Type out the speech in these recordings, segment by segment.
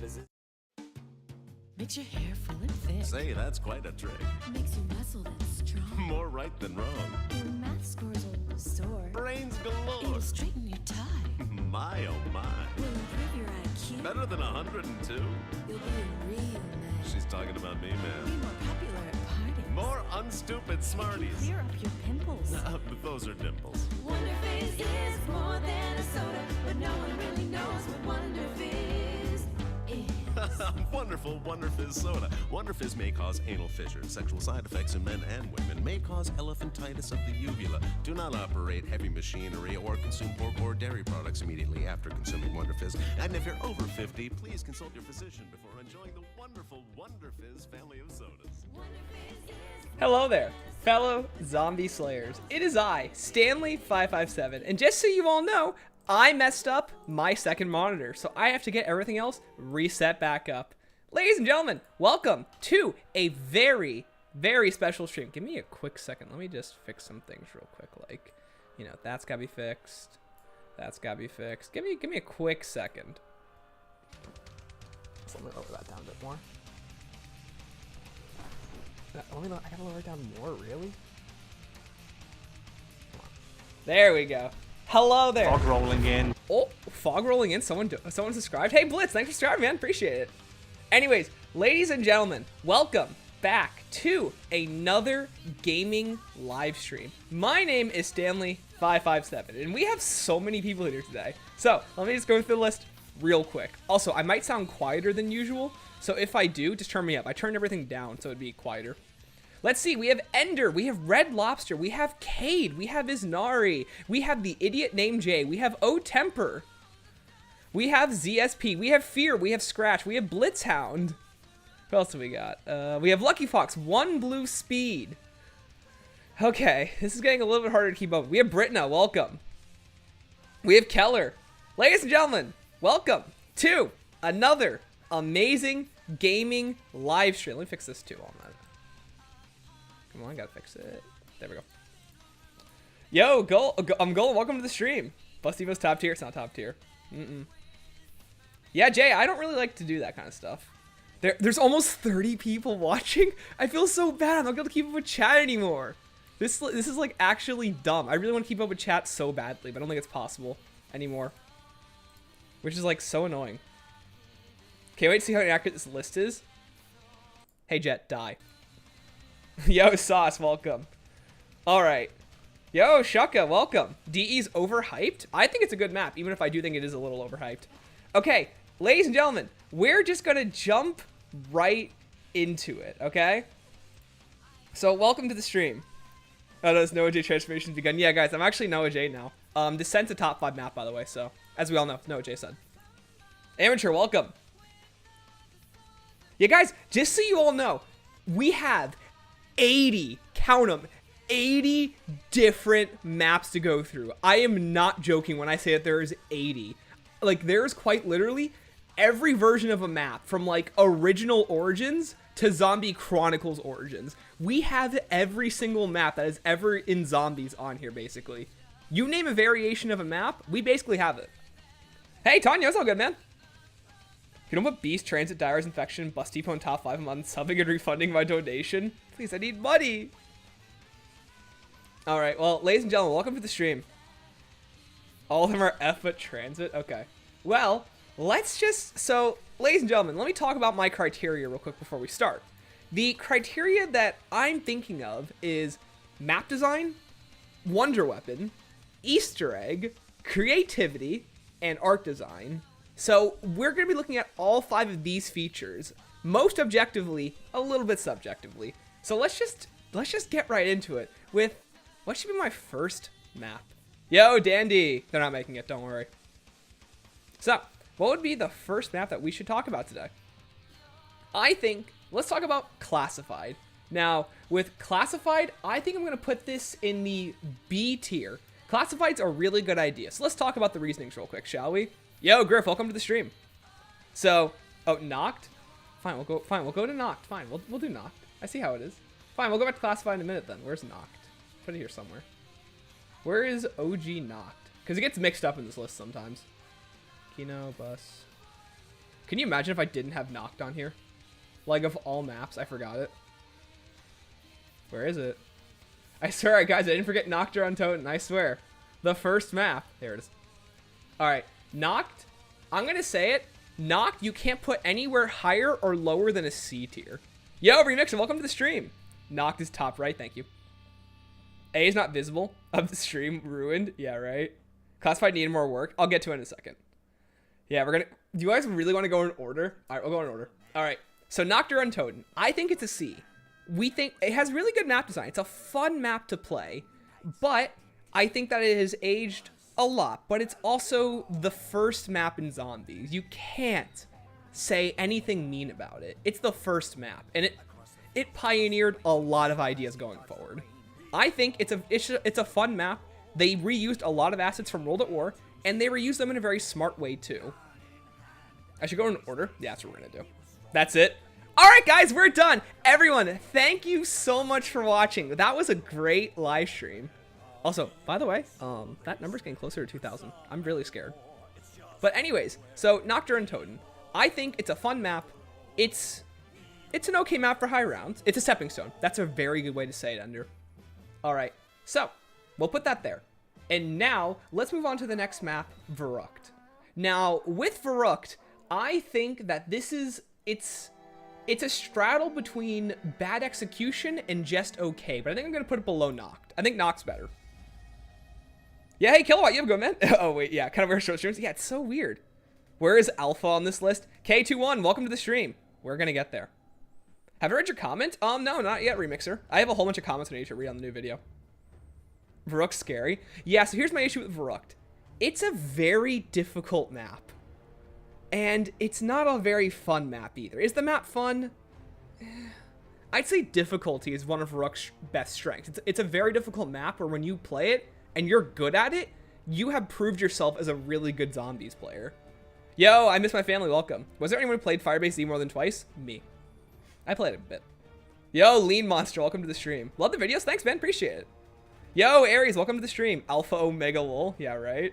visit. Makes your hair full and thick. Say, that's quite a trick. Makes you muscled and strong. More right than wrong. Your math scores will soar. Brains galore. It'll straighten your tie. My, oh my. Will improve your IQ. Better than 102? You'll be a real man. She's talking about me, Be man. more popular at parties. More unstupid smarties. Clear up your pimples. But those are dimples. Wonder Fizz is more than a soda, but no one really knows what Wonder Fizz is. Wonderful Wonder Fizz soda. Wonder Fizz may cause anal fissures, sexual side effects in men and women, may cause elephantitis of the uvula. Do not operate heavy machinery or consume pork or dairy products immediately after consuming Wonder Fizz. And if you're over 50, please consult your physician before enjoying the wonderful Wonder Fizz family of sodas. Hello there, fellow zombie slayers. It is I, Stanley557, and just so you all know, I messed up my second monitor, so I have to get everything else reset back up. Ladies and gentlemen, welcome to a very, very special stream. Give me a quick second. Let me just fix some things real quick. Like, you know, that's gotta be fixed. That's gotta be fixed. Give me a quick second. So let me lower that down a bit more. I gotta lower it down more, really? There we go. Hello there. Fog rolling in. Oh, fog rolling in. Someone subscribed. Hey, Blitz, thanks for subscribing, man. Appreciate it. Anyways, ladies and gentlemen, welcome back to another gaming live stream. My name is Stanley557, and we have so many people here today. So let me just go through the list real quick. Also, I might sound quieter than usual, so if I do, just turn me up. I turned everything down so it'd be quieter. Let's see, we have Ender, we have Red Lobster, we have Cade, we have Isnari, we have the idiot named Jay, we have O Temper, we have ZSP, we have Fear, we have Scratch, we have Blitzhound. Who else do we got? We have Lucky Fox, One Blue Speed. Okay, this is getting a little bit harder to keep up. We have Britna, welcome. We have Keller. Ladies and gentlemen, welcome to another amazing gaming live stream. Let me fix this too on that. Come on, gotta fix it. There we go. Yo, I'm Golem. Welcome to the stream. Bustyvo's top tier. It's not top tier. Yeah, Jay, I don't really like to do that kind of stuff. There's almost 30 people watching. I feel so bad. I'm not gonna keep up with chat anymore. This is like actually dumb. I really want to keep up with chat so badly, but I don't think it's possible anymore. Which is like so annoying. Can't wait to see how inaccurate this list is. Hey, Jet, die. Yo, Sauce, welcome. Alright. Yo, Shaka, welcome. DE's overhyped? I think it's a good map, even if I do think it is a little overhyped. Okay, ladies and gentlemen, we're just gonna jump right into it, okay? So, welcome to the stream. Oh, does Noah J transformation begun? Yeah, guys, I'm actually Noah J now. Descent's a top 5 map, by the way, so, as we all know, Noah J said. Amateur, welcome. Yeah, guys, just so you all know, we have 80, count them, 80 different maps to go through. I am not joking when I say that there is 80. Like, there's quite literally every version of a map, from like original Origins to Zombie Chronicles Origins. We have every single map that is ever in Zombies on here, basically. You name a variation of a map, we basically have it. Hey, Tanya, it's all good, man. If you don't put Beast, Transit, Dyer's Infection, Busty Phone top 5, I'm unsubbing and refunding my donation. Please, I need money. Alright, well, ladies and gentlemen, welcome to the stream. All of them are F but Transit? Okay. Well, let's just... So, ladies and gentlemen, let me talk about my criteria real quick before we start. The criteria that I'm thinking of is map design, wonder weapon, Easter egg, creativity, and art design. So we're going to be looking at all 5 of these features, most objectively, a little bit subjectively. So let's just get right into it with what should be my first map. Yo, Dandy! They're not making it, don't worry. So, what would be the first map that we should talk about today? I think, let's talk about Classified. Now, with Classified, I think I'm going to put this in the B tier. Classified's a really good idea. So let's talk about the reasonings real quick, shall we? Yo, Griff, welcome to the stream. So, oh, Knocked? Fine, we'll go to Knocked. Fine, we'll do Knocked. I see how it is. Fine, we'll go back to Classified in a minute then. Where's Knocked? Put it here somewhere. Where is OG Knocked? Because it gets mixed up in this list sometimes. Kino, Bus. Can you imagine if I didn't have Noct on here? Like, of all maps, I forgot it. Where is it? I swear, guys, I didn't forget Noctur on Toten, I swear. The first map. There it is. Alright, Noct. I'm gonna say it. Noct, you can't put anywhere higher or lower than a C tier. Yo, Remixer, welcome to the stream. Noct is top right, thank you. A is not visible. Of the stream, ruined. Yeah, right. Classified needed more work. I'll get to it in a second. Yeah, we're gonna... Do you guys really want to go in order? Alright, we'll go in order. Alright, so Noctur on Toten. I think it's a C. We think it has really good map design. It's a fun map to play, but I think that it has aged a lot. But it's also the first map in Zombies. You can't say anything mean about it. It's the first map, and it pioneered a lot of ideas going forward. I think it's a fun map. They reused a lot of assets from World at War, and they reused them in a very smart way too. I should go in order. Yeah, that's what we're gonna do. That's it. All right, guys, we're done. Everyone, thank you so much for watching. That was a great live stream. Also, by the way, that number's getting closer to 2,000. I'm really scared. But anyways, so Noctur and Toten. I think it's a fun map. It's an okay map for high rounds. It's a stepping stone. That's a very good way to say it, Ender. All right, so we'll put that there. And now let's move on to the next map, Verrucht. Now with Verrucht, I think that this is it's a straddle between bad execution and just okay, but I think I'm gonna put it below Noct. I think Noct's better. Yeah, hey Kilowatt, you have a good man. Oh wait, yeah, kind of wear short streams. Yeah, it's so weird. Where is Alpha on this list? K21, welcome to the stream. We're gonna get there. Have I read your comment? No, not yet, Remixer. I have a whole bunch of comments I need to read on the new video. Verrucht's scary. Yeah, so here's my issue with Verrucht. It's a very difficult map. And it's not a very fun map either. Is the map fun? I'd say difficulty is one of Verrucht's best strengths. It's a very difficult map where when you play it and you're good at it, you have proved yourself as a really good Zombies player. Yo, I miss my family, welcome. Was there anyone who played Firebase Z more than twice? Me. I played it a bit. Yo, Lean Monster, welcome to the stream. Love the videos, thanks man, appreciate it. Yo, Aries, welcome to the stream. Alpha Omega Lol, yeah, right?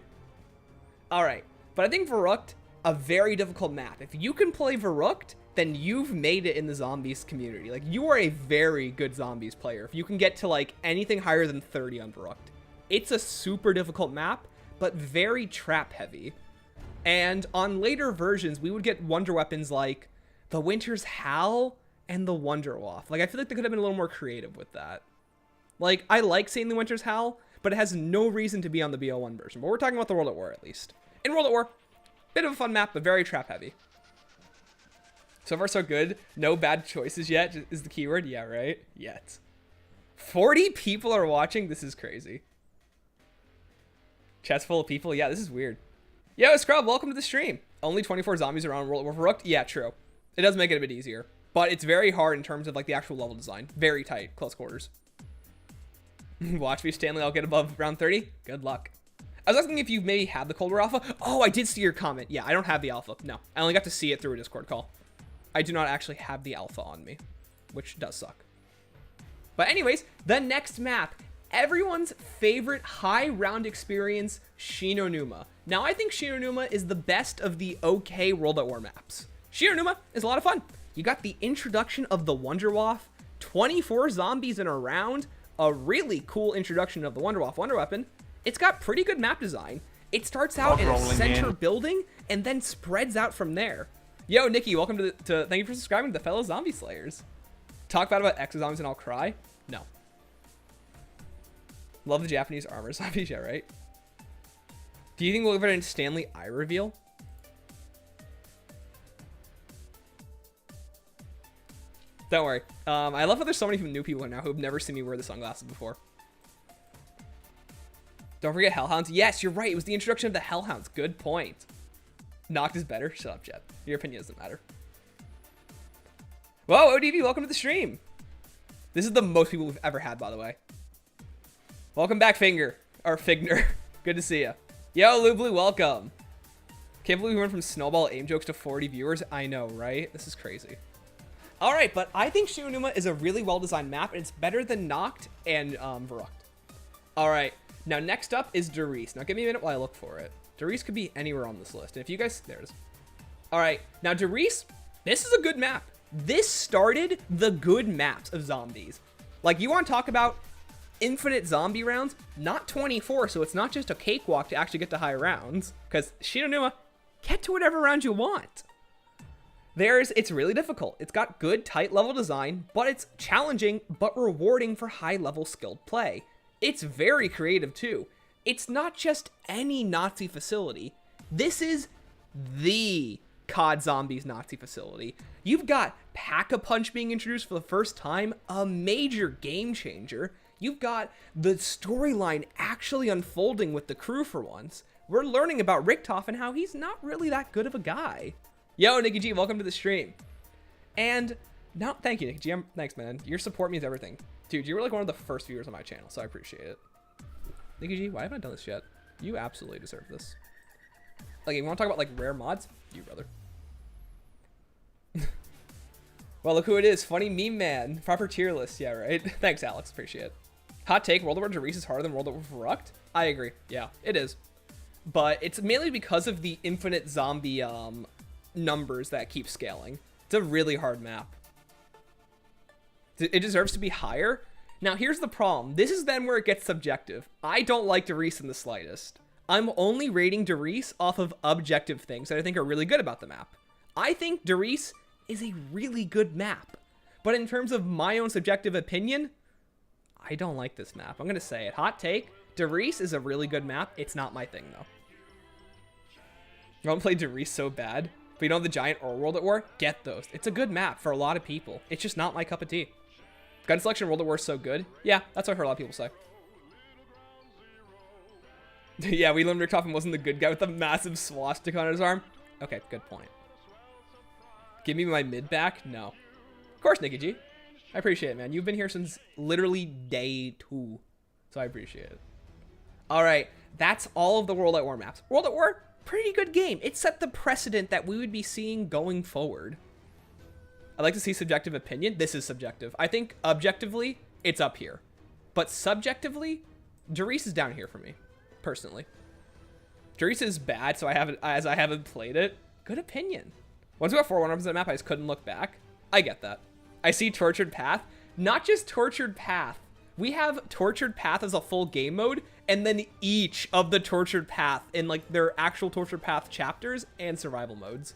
Alright, but I think Verrucht, a very difficult map. If you can play Verrucht, then you've made it in the Zombies community. Like, you are a very good Zombies player. If you can get to, like, anything higher than 30 on Verrucht. It's a super difficult map, but very trap heavy. And on later versions, we would get wonder weapons like the Winter's Howl and the Wonderwaff. Like, I feel like they could have been a little more creative with that. Like, I like seeing the Winter's Howl, but it has no reason to be on the BO1 version. But we're talking about the World at War, at least. In World at War, bit of a fun map, but very trap heavy. So far, so good. No bad choices yet is the keyword. Yeah, right? Yet. 40 people are watching? This is crazy. Chat's full of people? Yeah, this is weird. Yo, Scrub, welcome to the stream. Only 24 zombies around World at War Verrucht? Yeah, true. It does make it a bit easier. But it's very hard in terms of, like, the actual level design. Very tight. Close quarters. Watch me, Stanley. I'll get above round 30. Good luck. I was asking if you maybe had the Cold War Alpha. Oh, I did see your comment. Yeah, I don't have the Alpha. No, I only got to see it through a Discord call. I do not actually have the Alpha on me, which does suck. But anyways, the next map. Everyone's favorite high round experience, Shinonuma. Now, I think Shinonuma is the best of the okay World at War maps. Shinonuma is a lot of fun. You got the introduction of the Wonderwaff, 24 zombies in a round, a really cool introduction of the Wonderwaff Wonder Weapon. It's got pretty good map design. It starts out in a center building and then spreads out from there. Yo, Nikki, welcome to thank you for subscribing to the fellow Zombie Slayers. Talk bad about Exo Zombies and I'll cry? No. Love the Japanese armor zombies, yeah, right? Do you think we'll get an Stanley557 reveal? Don't worry. I love how there's so many new people now who've never seen me wear the sunglasses before. Don't forget Hellhounds. Yes, you're right. It was the introduction of the Hellhounds. Good point. Noct is better. Shut up, Jet. Your opinion doesn't matter. Whoa, ODV, welcome to the stream. This is the most people we've ever had, by the way. Welcome back, Finger. Or Figner. Good to see you. Yo, Lublu, welcome. Can't believe we went from Snowball aim jokes to 40 viewers. I know, right? This is crazy. All right, but I think Shinonuma is a really well-designed map, and it's better than Noct and Verrucht. All right, now next up is Der Riese. Now give me a minute while I look for it. Der Riese could be anywhere on this list. And if you guys, there it is. All right, now Der Riese, this is a good map. This started the good maps of zombies. Like, you want to talk about infinite zombie rounds? Not 24, so it's not just a cakewalk to actually get to high rounds. Because Shinonuma, get to whatever round you want. It's really difficult. It's got good, tight level design, but it's challenging, but rewarding for high level skilled play. It's very creative too. It's not just any Nazi facility. This is the COD Zombies Nazi facility. You've got Pack-a-Punch being introduced for the first time, a major game changer. You've got the storyline actually unfolding with the crew for once. We're learning about Richtofen and how he's not really that good of a guy. Yo, Nikki G, welcome to the stream. And now, thank you, Nikki G. Thanks, man. Your support means everything. Dude, you were like one of the first viewers on my channel, so I appreciate it. Nikki G, why haven't I done this yet? You absolutely deserve this. Like, you want to talk about, like, rare mods? You, brother. Well, look who it is. Funny meme man. Proper tier list. Yeah, right? Thanks, Alex. Appreciate it. Hot take. World of War Der Riese is harder than World of War Rucked? I agree. Yeah, it is. But it's mainly because of the infinite zombie numbers that keep scaling. It's a really hard map. It deserves to be higher. Now, here's the problem. This is then where it gets subjective. I don't like Der Riese in the slightest. I'm only rating Der Riese off of objective things that I think are really good about the map. I think Der Riese is a really good map. But in terms of my own subjective opinion, I don't like this map. I'm going to say it. Hot take. Der Riese is a really good map. It's not my thing, though. You want to play Der Riese so bad, but you don't have the giant or World at War? Get those. It's a good map for a lot of people. It's just not my cup of tea. Gun selection World at War is so good. Yeah, that's what I heard a lot of people say. Yeah, we learned Richtofen wasn't the good guy with the massive swastika on his arm. Okay, good point. Give me my mid back? No. Of course, Nikki G. I appreciate it, man. You've been here since literally day 2. So I appreciate it. All right, that's all of the World at War maps. World at War, pretty good game. It set the precedent that we would be seeing going forward. I'd like to see subjective opinion. This is subjective. I think objectively, it's up here. But subjectively, Der Riese is down here for me, personally. Der Riese is bad, so I haven't played it. Good opinion. Once we got 4 1-ups on the map, I just couldn't look back. I get that. I see Tortured Path. Not just Tortured Path. We have Tortured Path as a full game mode, and then each of the Tortured Path in like their actual Tortured Path chapters and survival modes.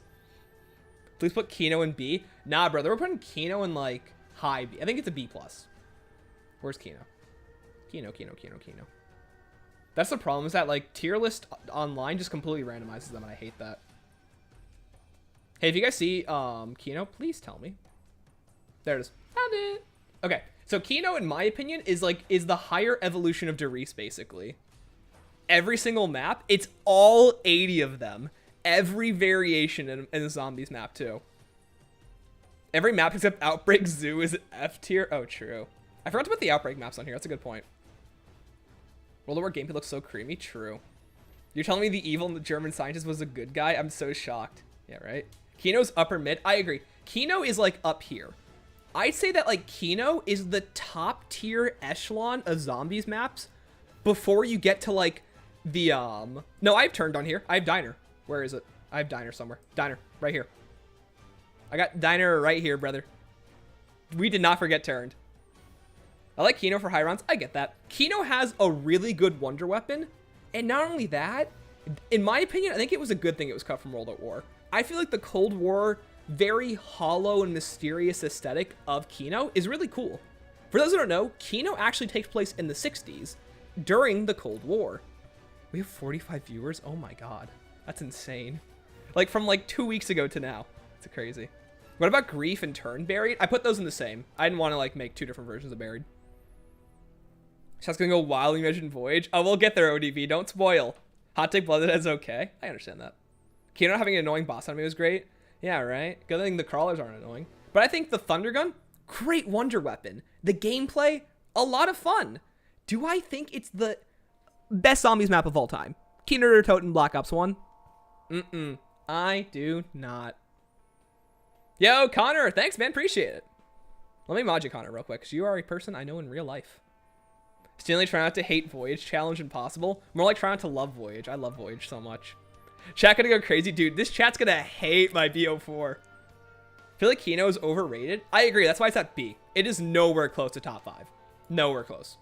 Please put Kino in B. Nah, brother, we're putting Kino in like high B. I think it's a B+. Where's Kino? Kino. That's the problem, is that like tier list online just completely randomizes them, and I hate that. Hey, if you guys see Kino, please tell me. There it is. Found it. Okay, so Kino, in my opinion, is the higher evolution of Der Riese, basically. Every single map, it's all 80 of them. Every variation in the Zombies map, too. Every map except Outbreak Zoo is F tier. Oh, true. I forgot to put the Outbreak maps on here. That's a good point. World of War gameplay looks so creamy. True. You're telling me the evil German scientist was a good guy? I'm so shocked. Yeah, right? Kino's upper mid. I agree. Kino is like up here. I'd say that like Kino is the top tier echelon of Zombies maps before you get to like the no, I've turned on here. I have Diner. Where is it? I have Diner somewhere. Diner right here. I got Diner right here, brother. We did not forget Turned. I like Kino for high rounds. I get that. Kino has a really good wonder weapon, and not only that, in my opinion, I think it was a good thing it was cut from World at War. I feel like the Cold War, very hollow and mysterious aesthetic of Kino is really cool. For those who don't know, Kino actually takes place in the 60s during the Cold War. We have 45 viewers. Oh my god, that's insane. Like from like 2 weeks ago to now. It's crazy. What about Grief and Turn Buried? I put those in the same. I didn't want to like make 2 different versions of Buried. Just gonna go wild. You mentioned Voyage. Oh, we'll get there, ODV. Don't spoil. Hot take Blooded is okay. I understand that. Kino having an annoying boss enemy was great. Yeah, right? Good thing the crawlers aren't annoying. But I think the Thunder Gun, great wonder weapon. The gameplay, a lot of fun. Do I think it's the best Zombies map of all time? Kino der Toten Black Ops 1? I do not. Yo, Connor, thanks, man. Appreciate it. Let me mod you, Connor, real quick, because you are a person I know in real life. Stanley, try not to hate Voyage. Challenge impossible. More like try not to love Voyage. I love Voyage so much. Chat gonna go crazy. Dude, this chat's gonna hate my BO4. I feel like Kino is overrated. I agree. That's why it's at B. It is nowhere close to top 5. Nowhere close.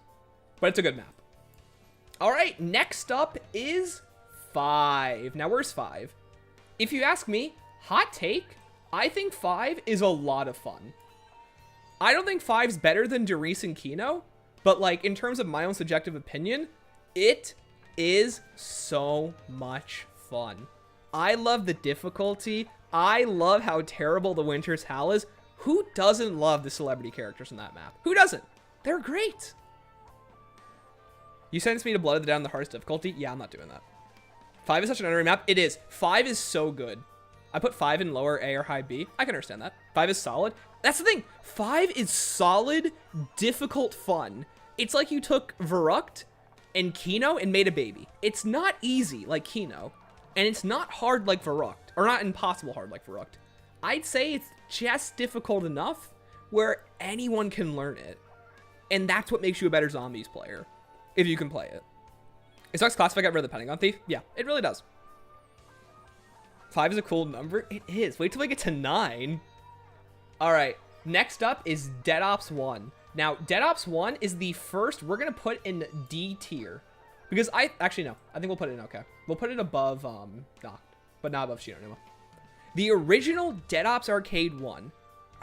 But it's a good map. All right, next up is 5. Now, where's 5? If you ask me, hot take, I think 5 is a lot of fun. I don't think 5's better than Der Riese and Kino, but like in terms of my own subjective opinion, it is so much fun. I love the difficulty. I love how terrible the Winter's Howl is. Who doesn't love the celebrity characters in that map? Who doesn't? They're great. You sentenced me to Blood of the Down, the hardest difficulty? Yeah, I'm not doing that. 5 is such an underrated map. It is. 5 is so good. I put 5 in lower A or high B. I can understand that. 5 is solid. That's the thing. 5 is solid, difficult fun. It's like you took Verrucht and Kino and made a baby. It's not easy like Kino, and it's not hard like Verrucht, or not impossible hard like Verrucht. I'd say it's just difficult enough where anyone can learn it, and that's what makes you a better Zombies player, if you can play it. It sucks classified got rid of the Pentagon Thief. Yeah, it really does. 5 is a cool number. It is. Wait till we get to 9. All right, next up is Dead Ops 1. Now, Dead Ops 1 is the first we're going to put in D tier. Because actually, no. I think we'll put it in okay. We'll put it above, Noct, but not above Shino. The original Dead Ops Arcade 1.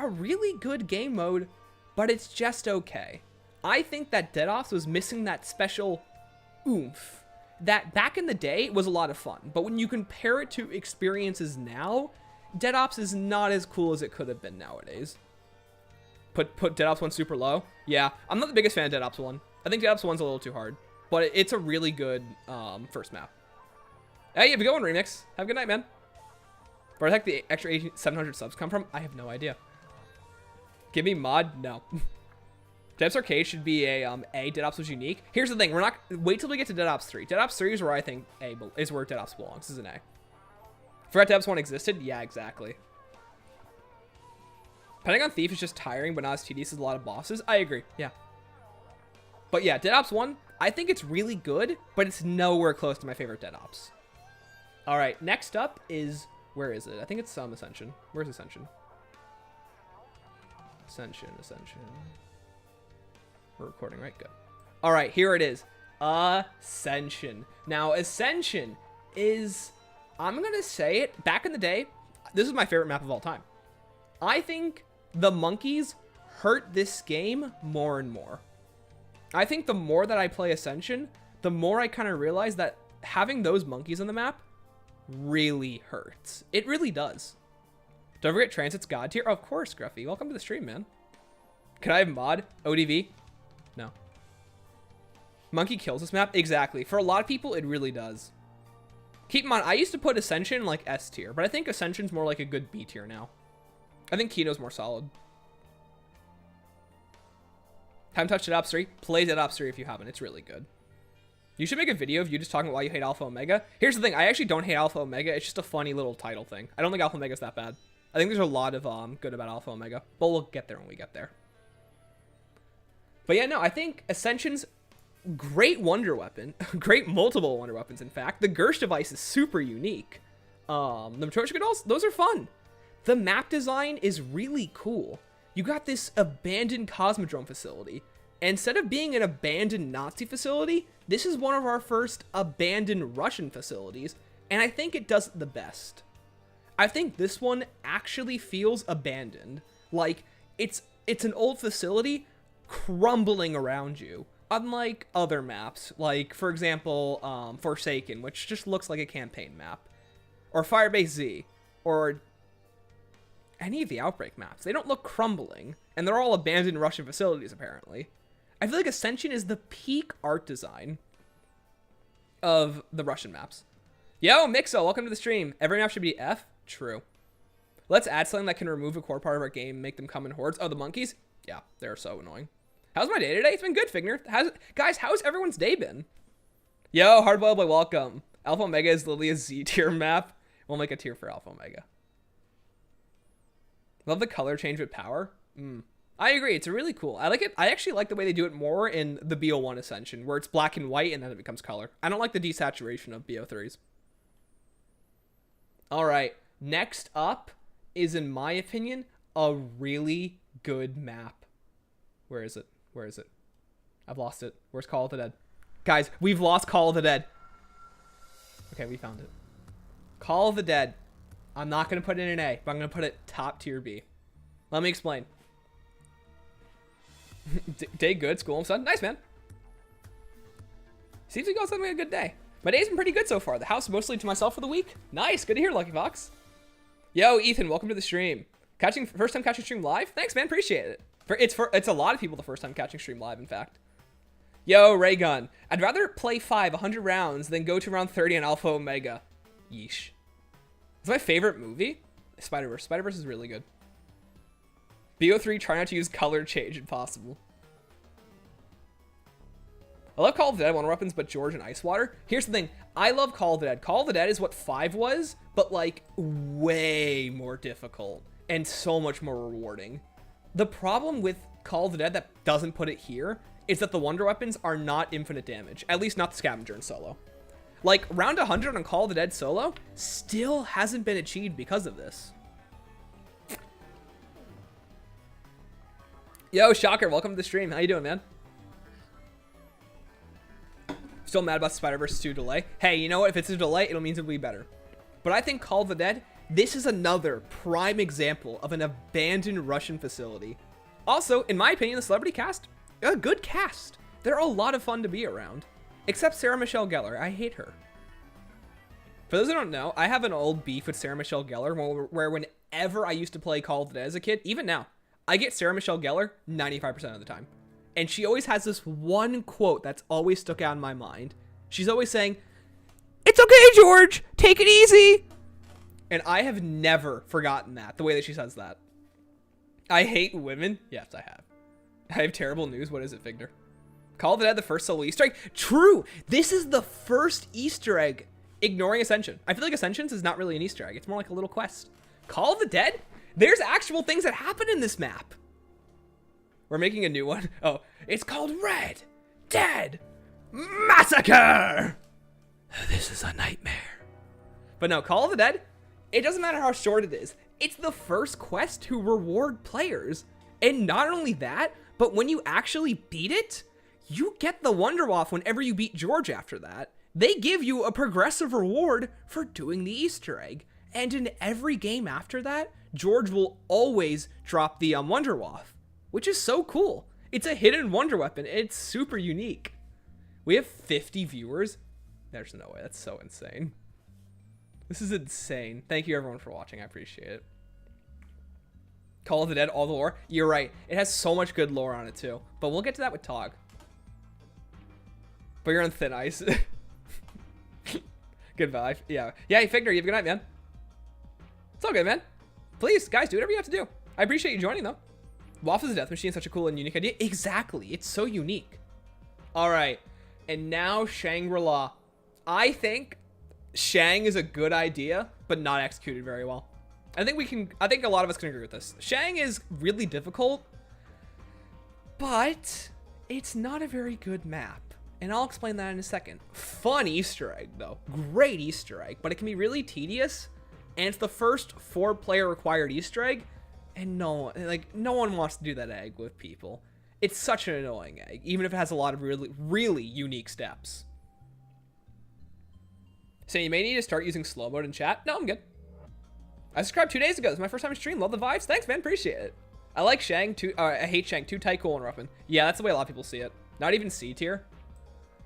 A really good game mode, but it's just okay. I think that Dead Ops was missing that special oomph. That back in the day was a lot of fun. But when you compare it to experiences now, Dead Ops is not as cool as it could have been nowadays. Put Dead Ops 1 super low? Yeah, I'm not the biggest fan of Dead Ops 1. I think Dead Ops 1's a little too hard. But it's a really good first map. Hey, have a good one, Remix. Have a good night, man. Where the heck the extra 700 subs come from? I have no idea. Give me mod? No. Dead Ops Arcade should be a Dead Ops was unique. Here's the thing. We're not... Wait till we get to Dead Ops 3. Dead Ops 3 is where I think A is where Dead Ops belongs. This is an A. Forgot Dead Ops 1 existed? Yeah, exactly. Pentagon Thief is just tiring, but not as tedious as a lot of bosses. I agree. Yeah. But yeah, Dead Ops 1, I think it's really good, but it's nowhere close to my favorite Dead Ops. All right, next up is... Where is it? I think it's Ascension. Where's Ascension? Ascension. We're recording, right? Good. All right, here it is. Ascension. Now, Ascension is... I'm going to say it. Back in the day, this is my favorite map of all time. I think the monkeys hurt this game more and more. I think the more that I play Ascension, the more I kind of realize that having those monkeys on the map really hurts. It really does. Don't forget Transit's God tier. Oh, of course, Gruffy. Welcome to the stream, man. Can I have mod? ODV? No. Monkey kills this map? Exactly. For a lot of people, it really does. Keep in mind, I used to put Ascension like S tier, but I think Ascension's more like a good B tier now. I think Kino's more solid. Haven't touched Dead Ops 3? Play Dead Ops 3 if you haven't. It's really good. You should make a video of you just talking about why you hate Alpha Omega. Here's the thing. I actually don't hate Alpha Omega. It's just a funny little title thing. I don't think Alpha Omega's that bad. I think there's a lot of good about Alpha Omega. But we'll get there when we get there. But yeah, no, I think Ascension's great wonder weapon. Great multiple wonder weapons, in fact. The Gersh device is super unique. The Matryoshka dolls, those are fun. The map design is really cool. You got this abandoned Cosmodrome facility. And instead of being an abandoned Nazi facility, this is one of our first abandoned Russian facilities. And I think it does it the best. I think this one actually feels abandoned. Like, it's an old facility crumbling around you. Unlike other maps, like, for example, Forsaken, which just looks like a campaign map. Or Firebase Z. Or any of the Outbreak maps. They don't look crumbling. And they're all abandoned Russian facilities, apparently. I feel like Ascension is the peak art design of the Russian maps. Yo, Mixo, welcome to the stream. Every map should be F? True. Let's add something that can remove a core part of our game and make them come in hordes. Oh, the monkeys? Yeah, they're so annoying. How's my day today? It's been good, Figner. Guys, how's everyone's day been? Yo, Hardboiled Boy, welcome. Alpha Omega is literally a Z tier map. We'll make a tier for Alpha Omega. Love the color change with power. I agree. It's really cool. I like it. I actually like the way they do it more in the BO1 Ascension, where it's black and white and then it becomes color. I don't like the desaturation of BO3s. All right. Next up is, in my opinion, a really good map. Where is it? Where is it? I've lost it. Where's Call of the Dead? Guys, we've lost Call of the Dead. Okay, we found it. Call of the Dead. I'm not going to put it in an A, but I'm going to put it top tier B. Let me explain. Day good, school and son. Nice, man. Seems like you guys having a good day. My day's been pretty good so far. The house mostly to myself for the week. Nice. Good to hear, Lucky Fox. Yo, Ethan, welcome to the stream. First time catching stream live? Thanks, man. Appreciate it. It's a lot of people the first time catching stream live, in fact. Yo, Raygun. I'd rather play 100 rounds than go to round 30 on Alpha Omega. Yeesh. It's my favorite movie. Spider-Verse. Spider-Verse is really good. BO3, try not to use color change if possible. I love Call of the Dead Wonder Weapons, but George and Ice Water. Here's the thing. I love Call of the Dead. Call of the Dead is what 5 was, but like way more difficult and so much more rewarding. The problem with Call of the Dead that doesn't put it here is that the Wonder Weapons are not infinite damage. At least not the Scavenger in solo. Like, round 100 on Call of the Dead solo still hasn't been achieved because of this. Yo, Shocker, welcome to the stream. How you doing, man? Still mad about Spider-Verse 2 delay. Hey, you know what? If it's a delay, it'll mean it'll be better. But I think Call of the Dead, this is another prime example of an abandoned Russian facility. Also, in my opinion, the celebrity cast, a good cast. They're a lot of fun to be around. Except Sarah Michelle Gellar. I hate her. For those who don't know, I have an old beef with Sarah Michelle Gellar where whenever I used to play Call of the Dead as a kid, even now, I get Sarah Michelle Gellar 95% of the time. And she always has this one quote that's always stuck out in my mind. She's always saying, "It's okay, George. Take it easy." And I have never forgotten that, the way that she says that. I hate women. Yes, I have. I have terrible news. What is it, Victor? Call of the Dead, the first solo Easter egg. True. This is the first Easter egg, ignoring Ascension. I feel like Ascensions is not really an Easter egg. It's more like a little quest. Call of the Dead? There's actual things that happen in this map. We're making a new one. Oh, it's called Red Dead Massacre. This is a nightmare. But no, Call of the Dead, it doesn't matter how short it is. It's the first quest to reward players. And not only that, but when you actually beat it, you get the Wonder Waff whenever you beat George after that. They give you a progressive reward for doing the Easter egg. And in every game after that, George will always drop the Wonder Waff, which is so cool. It's a hidden wonder weapon. It's super unique. We have 50 viewers. There's no way. That's so insane. This is insane. Thank you everyone for watching. I appreciate it. Call of the Dead, all the lore. You're right. It has so much good lore on it too. But we'll get to that with Tog. But you're on thin ice. Good vibe. Yeah. Yeah, hey, Figner, you have a good night, man. It's all good, man. Please, guys, do whatever you have to do. I appreciate you joining, though. Waff is a death machine, such a cool and unique idea. Exactly. It's so unique. All right. And now Shangri-La. I think Shang is a good idea, but not executed very well. I think a lot of us can agree with this. Shang is really difficult, but it's not a very good map. And I'll explain that in a second. Fun Easter egg, though. Great Easter egg, but it can be really tedious. And it's the first 4-player required Easter egg. And no one wants to do that egg with people. It's such an annoying egg, even if it has a lot of really, really unique steps. So you may need to start using slow mode in chat. No, I'm good. I subscribed 2 days ago. This is my first time stream. Love the vibes. Thanks, man. Appreciate it. I like Shang too. I hate Shang. Too tight, cool, and weapon. Yeah, that's the way a lot of people see it. Not even C tier.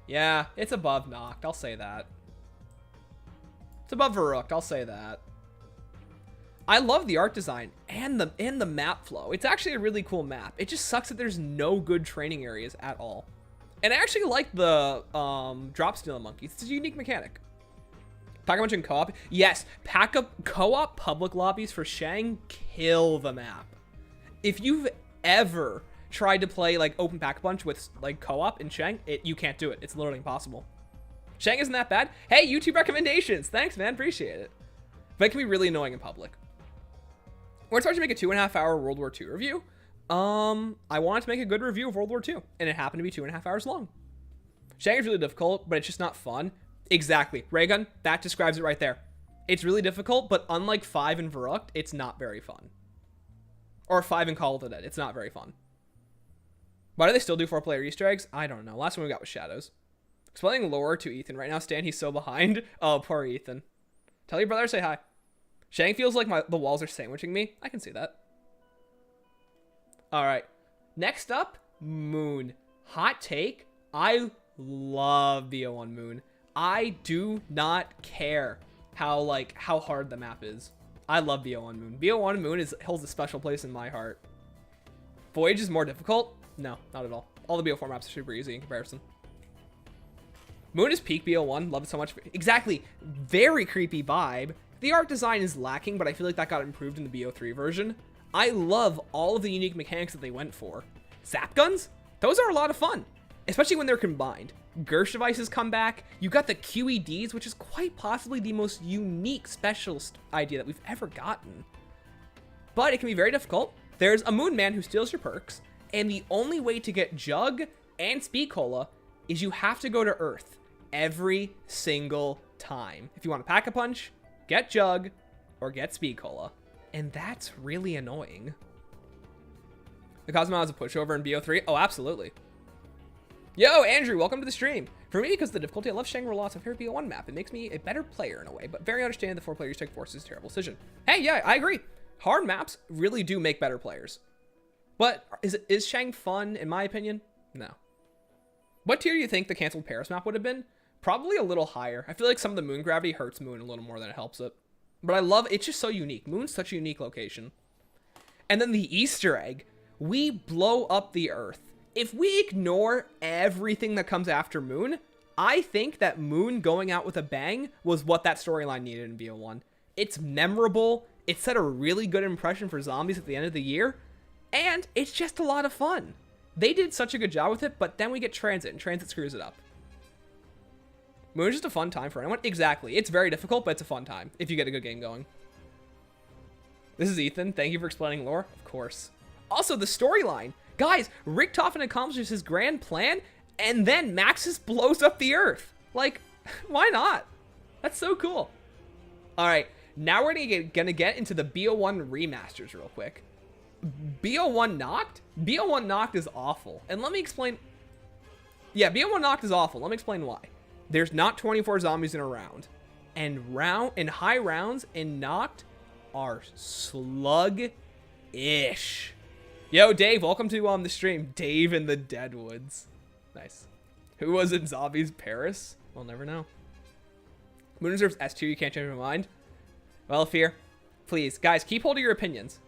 Yeah, it's above Noct. I'll say that. It's above Varrooked. I'll say that. I love the art design and the map flow. It's actually a really cool map. It just sucks that there's no good training areas at all. And I actually like the drop stealing monkeys. It's a unique mechanic. Pack-a-punch and co-op. Yes, co-op public lobbies for Shang kill the map. If you've ever tried to play like open pack-a-punch with like co-op in Shang, you can't do it. It's literally impossible. Shang isn't that bad. Hey, YouTube recommendations. Thanks, man. Appreciate it. But it can be really annoying in public. We're starting to make a 2.5 hour World War II review. I wanted to make a good review of World War II, and it happened to be 2.5 hours long. Shang is really difficult, but it's just not fun. Exactly. Raygun, that describes it right there. It's really difficult, but unlike 5 in Verrucht, it's not very fun. Or 5 in Call of the Dead, it's not very fun. Why do they still do 4-player Easter eggs? I don't know. Last one we got was Shadows. Explaining lore to Ethan right now. Stan, he's so behind. Oh, poor Ethan. Tell your brother to say hi. Shang feels like the walls are sandwiching me. I can see that. All right. Next up, Moon. Hot take. I love BO1 Moon. I do not care how hard the map is. I love BO1 Moon. BO1 Moon holds a special place in my heart. Voyage is more difficult? No, not at all. All the BO4 maps are super easy in comparison. Moon is peak BO1. Love it so much. Exactly. Very creepy vibe. The art design is lacking, but I feel like that got improved in the BO3 version. I love all of the unique mechanics that they went for. Zap guns? Those are a lot of fun, especially when they're combined. Gersh devices come back. You got the QEDs, which is quite possibly the most unique specialist idea that we've ever gotten. But it can be very difficult. There's a Moon Man who steals your perks, and the only way to get Jug and Speed Cola is you have to go to Earth every single time. If you want to pack a punch, get Jug or get Speed Cola. And that's really annoying. The Cosmo has a pushover in BO3. Oh, absolutely. Yo, Andrew, welcome to the stream. For me, because of the difficulty, I love Shangri-La. It's a favorite BO1 map. It makes me a better player in a way, but very understanding the 4 players take force is a terrible decision. Hey, yeah, I agree. Hard maps really do make better players. But is Shang fun, in my opinion? No. What tier do you think the canceled Paris map would have been? Probably a little higher. I feel like some of the Moon gravity hurts Moon a little more than it helps it. But I love, it's just so unique. Moon's such a unique location. And then the Easter egg. We blow up the Earth. If we ignore everything that comes after Moon, I think that Moon going out with a bang was what that storyline needed in BO1. It's memorable. It set a really good impression for zombies at the end of the year. And it's just a lot of fun. They did such a good job with it, but then we get Transit, and Transit screws it up. Moon is just a fun time for anyone. Exactly. It's very difficult, but it's a fun time if you get a good game going. This is Ethan. Thank you for explaining lore. Of course. Also, the storyline. Guys, Richtofen accomplishes his grand plan, and then Maxis blows up the Earth. Like, why not? That's so cool. All right, now we're gonna get into the BO1 remasters real quick. BO1 Knocked? BO1 Knocked is awful. And let me explain. Yeah, BO1 Knocked is awful. Let me explain why. There's not 24 zombies in a round. And high rounds in Knocked are slug-ish. Yo, Dave, welcome to the stream. Dave in the Deadwoods. Nice. Who was in Zombies Paris? We'll never know. Moon deserves S tier. You can't change my mind. Well, Fear, please, guys, keep holding your opinions.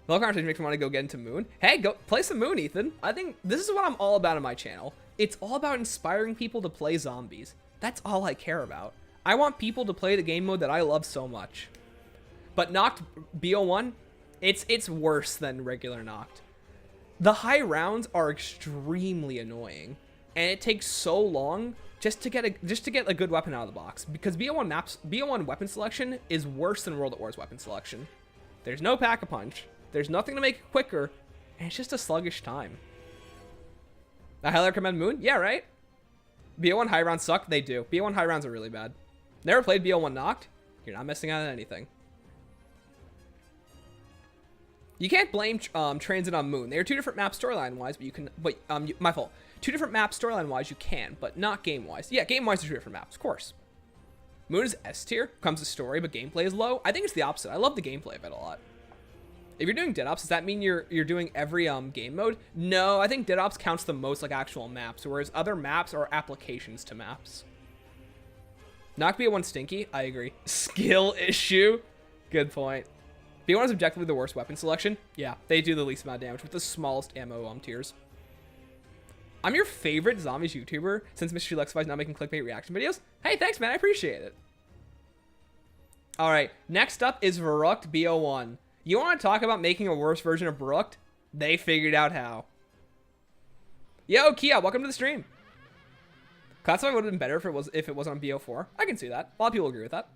The whole conversation makes me want to go get into Moon. Hey, go play some Moon, Ethan. I think this is what I'm all about on my channel. It's all about inspiring people to play zombies. That's all I care about. I want people to play the game mode that I love so much. But Knocked BO1, it's worse than regular Knocked. The high rounds are extremely annoying, and it takes so long just to get a good weapon out of the box, because BO1 weapon selection is worse than World at War's weapon selection. There's no pack-a-punch. There's nothing to make it quicker, and it's just a sluggish time. I highly recommend Moon. Yeah, right? BO1 high rounds suck. They do. BO1 high rounds are really bad. Never played BO1 Knocked? You're not missing out on anything. You can't blame Transit on Moon. They are two different maps storyline-wise, but you can... my fault. Two different maps storyline-wise you can, but not game-wise. Yeah, game-wise they're two different maps, of course. Moon is S tier, comes to story, but gameplay is low. I think it's the opposite. I love the gameplay of it a lot. If you're doing Dead Ops, does that mean you're doing every game mode? No, I think Dead Ops counts the most like actual maps, whereas other maps are applications to maps. Knock BO1 stinky, I agree. Skill issue, good point. BO1 is objectively the worst weapon selection. Yeah, they do the least amount of damage with the smallest ammo tiers. I'm your favorite Zombies YouTuber since Mr. Lexify is not making clickbait reaction videos. Hey, thanks, man. I appreciate it. All right, next up is Verrucht BO1. You want to talk about making a worse version of Verrucht? They figured out how. Yo, Kia, welcome to the stream. Classify would have been better if it was on BO4. I can see that. A lot of people agree with that.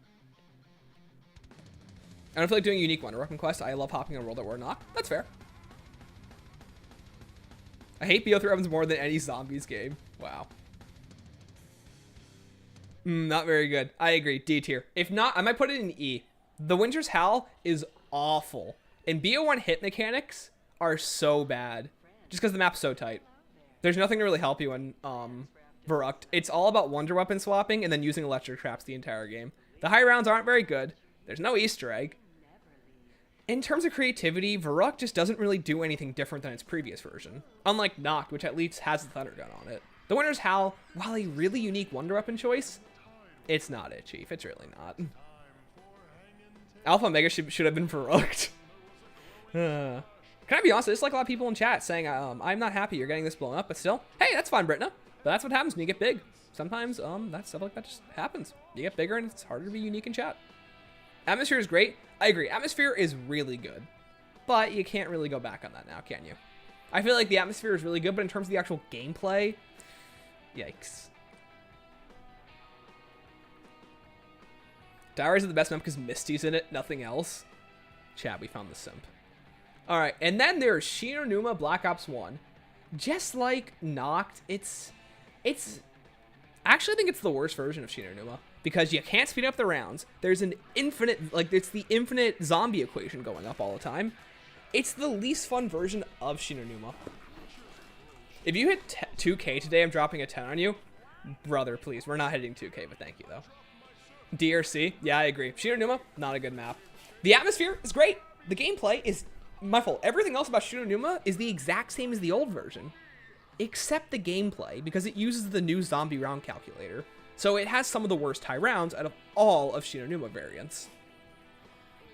I don't feel like doing a unique one. A Ruckman quest. I love hopping on World at War Knock. That's fair. I hate BO3 weapons more than any Zombies game. Wow. Not very good. I agree. D tier. If not, I might put it in E. The Winter's Howl is awful. And BO1 hit mechanics are so bad. Just because the map's so tight. There's nothing to really help you in Verrucht. It's all about wonder weapon swapping and then using electric traps the entire game. The high rounds aren't very good. There's no Easter egg. In terms of creativity, Verrucht just doesn't really do anything different than its previous version. Unlike Noct, which at least has the Thunder Gun on it. The Winter's Howl, while a really unique wonder weapon choice, it's not it, Chief. It's really not. Alpha Omega should have been Verrucht. Can I be honest? I just like a lot of people in chat saying, I'm not happy you're getting this blown up, but still, hey, that's fine, Britna. But that's what happens when you get big. Sometimes, that stuff like that just happens. You get bigger and it's harder to be unique in chat. Atmosphere is great. I agree. Atmosphere is really good. But you can't really go back on that now, can you? I feel like the atmosphere is really good, but in terms of the actual gameplay, yikes. Die Rise is the best map because Misty's in it, nothing else. Chat, we found the simp. Alright, and then there's Shinonuma Black Ops 1. Just like Noct, it's I actually think it's the worst version of Shinonuma. Because you can't speed up the rounds. There's an infinite, like, it's the infinite zombie equation going up all the time. It's the least fun version of Shinonuma. If you hit 2K today, I'm dropping a 10 on you. Brother, please. We're not hitting 2K, but thank you, though. DRC? Yeah, I agree. Shinonuma, not a good map. The atmosphere is great. The gameplay is my fault. Everything else about Shinonuma is the exact same as the old version. Except the gameplay, because it uses the new zombie round calculator. So it has some of the worst high rounds out of all of Shinonuma variants.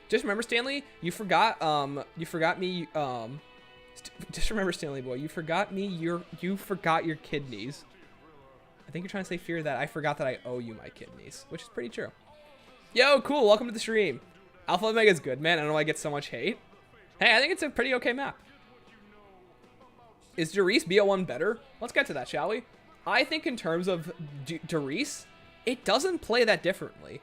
Just remember, Stanley, you forgot me, just remember, Stanley boy, you forgot me, you forgot your kidneys. I think you're trying to say fear that I forgot that I owe you my kidneys, which is pretty true. Yo, cool, welcome to the stream. Alpha Omega's good, man, I don't know why I get so much hate. Hey, I think it's a pretty okay map. Is Derice BO1 better? Let's get to that, shall we? I think in terms of Derice, it doesn't play that differently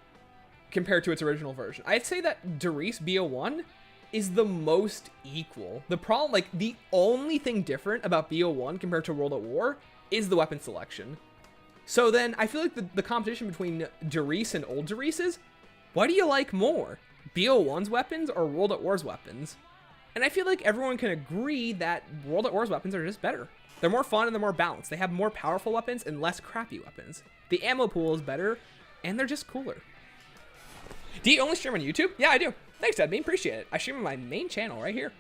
compared to its original version. I'd say that Derice BO1 is the most equal. The problem, like, the only thing different about BO1 compared to World at War is the weapon selection. So then, I feel like the competition between Derice and old Derice is, what do you like more? BO1's weapons or World at War's weapons? And I feel like everyone can agree that World at War's weapons are just better. They're more fun and they're more balanced. They have more powerful weapons and less crappy weapons. The ammo pool is better, and they're just cooler. Do you only stream on YouTube? Yeah, I do. Thanks, Edme. Appreciate it. I stream on my main channel right here.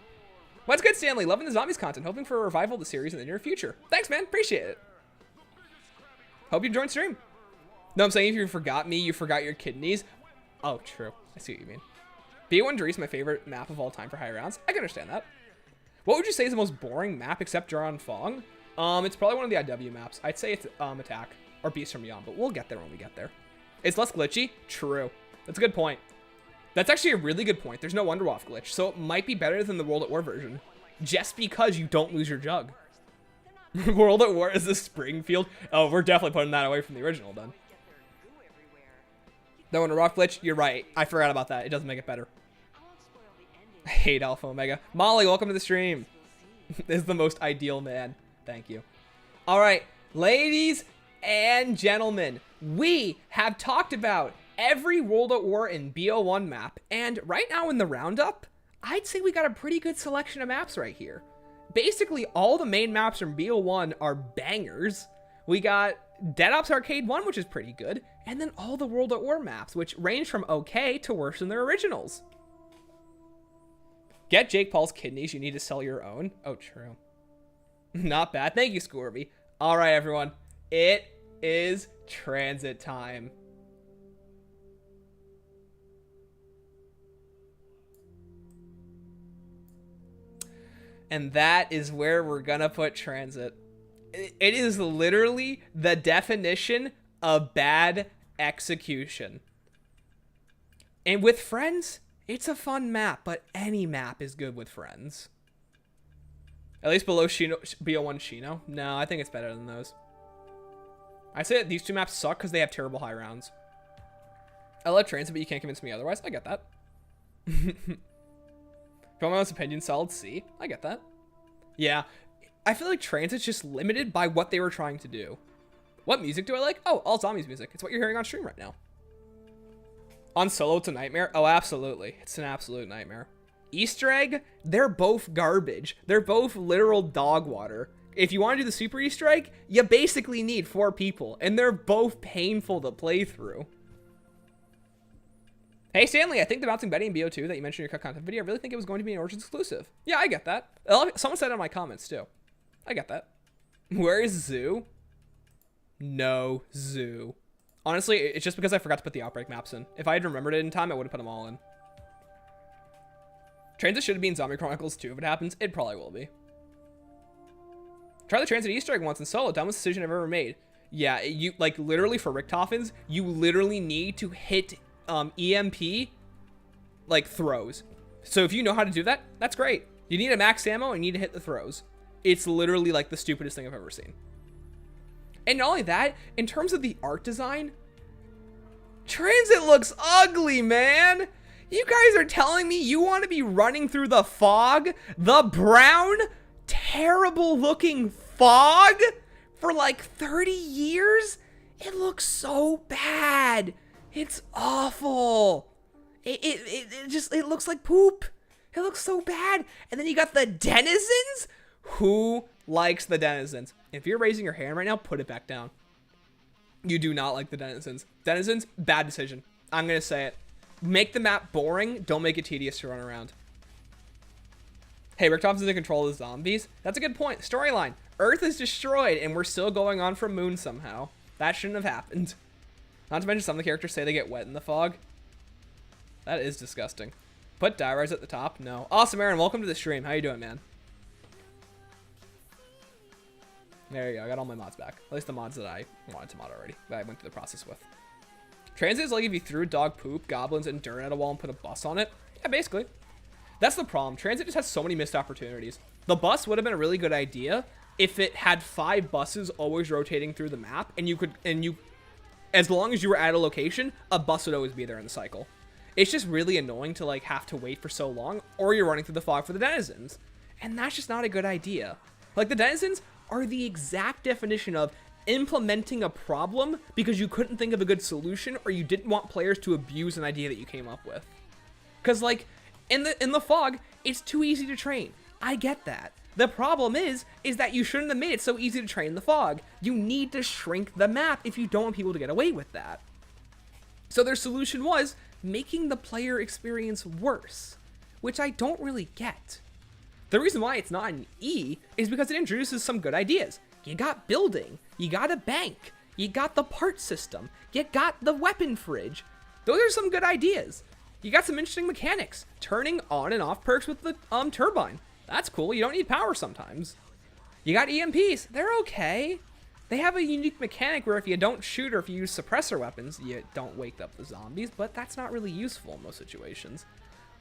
What's good, Stanley? Loving the Zombies content. Hoping for a revival of the series in the near future. Thanks, man. Appreciate it. Hope you joined stream. No, I'm saying if you forgot me, you forgot your kidneys. Oh, true. I see what you mean. BO1 Derice is my favorite map of all time for high rounds. I can understand that. What would you say is the most boring map except Jaron Fong? It's probably one of the IW maps. I'd say it's Attack or Beast from Beyond, but we'll get there when we get there. It's less glitchy? True. That's a good point. That's actually a really good point. There's no Wonderwaff glitch, so it might be better than the World at War version, just because you don't lose your jug. World at War is the Springfield. Oh, we're definitely putting that away from the original then. The Wonderwaff glitch? You're right. I forgot about that. It doesn't make it better. I hate Alpha Omega. Molly, welcome to the stream. This is the most ideal man. Thank you. All right, ladies and gentlemen, we have talked about every World at War and BO1 map, and right now in the roundup, I'd say we got a pretty good selection of maps right here. Basically, all the main maps from BO1 are bangers. We got Dead Ops Arcade 1, which is pretty good, and then all the World at War maps, which range from okay to worse than their originals. Get Jake Paul's kidneys, you need to sell your own. Oh, true. Not bad. Thank you, Scorby. All right, everyone. It is transit time. And that is where we're gonna put transit. It is literally the definition of bad execution. And with friends, it's a fun map, but any map is good with friends. At least below BO1 Shino. No, I think it's better than those. I say that these two maps suck because they have terrible high rounds. I love transit, but you can't convince me otherwise. I get that. For my honest opinion, solid C. I get that. Yeah. I feel like transit's just limited by what they were trying to do. What music do I like? Oh, all Zombies music. It's what you're hearing on stream right now. On solo, it's a nightmare. Oh, absolutely. It's an absolute nightmare. Easter egg, they're both garbage. They're both literal dog water. If you want to do the super Easter egg, you basically need 4 people, and they're both painful to play through. Hey, Stanley, I think the Bouncing Betty in BO2 that you mentioned in your cut content video, I really think it was going to be an Origins exclusive. Yeah, I get that. Someone said it in my comments, too. I get that. Where is Zoo? No Zoo. Honestly, it's just because I forgot to put the Outbreak maps in. If I had remembered it in time, I would have put them all in. Transit should be in Zombie Chronicles too. If it happens, it probably will be. Try the Transit Easter egg once in solo. Dumbest decision I've ever made. Yeah, you, like, literally for Richtoffens, you literally need to hit EMP, like, throws. So if you know how to do that, that's great. You need a max ammo and you need to hit the throws. It's literally, like, the stupidest thing I've ever seen. And not only that, in terms of the art design, Transit looks ugly, man. You guys are telling me you want to be running through the fog? The brown, terrible looking fog? For like 30 years? It looks so bad. It's awful. It looks like poop. It looks so bad. And then you got the denizens? Who likes the denizens? If you're raising your hand right now, put it back down. You do not like the denizens. Denizens, bad decision. I'm going to say it. Make the map boring. Don't make it tedious to run around. Hey, Richtoff is in control of the zombies. That's a good point. Storyline. Earth is destroyed, and we're still going on from Moon somehow. That shouldn't have happened. Not to mention some of the characters say they get wet in the fog. That is disgusting. Put Die Rise at the top? No. Awesome, Aaron. Welcome to the stream. How you doing, man? There you go. I got all my mods back. At least the mods that I wanted to mod already, that I went through the process with. Transit is like if you threw dog poop, goblins, and dirt at a wall and put a bus on it. Yeah, basically. That's the problem. Transit just has so many missed opportunities. The bus would have been a really good idea if it had 5 buses always rotating through the map, and as long as you were at a location, a bus would always be there in the cycle. It's just really annoying to like have to wait for so long, or you're running through the fog for the denizens. And that's just not a good idea. Like, the denizens are the exact definition of implementing a problem because you couldn't think of a good solution, or you didn't want players to abuse an idea that you came up with. Because, like, in the fog, it's too easy to train. I get that. The problem is that you shouldn't have made it so easy to train in the fog. You need to shrink the map if you don't want people to get away with that. So their solution was making the player experience worse, which I don't really get. The reason why it's not an E is because it introduces some good ideas. You got building, you got a bank, you got the part system, you got the weapon fridge. Those are some good ideas. You got some interesting mechanics, turning on and off perks with the turbine. That's cool. You don't need power sometimes. You got EMPs. They're okay. They have a unique mechanic where if you don't shoot or if you use suppressor weapons, you don't wake up the zombies, but that's not really useful in most situations.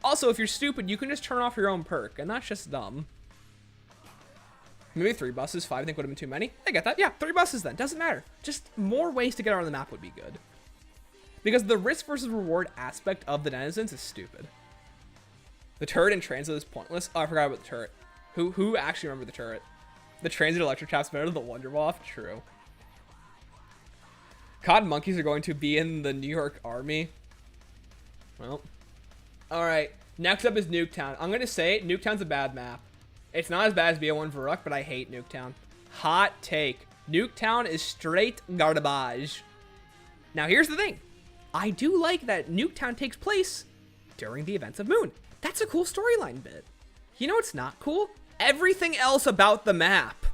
Also, if you're stupid, you can just turn off your own perk, and that's just dumb. Maybe 3 buses, 5 I think would have been too many. I get that. Yeah, 3 buses then. Doesn't matter. Just more ways to get around the map would be good. Because the risk versus reward aspect of the denizens is stupid. The turret in transit is pointless. Oh, I forgot about the turret. Who actually remembered the turret? The transit electric tap's better than the Wonder Waff? True. Cod monkeys are going to be in the New York Army. Well. Alright. Next up is Nuketown. I'm going to say it. Nuketown's a bad map. It's not as bad as BO1 Varuk, but I hate Nuketown. Hot take. Nuketown is straight garbage. Now, here's the thing. I do like that Nuketown takes place during the events of Moon. That's a cool storyline bit. You know what's not cool? Everything else about the map.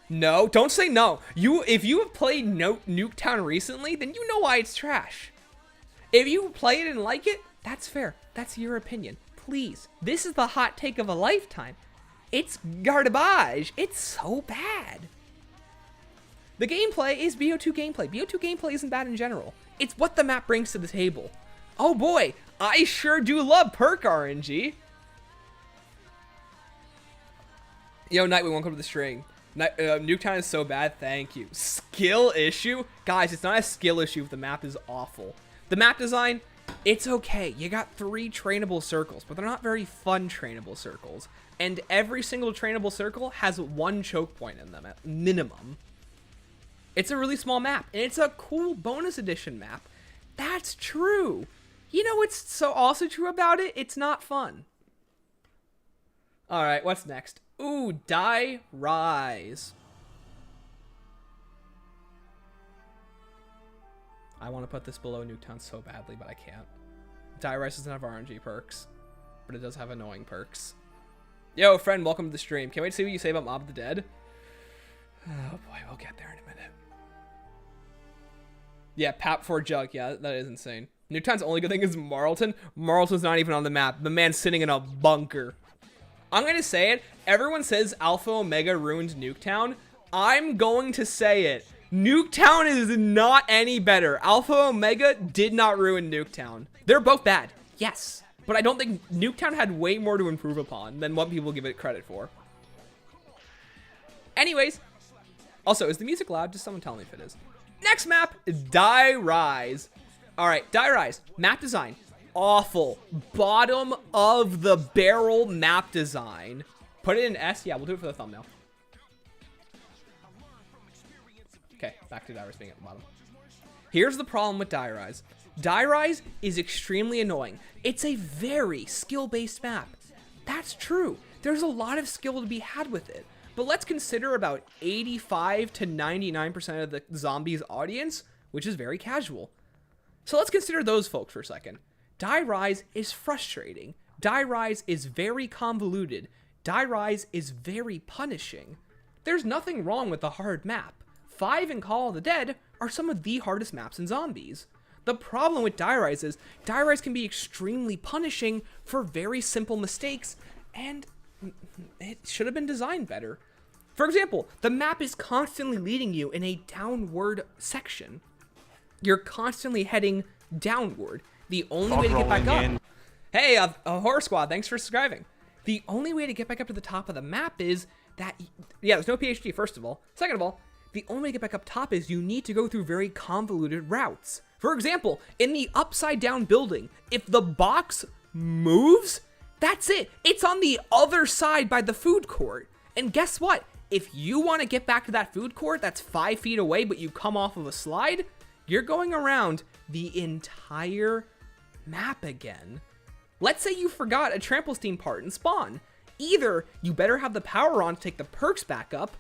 No, don't say no. If you have played Nuketown recently, then you know why it's trash. If you play it and like it, that's fair. That's your opinion. Please, this is the hot take of a lifetime. It's garbage. It's so bad. The gameplay is BO2 gameplay. BO2 gameplay isn't bad in general. It's what the map brings to the table. Oh boy, I sure do love perk RNG. Yo, Nightwing, welcome to the stream. Nuketown is so bad, thank you. Skill issue? Guys, it's not a skill issue if the map is awful. The map design, it's okay. You got 3 trainable circles, but they're not very fun trainable circles. And every single trainable circle has 1 choke point in them at minimum. It's a really small map, and it's a cool bonus edition map. That's true. You know what's so also true about it? It's not fun. All right, what's next? Ooh, Die Rise. I want to put this below Nuketown so badly, but I can't. Die Rise doesn't have RNG perks, but it does have annoying perks. Yo, friend, welcome to the stream. Can't wait to see what you say about Mob of the Dead. Oh boy, we'll get there in a minute. Yeah, Pap for Jug. Yeah, that is insane. Nuketown's only good thing is Marlton. Marlton's not even on the map. The man's sitting in a bunker. I'm going to say it. Everyone says Alpha Omega ruined Nuketown. I'm going to say it. Nuketown is not any better. Alpha Omega did not ruin Nuketown. They're both bad. Yes. But I don't think Nuketown had way more to improve upon than what people give it credit for. Anyways. Also, is the music loud? Just someone tell me if it is. Next map, Die Rise. All right, Die Rise. Map design. Awful. Bottom of the barrel map design. Put it in S. Yeah, we'll do it for the thumbnail. Okay, back to Die Rise being at the bottom. Here's the problem with Die Rise. Die Rise is extremely annoying. It's a very skill-based map. That's true. There's a lot of skill to be had with it. But let's consider about 85 to 99% of the zombies audience, which is very casual. So let's consider those folks for a second. Die Rise is frustrating. Die Rise is very convoluted. Die Rise is very punishing. There's nothing wrong with the hard map. 5 and Call of the Dead are some of the hardest maps in zombies. The problem with Die Rise is Die Rise can be extremely punishing for very simple mistakes, and it should have been designed better. For example, the map is constantly leading you in a downward section. You're constantly heading downward. The only way to get back up... Hey, a Horror Squad, thanks for subscribing. The only way to get back up to the top of the map is that... Yeah, there's no PhD, first of all. Second of all, the only way to get back up top is you need to go through very convoluted routes. For example, in the upside down building, if the box moves, that's it. It's on the other side by the food court. And guess what? If you want to get back to that food court that's 5 feet away, but you come off of a slide, you're going around the entire map again. Let's say you forgot a trample steam part in spawn. Either you better have the power on to take the perks back up,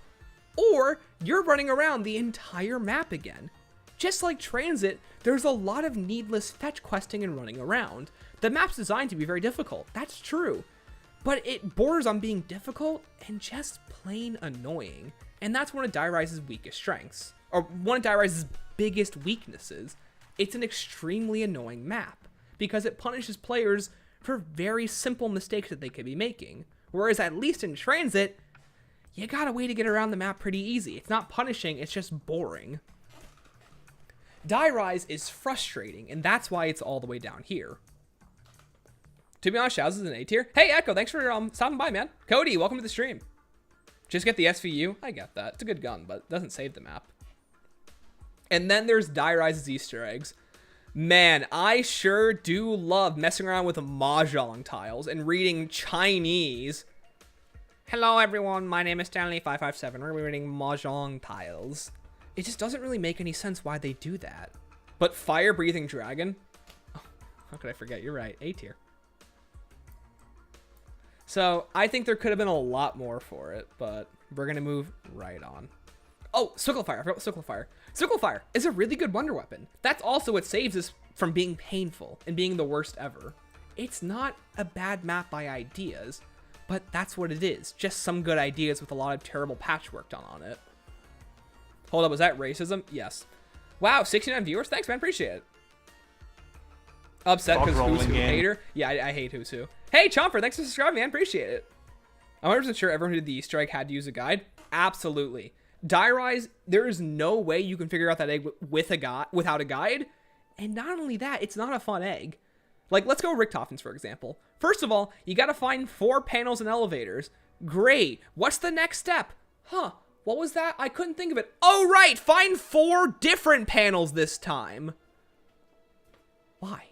or you're running around the entire map again. Just like Transit, there's a lot of needless fetch questing and running around. The map's designed to be very difficult, that's true. But it borders on being difficult and just plain annoying. And that's one of Die Rise's weakest strengths. Or one of Die Rise's biggest weaknesses. It's an extremely annoying map. Because it punishes players for very simple mistakes that they could be making. Whereas at least in Transit, you got a way to get around the map pretty easy. It's not punishing, it's just boring. Die Rise is frustrating, and that's why it's all the way down here. To be honest, Shaz is an A tier. Hey, Echo, thanks for stopping by, man. Cody, welcome to the stream. Just get the SVU. I get that. It's a good gun, but it doesn't save the map. And then there's Die Rise's Easter eggs. Man, I sure do love messing around with Mahjong tiles and reading Chinese. Hello, everyone. My name is Stanley557. We're reading Mahjong tiles. It just doesn't really make any sense why they do that. But Fire-Breathing Dragon? Oh, how could I forget? You're right. A tier. So, I think there could have been a lot more for it, but we're going to move right on. Oh, Sickle Fire. I forgot Sickle Fire. Sickle Fire is a really good wonder weapon. That's also what saves us from being painful and being the worst ever. It's not a bad map by ideas, but that's what it is. Just some good ideas with a lot of terrible patchwork done on it. Hold up, was that racism? Yes. Wow, 69 viewers? Thanks, man. Appreciate it. Upset because Who's Who hater? Yeah, I hate Who's Who. Hey, Chomper, thanks for subscribing, man. Appreciate it. I'm 100% sure everyone who did the Easter egg had to use a guide. Absolutely. Die Rise, there is no way you can figure out that egg without a guide. And not only that, it's not a fun egg. Like, let's go Richthofen's, for example. First of all, you gotta find 4 panels and elevators. Great. What's the next step? Huh. What was that? I couldn't think of it. Oh, right. Find 4 different panels this time. Why?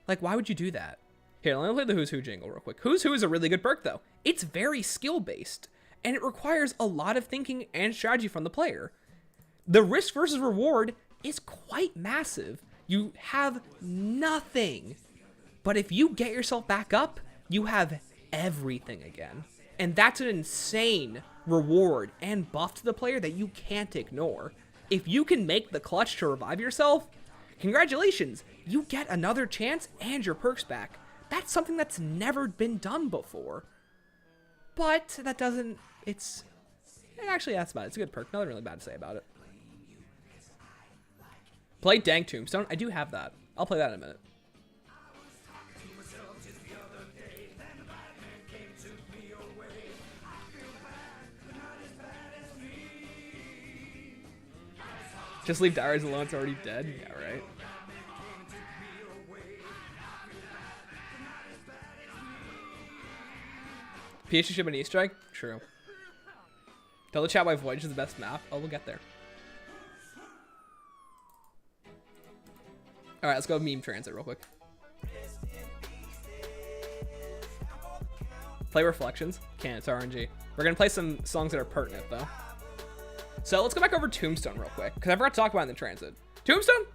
Like, why would you do that? Here, let me play the Who's Who jingle real quick. Who's Who is a really good perk, though. It's very skill-based, and it requires a lot of thinking and strategy from the player. the risk versus reward is quite massive. You have nothing. But if you get yourself back up, you have everything again. And that's an insane reward and buff to the player that you can't ignore. If you can make the clutch to revive yourself, congratulations, you get another chance and your perks back. That's something that's never been done before. But that doesn't, actually that's about it. It's a good perk, nothing really bad to say about it. Play Dank Tombstone, I do have that. I'll play that in a minute. Just leave Die Rise alone, it's already dead? Yeah, right. PhD ship an Easter egg? True. Tell the chat why Voyage is the best map. Oh, we'll get there. Alright, let's go meme transit real quick. Play Reflections? Can't, it's RNG. We're gonna play some songs that are pertinent, though. So let's go back over Tombstone real quick, because I forgot to talk about it in the transit. Tombstone?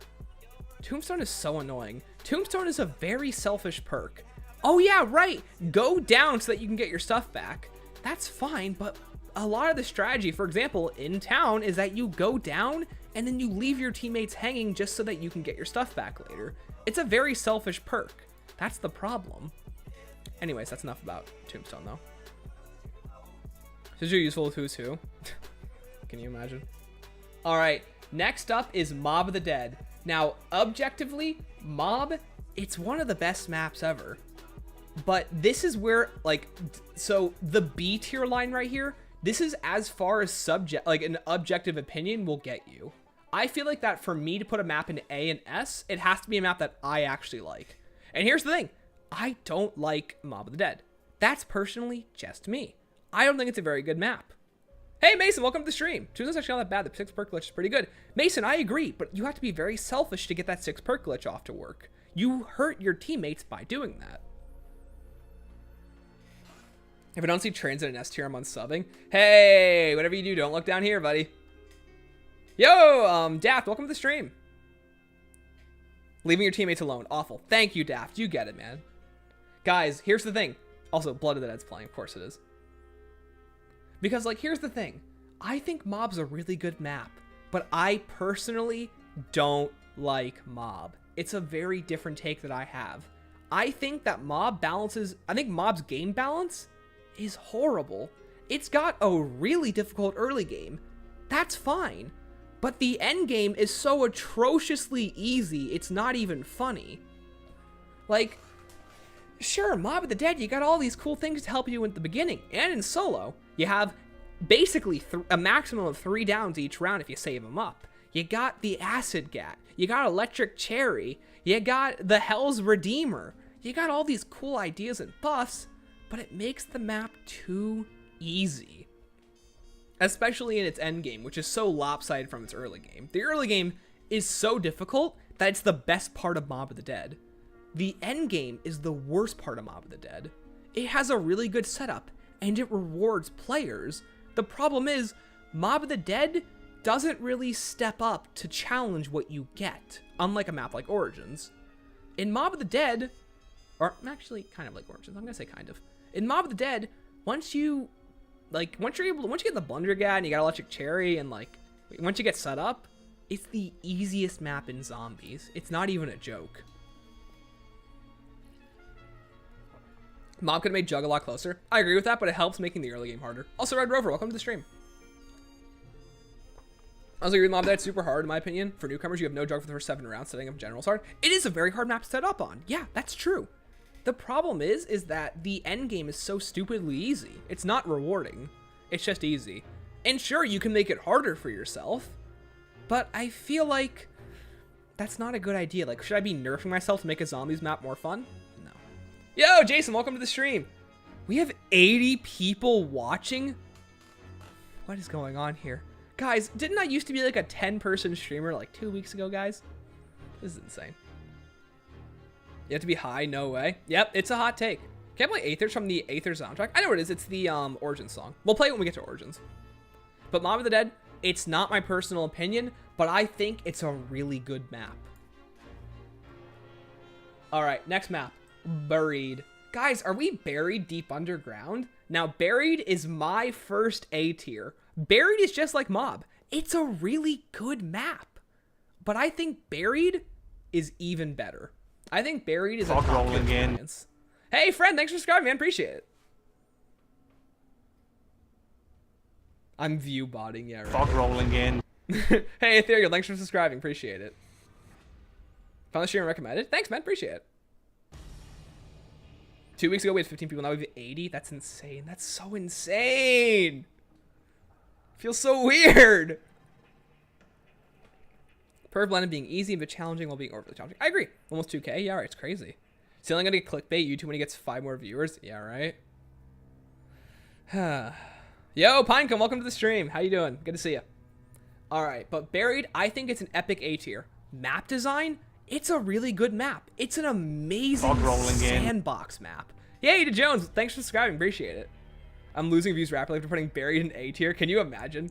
Tombstone is so annoying. Tombstone is a very selfish perk. Oh yeah, right. Go down so that you can get your stuff back. That's fine, but a lot of the strategy, for example, in town, is that you go down and then you leave your teammates hanging just so that you can get your stuff back later. It's a very selfish perk. That's the problem. Anyways, that's enough about Tombstone, though. Is you useful with Who's Who? Can you imagine? All right, next up is Mob of the Dead. Now, objectively, Mob, it's one of the best maps ever. But this is where, like, so the B tier line right here, this is as far as an objective opinion will get you. I feel like that for me to put a map into A and S, it has to be a map that I actually like. And here's the thing, I don't like Mob of the Dead. That's personally just me. I don't think it's a very good map. Hey Mason, welcome to the stream. Tuesday's actually not that bad. The 6 perk glitch is pretty good. Mason, I agree, but you have to be very selfish to get that 6 perk glitch off to work. You hurt your teammates by doing that. If I don't see transit and S tier, I'm unsubbing. Hey, whatever you do, don't look down here, buddy. Yo, Daft, welcome to the stream. Leaving your teammates alone, awful. Thank you, Daft. You get it, man. Guys, here's the thing. Also, Blood of the Dead's playing, of course it is. Because, like, here's the thing. I think Mob's a really good map, but I personally don't like Mob. It's a very different take that I have. I think that I think Mob's game balance is horrible. It's got a really difficult early game. That's fine. But the end game is so atrociously easy, it's not even funny. Like, sure, Mob of the Dead, you got all these cool things to help you in the beginning, and in solo. You have basically a maximum of 3 downs each round if you save them up. You got the Acid Gat. You got Electric Cherry. You got the Hell's Redeemer. You got all these cool ideas and buffs, but it makes the map too easy. Especially in its end game, which is so lopsided from its early game. The early game is so difficult that it's the best part of Mob of the Dead. The end game is the worst part of Mob of the Dead. It has a really good setup, and it rewards players. The problem is, Mob of the Dead doesn't really step up to challenge what you get, unlike a map like Origins. In Mob of the Dead, or actually kind of like Origins, I'm gonna say kind of. In Mob of the Dead, once you get the Blunder Gat and you got Electric Cherry and like, once you get set up, it's the easiest map in Zombies. It's not even a joke. Mob could have made Jug a lot closer. I agree with that, but it helps making the early game harder. Also, Red Rover, welcome to the stream. I was like, Mob That's super hard, in my opinion. For newcomers, you have no Jug for the first 7 rounds, setting up General's hard. It is a very hard map to set up on. Yeah, that's true. The problem is that the end game is so stupidly easy. It's not rewarding. It's just easy. And sure, you can make it harder for yourself, but I feel like that's not a good idea. Like, should I be nerfing myself to make a Zombies map more fun? No. Yo, Jason, welcome to the stream. We have 80 people watching. What is going on here? Guys, didn't I used to be like a 10-person streamer like 2 weeks ago, guys? This is insane. You have to be high, no way. Yep, it's a hot take. Can I play Aethers from the Aethers soundtrack? I know what it is. It's the Origins song. We'll play it when we get to Origins. But Mob of the Dead, It's not my personal opinion, but I think it's a really good map. All right, next map, Buried. Guys, are we buried deep underground? Now, Buried is my first A tier. Buried is just like Mob. It's a really good map. But I think Buried is even better. I think Buried is a top tier experience. Hey, friend, thanks for subscribing, man. Appreciate it. I'm view botting, yeah, right. Fog rolling in. Hey, Ethereal, thanks for subscribing. Appreciate it. Found the stream recommended. Thanks, man. Appreciate it. 2 weeks ago, we had 15 people. Now we have 80. That's insane. That's so insane. Feels so weird. Per blended being easy but challenging while being overly challenging. I agree. Almost 2K. Yeah, right. It's crazy. Is he only gonna get clickbait YouTube when he gets 5 more viewers? Yeah, right. Yo, Pinecone, welcome to the stream. How you doing? Good to see you. All right, but Buried, I think it's an epic A tier. Map design, it's a really good map. It's an amazing sandbox map. Yay to Jones, thanks for subscribing, appreciate it. I'm losing views rapidly after putting Buried in A tier. Can you imagine?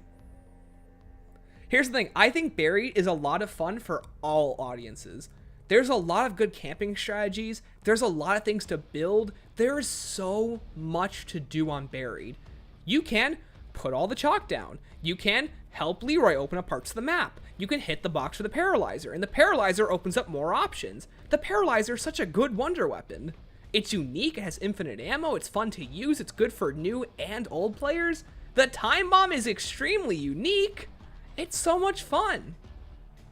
Here's the thing, I think Buried is a lot of fun for all audiences. There's a lot of good camping strategies. There's a lot of things to build. There is so much to do on Buried. You can put all the chalk down. You can help Leroy open up parts of the map. You can hit the box for the paralyzer, and the paralyzer opens up more options. The paralyzer is such a good wonder weapon. It's unique, it has infinite ammo, it's fun to use, it's good for new and old players. The time bomb is extremely unique. It's so much fun.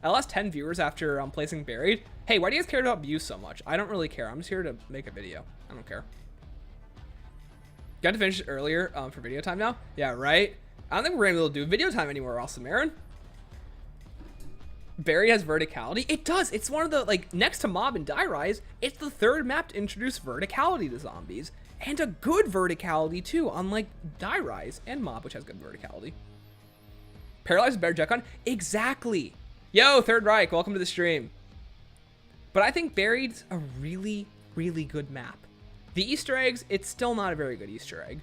I lost 10 viewers after placing Buried. Hey, why do you guys care about views so much? I don't really care. I'm just here to make a video. I don't care. Got to finish it earlier for video time now? Yeah, right? I don't think we're going to be able to do video time anymore, Austin Marin. Buried has verticality. It does. It's one of the, like, next to Mob and Die Rise, it's the third map to introduce verticality to zombies. And a good verticality, too, unlike Die Rise and Mob, which has good verticality. Paralyzed is better Jet Gun? Exactly. Yo, Third Reich, welcome to the stream. But I think Buried's a really, really good map. The Easter eggs, it's still not a very good Easter egg.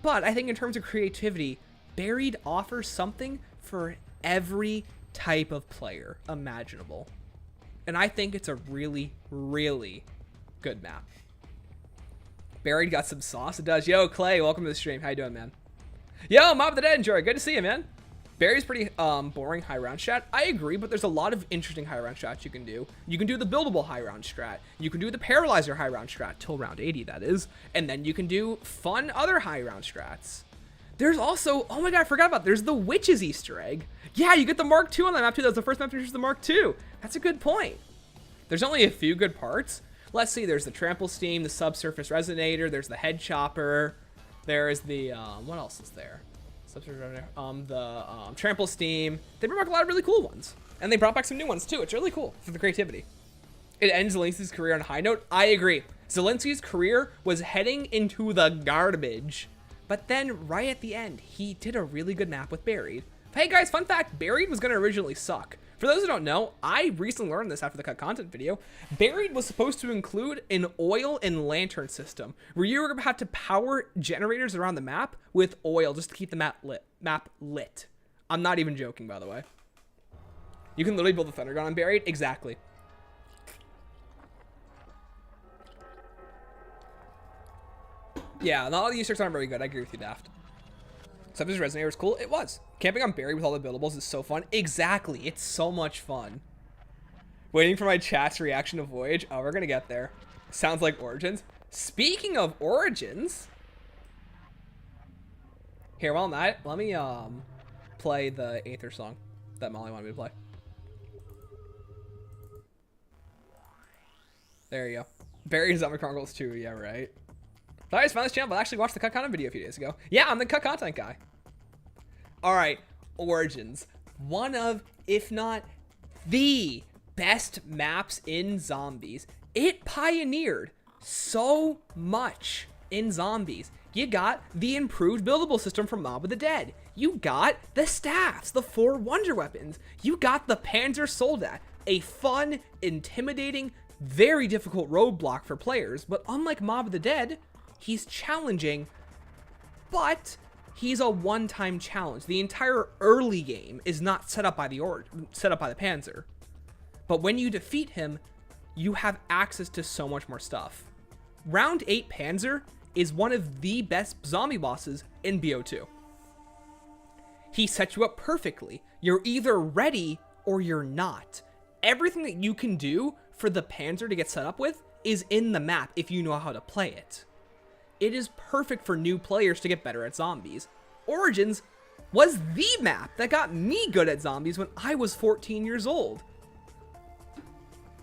But I think in terms of creativity, Buried offers something for every type of player imaginable. And I think it's a really, really good map. Buried got some sauce. It does. Yo, Clay, welcome to the stream. How you doing, man? Yo, Mob of the Dead, enjoy. Good to see you, man. Buried's pretty boring high round strat. I agree, but there's a lot of interesting high round strats you can do. You can do the buildable high round strat. You can do the paralyzer high round strat till round 80, that is. And then you can do fun other high round strats. There's also, oh my god, I forgot about, there's the Witches Easter egg. Yeah, you get the Mark II on that map too. That was the first map to introduce the Mark II. That's a good point. There's only a few good parts. Let's see, there's the Trample Steam, the Subsurface Resonator, there's the Head Chopper, there's the, what else is there? The Trample Steam. They brought back a lot of really cool ones. And they brought back some new ones too. It's really cool for the creativity. It ends Zelensky's career on a high note. I agree. Zelensky's career was heading into the garbage. But then right at the end, he did a really good map with Buried. Hey guys, fun fact, Buried was gonna originally suck. For those who don't know, I recently learned this after the cut content video. Buried was supposed to include an oil and lantern system, where you were gonna have to power generators around the map with oil just to keep the map lit. I'm not even joking, by the way. You can literally build the Thunder Gun on Buried. Exactly. Yeah, not all the Easter eggs aren't very good. I agree with you, Daft. Subsurface Resonator was cool. It was. Camping on Buried with all the buildables is so fun. Exactly. It's so much fun. Waiting for my chat's reaction to Voyage. Oh, we're going to get there. Sounds like Origins. Speaking of Origins. Here, while I'm at it, let me play the Aether song that Molly wanted me to play. There you go. Buried Zombie Chronicles 2. Yeah, right. I just found this channel, but I actually watched the cut content video a few days ago. Yeah, I'm the cut content guy. All right, Origins. One of, if not the best maps in Zombies. It pioneered so much in Zombies. You got the improved buildable system from Mob of the Dead. You got the staffs, the 4 wonder weapons. You got the Panzer Soldat, a fun, intimidating, very difficult roadblock for players. But unlike Mob of the Dead, he's challenging, but he's a one-time challenge. The entire early game is not set up by the Panzer. But when you defeat him, you have access to so much more stuff. Round 8 Panzer is one of the best zombie bosses in BO2. He sets you up perfectly. You're either ready or you're not. Everything that you can do for the Panzer to get set up with is in the map if you know how to play it. It is perfect for new players to get better at zombies. Origins was the map that got me good at zombies when I was 14 years old.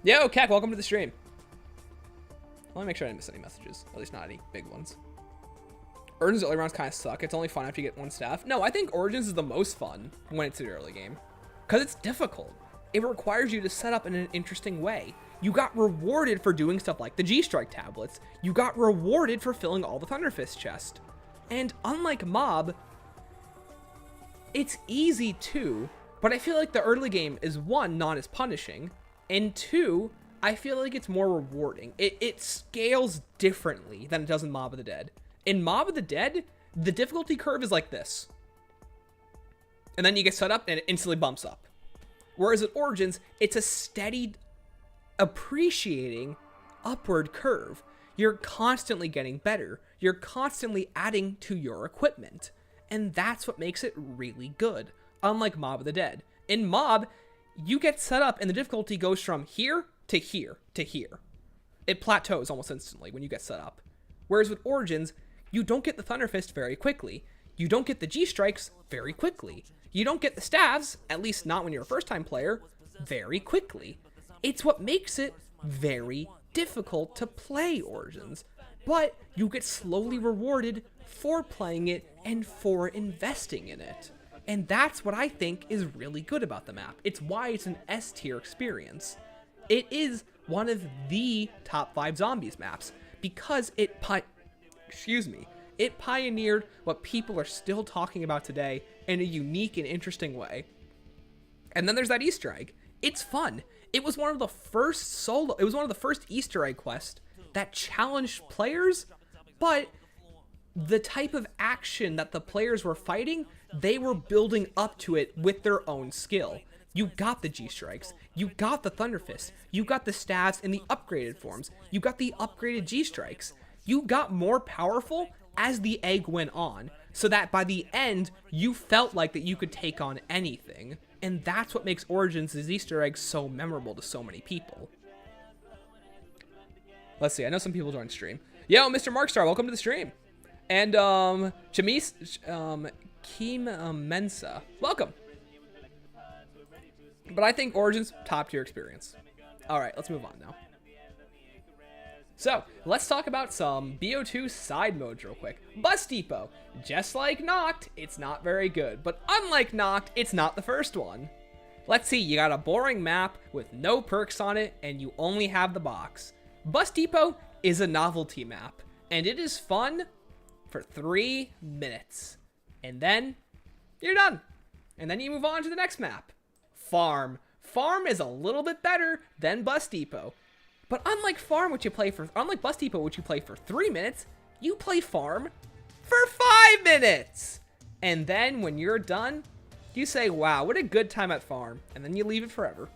Yo, Kek, welcome to the stream. Let me make sure I didn't miss any messages. At least not any big ones. Origins early rounds kind of suck. It's only fun after you get one staff. No, I think Origins is the most fun when it's an early game. Because it's difficult. It requires you to set up in an interesting way. You got rewarded for doing stuff like the G-Strike tablets. You got rewarded for filling all the Thunderfist chest. And unlike Mob, it's easy too, but I feel like the early game is, one, not as punishing, and two, I feel like it's more rewarding. It scales differently than it does in Mob of the Dead. In Mob of the Dead, the difficulty curve is like this. And then you get set up and it instantly bumps up. Whereas at Origins, it's a steady, appreciating upward curve. You're constantly getting better. You're constantly adding to your equipment. And that's what makes it really good. Unlike Mob of the Dead. In Mob, you get set up and the difficulty goes from here to here to here. It plateaus almost instantly when you get set up. Whereas with Origins, you don't get the Thunderfist very quickly. You don't get the G-Strikes very quickly. You don't get the staves, at least not when you're a first-time player, very quickly. It's what makes it very difficult to play Origins. But you get slowly rewarded for playing it and for investing in it. And that's what I think is really good about the map. It's why it's an S-tier experience. It is one of the top 5 Zombies maps because it pioneered what people are still talking about today in a unique and interesting way. And then there's that Easter egg. It's fun. It was one of the first Easter egg quests that challenged players, but the type of action that the players were fighting, they were building up to it with their own skill. You got the G-Strikes, you got the Thunderfist, you got the staves in the upgraded forms, you got the upgraded G-Strikes. You got more powerful as the egg went on, so that by the end, you felt like that you could take on anything. And that's what makes Origins' Easter eggs so memorable to so many people. Let's see, I know some people joined stream. Yo, Mr. Markstar, welcome to the stream. And, Cheems Mensa, welcome. But I think Origins, top tier experience. Alright, let's move on now. So, let's talk about some BO2 side modes real quick. Bus Depot. Just like Noct, it's not very good. But unlike Noct, it's not the first one. Let's see, you got a boring map with no perks on it, and you only have the box. Bus Depot is a novelty map, and it is fun for 3 minutes. And then, you're done. And then you move on to the next map. Farm. Farm is a little bit better than Bus Depot. But unlike Bus Depot, which you play for 3 minutes, you play Farm for 5 minutes. And then when you're done, you say, wow, what a good time at Farm. And then you leave it forever.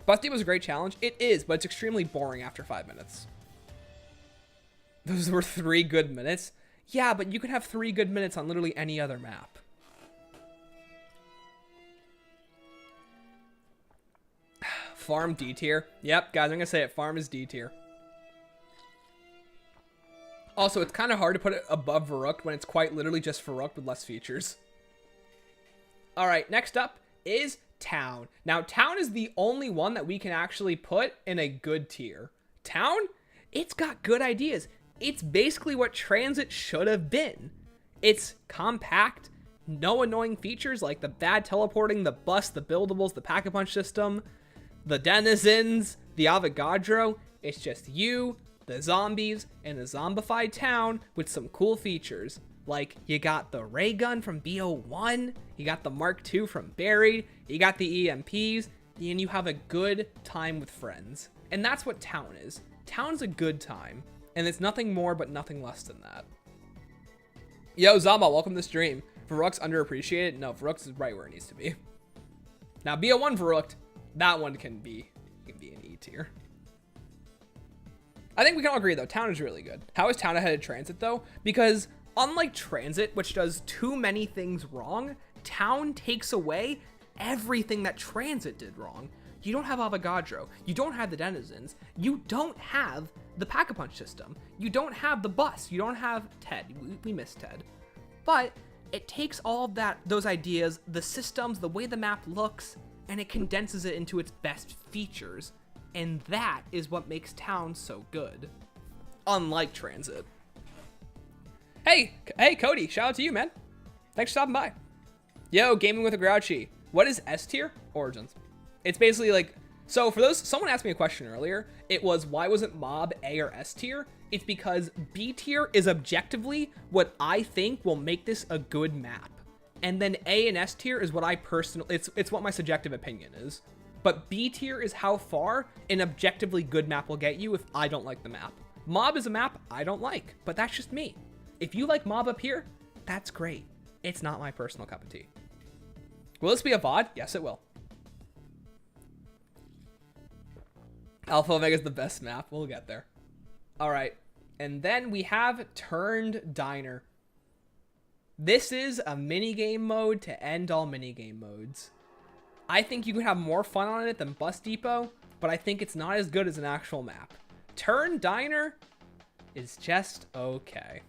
Bus Depot is a great challenge. It is, but it's extremely boring after 5 minutes. Those were 3 good minutes. Yeah, but you can have 3 good minutes on literally any other map. Farm D tier. Yep, guys, I'm gonna say it. Farm is D tier. Also, it's kind of hard to put it above Verrückt when it's quite literally just Verrückt with less features. Alright, next up is Town. Now, Town is the only one that we can actually put in a good tier. Town? It's got good ideas. It's basically what Transit should have been. It's compact, no annoying features like the bad teleporting, the bus, the buildables, the pack-a-punch system, the denizens, the Avogadro. It's just you, the zombies, and a zombified town with some cool features. Like, you got the ray gun from BO1, you got the Mark II from Buried, you got the EMPs, and you have a good time with friends. And that's what Town is. Town's a good time, and it's nothing more but nothing less than that. Yo, Zamba, welcome to the stream. Varrook's underappreciated? No, Varrook's is right where it needs to be. Now, BO1 Varrook, that one can be an E tier. I think we can all agree, though, Town is really good. How is Town ahead of Transit, though? Because unlike Transit, which does too many things wrong, Town takes away everything that Transit did wrong. You don't have Avogadro. You don't have the Denizens. You don't have the Pack-a-Punch system. You don't have the bus. You don't have Ted. We miss Ted. But it takes all of those ideas, the systems, the way the map looks, and it condenses it into its best features. And that is what makes Town so good. Unlike Transit. Hey, Cody, shout out to you, man. Thanks for stopping by. Yo, Gaming with a Grouchy. What is S tier? Origins. It's basically like, so for those, someone asked me a question earlier. It was, why wasn't Mob A or S tier? It's because B tier is objectively what I think will make this a good map. And then A and S tier is what I personally, it's what my subjective opinion is. But B tier is how far an objectively good map will get you if I don't like the map. Mob is a map I don't like, but that's just me. If you like Mob up here, that's great. It's not my personal cup of tea. Will this be a VOD? Yes, it will. Alpha Omega is the best map. We'll get there. All right. And then we have Turned Diner. This is a minigame mode to end all minigame modes. I think you can have more fun on it than Bus Depot, but I think it's not as good as an actual map. Turned Diner is just okay.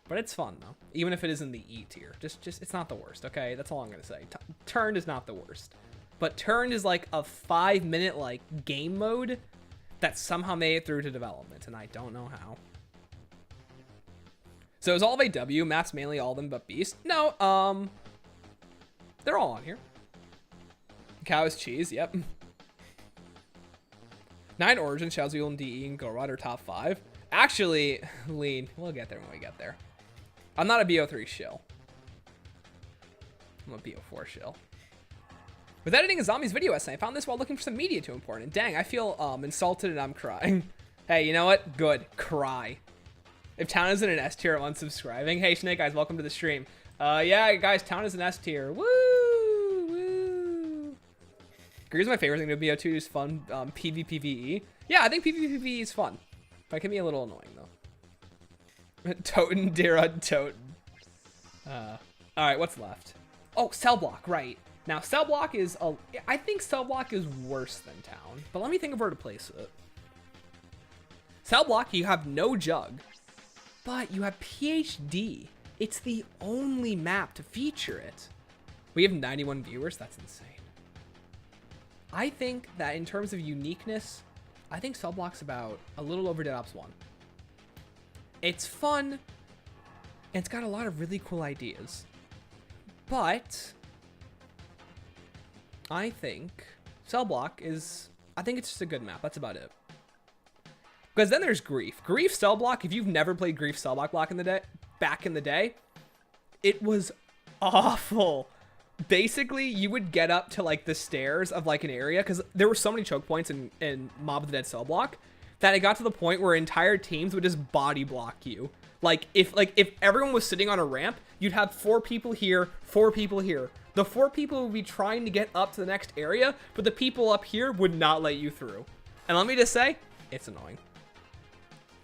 But it's fun, though. Even if it is in the E tier. Just it's not the worst, okay? That's all I'm going to say. Turned is not the worst. But Turned is like a 5-minute, like, game mode that somehow made it through to development, and I don't know how. So is all of AW, maps mainly all of them but Beast? No, they're all on here. Cow is cheese, yep. 9 Origins, Shazul and DE and Gorod are top 5. Actually, Lean, we'll get there when we get there. I'm not a BO3 shill. I'm a BO4 shill. With editing a Zombies video essay, I found this while looking for some media to import, and dang, I feel insulted and I'm crying. Hey, you know what? Good. Cry. If Town isn't an S tier, I'm unsubscribing. Hey, Snake Eyes, welcome to the stream. Yeah, guys, Town is an S tier. Woo! Woo! Here's my favorite thing to BO2 is fun. PvPvE. Yeah, I think PvPvE is fun. But it can be a little annoying, though. Toten, Dira, Toten. Alright, what's left? Oh, Cell Block, right. Now, Cell Block is, I think Cell Block is worse than Town. But let me think of where to place it. Cell Block, you have no Jug. But you have PhD. It's the only map to feature it. We have 91 viewers. That's insane. I think that in terms of uniqueness, I think Cell Block's about a little over Dead Ops 1. It's fun, and it's got a lot of really cool ideas. But I think Cell Block is, I think it's just a good map. That's about it. Because then there's Grief. Grief Cell Block, if you've never played Grief Cell Block back in the day, it was awful. Basically, you would get up to like the stairs of like an area, because there were so many choke points in Mob of the Dead Cell Block that it got to the point where entire teams would just body block you. Like if everyone was sitting on a ramp, you'd have 4 people here, 4 people here. The 4 people would be trying to get up to the next area, but the people up here would not let you through. And let me just say, it's annoying.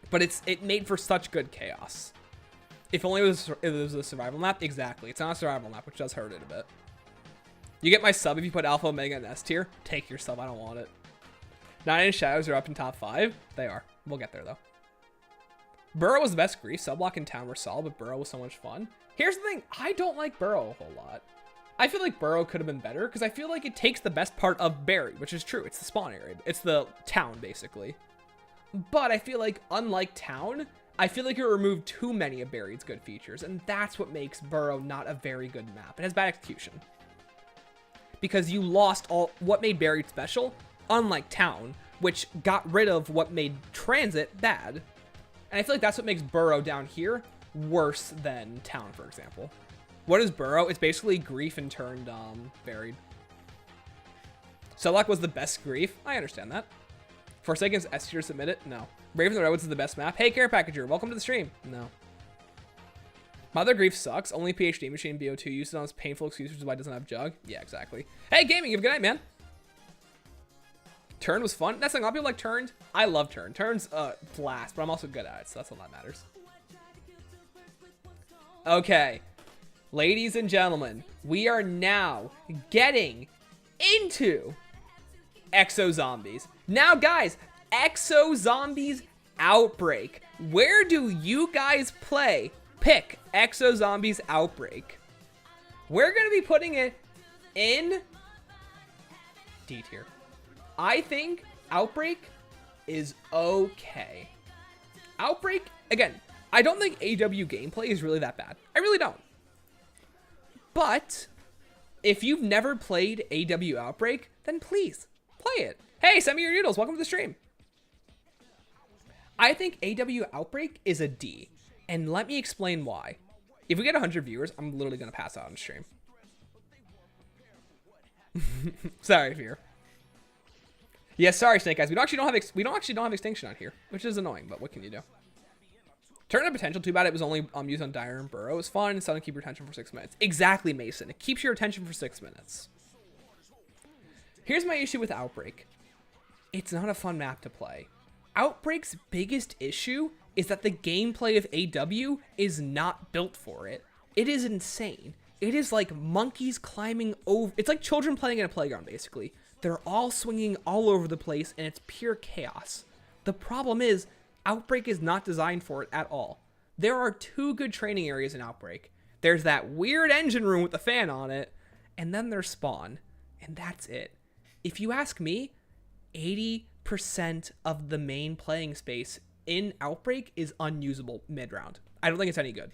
But it made for such good chaos. If only it was a survival map. Exactly. It's not a survival map, which does hurt it a bit. You get my sub if you put Alpha Omega in S tier. Take your sub. I don't want it. 9 Inch Shadows are up in top 5. They are. We'll get there, though. Burrow was the best Grief. Subblock and Town were solid, but Burrow was so much fun. Here's the thing. I don't like Burrow a whole lot. I feel like Burrow could have been better, because I feel like it takes the best part of Barry, which is true. It's the spawn area. It's the town, basically. But I feel like, unlike Town, I feel like it removed too many of Barry's good features, and that's what makes Burrow not a very good map. It has bad execution. Because you lost what made Barry special, unlike Town, which got rid of what made Transit bad. And I feel like that's what makes Burrow down here worse than Town, for example. What is Burrow? It's basically Grief and turned Buried. Cellblock was the best Grief. I understand that. Forsaken's S tier, submit it? No. Brave in the Redwoods is the best map. Hey, Care Packager, welcome to the stream. No. Mother Grief sucks. Only PhD machine BO2 uses on his painful excuse, which is why it doesn't have jug. Yeah, exactly. Hey, gaming, have a good night, man. Turn was fun. That's like a lot of people like Turned. I love Turn. Turn's blast, but I'm also good at it, so that's all that matters. Okay, ladies and gentlemen, we are now getting into Exo Zombies. Now, guys, Exo Zombies Outbreak. Where do you guys play? Pick Exo Zombies Outbreak. We're going to be putting it in D tier. I think Outbreak is okay. Outbreak, again, I don't think AW gameplay is really that bad. I really don't. But if you've never played AW Outbreak, then please play it. Hey, send me your noodles. Welcome to the stream. I think AW Outbreak is a D. And let me explain why. If we get 100 viewers, I'm literally going to pass out on stream. Sorry, Fear. Yeah, sorry, Snake Eyes. We don't actually don't have Extinction on here, which is annoying, but what can you do? Turn of Potential, too bad it was only used on Dire and Burrow. It's fun and suddenly keep your attention for 6 minutes. Exactly, Mason. It keeps your attention for 6 minutes. Here's my issue with Outbreak. It's not a fun map to play. Outbreak's biggest issue is that the gameplay of AW is not built for it. It is insane. It is like monkeys climbing over. It's like children playing in a playground, basically. They're all swinging all over the place, and it's pure chaos. The problem is, Outbreak is not designed for it at all. There are 2 good training areas in Outbreak. There's that weird engine room with the fan on it, and then there's Spawn, and that's it. If you ask me, 80% of the main playing space in Outbreak is unusable mid-round. I don't think it's any good.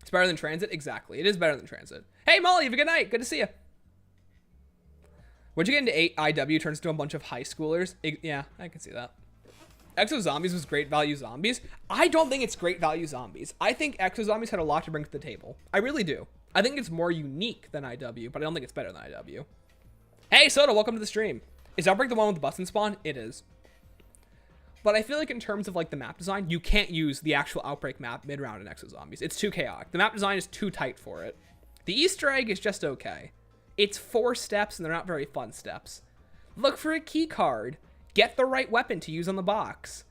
It's better than Transit? Exactly. It is better than Transit. Hey, Molly, have a good night. Good to see you. Once you get into 8 IW, turns into a bunch of high schoolers. Yeah, I can see that. Exo Zombies was great value zombies. I don't think it's great value zombies. I think Exo Zombies had a lot to bring to the table. I really do. I think it's more unique than IW, but I don't think it's better than IW. Hey, Soda, welcome to the stream. Is Outbreak the one with the bus and spawn? It is. But I feel like in terms of like the map design, you can't use the actual Outbreak map mid-round in Exo Zombies. It's too chaotic. The map design is too tight for it. The Easter egg is just okay. It's 4 steps and they're not very fun steps. Look for a key card. Get the right weapon to use on the box.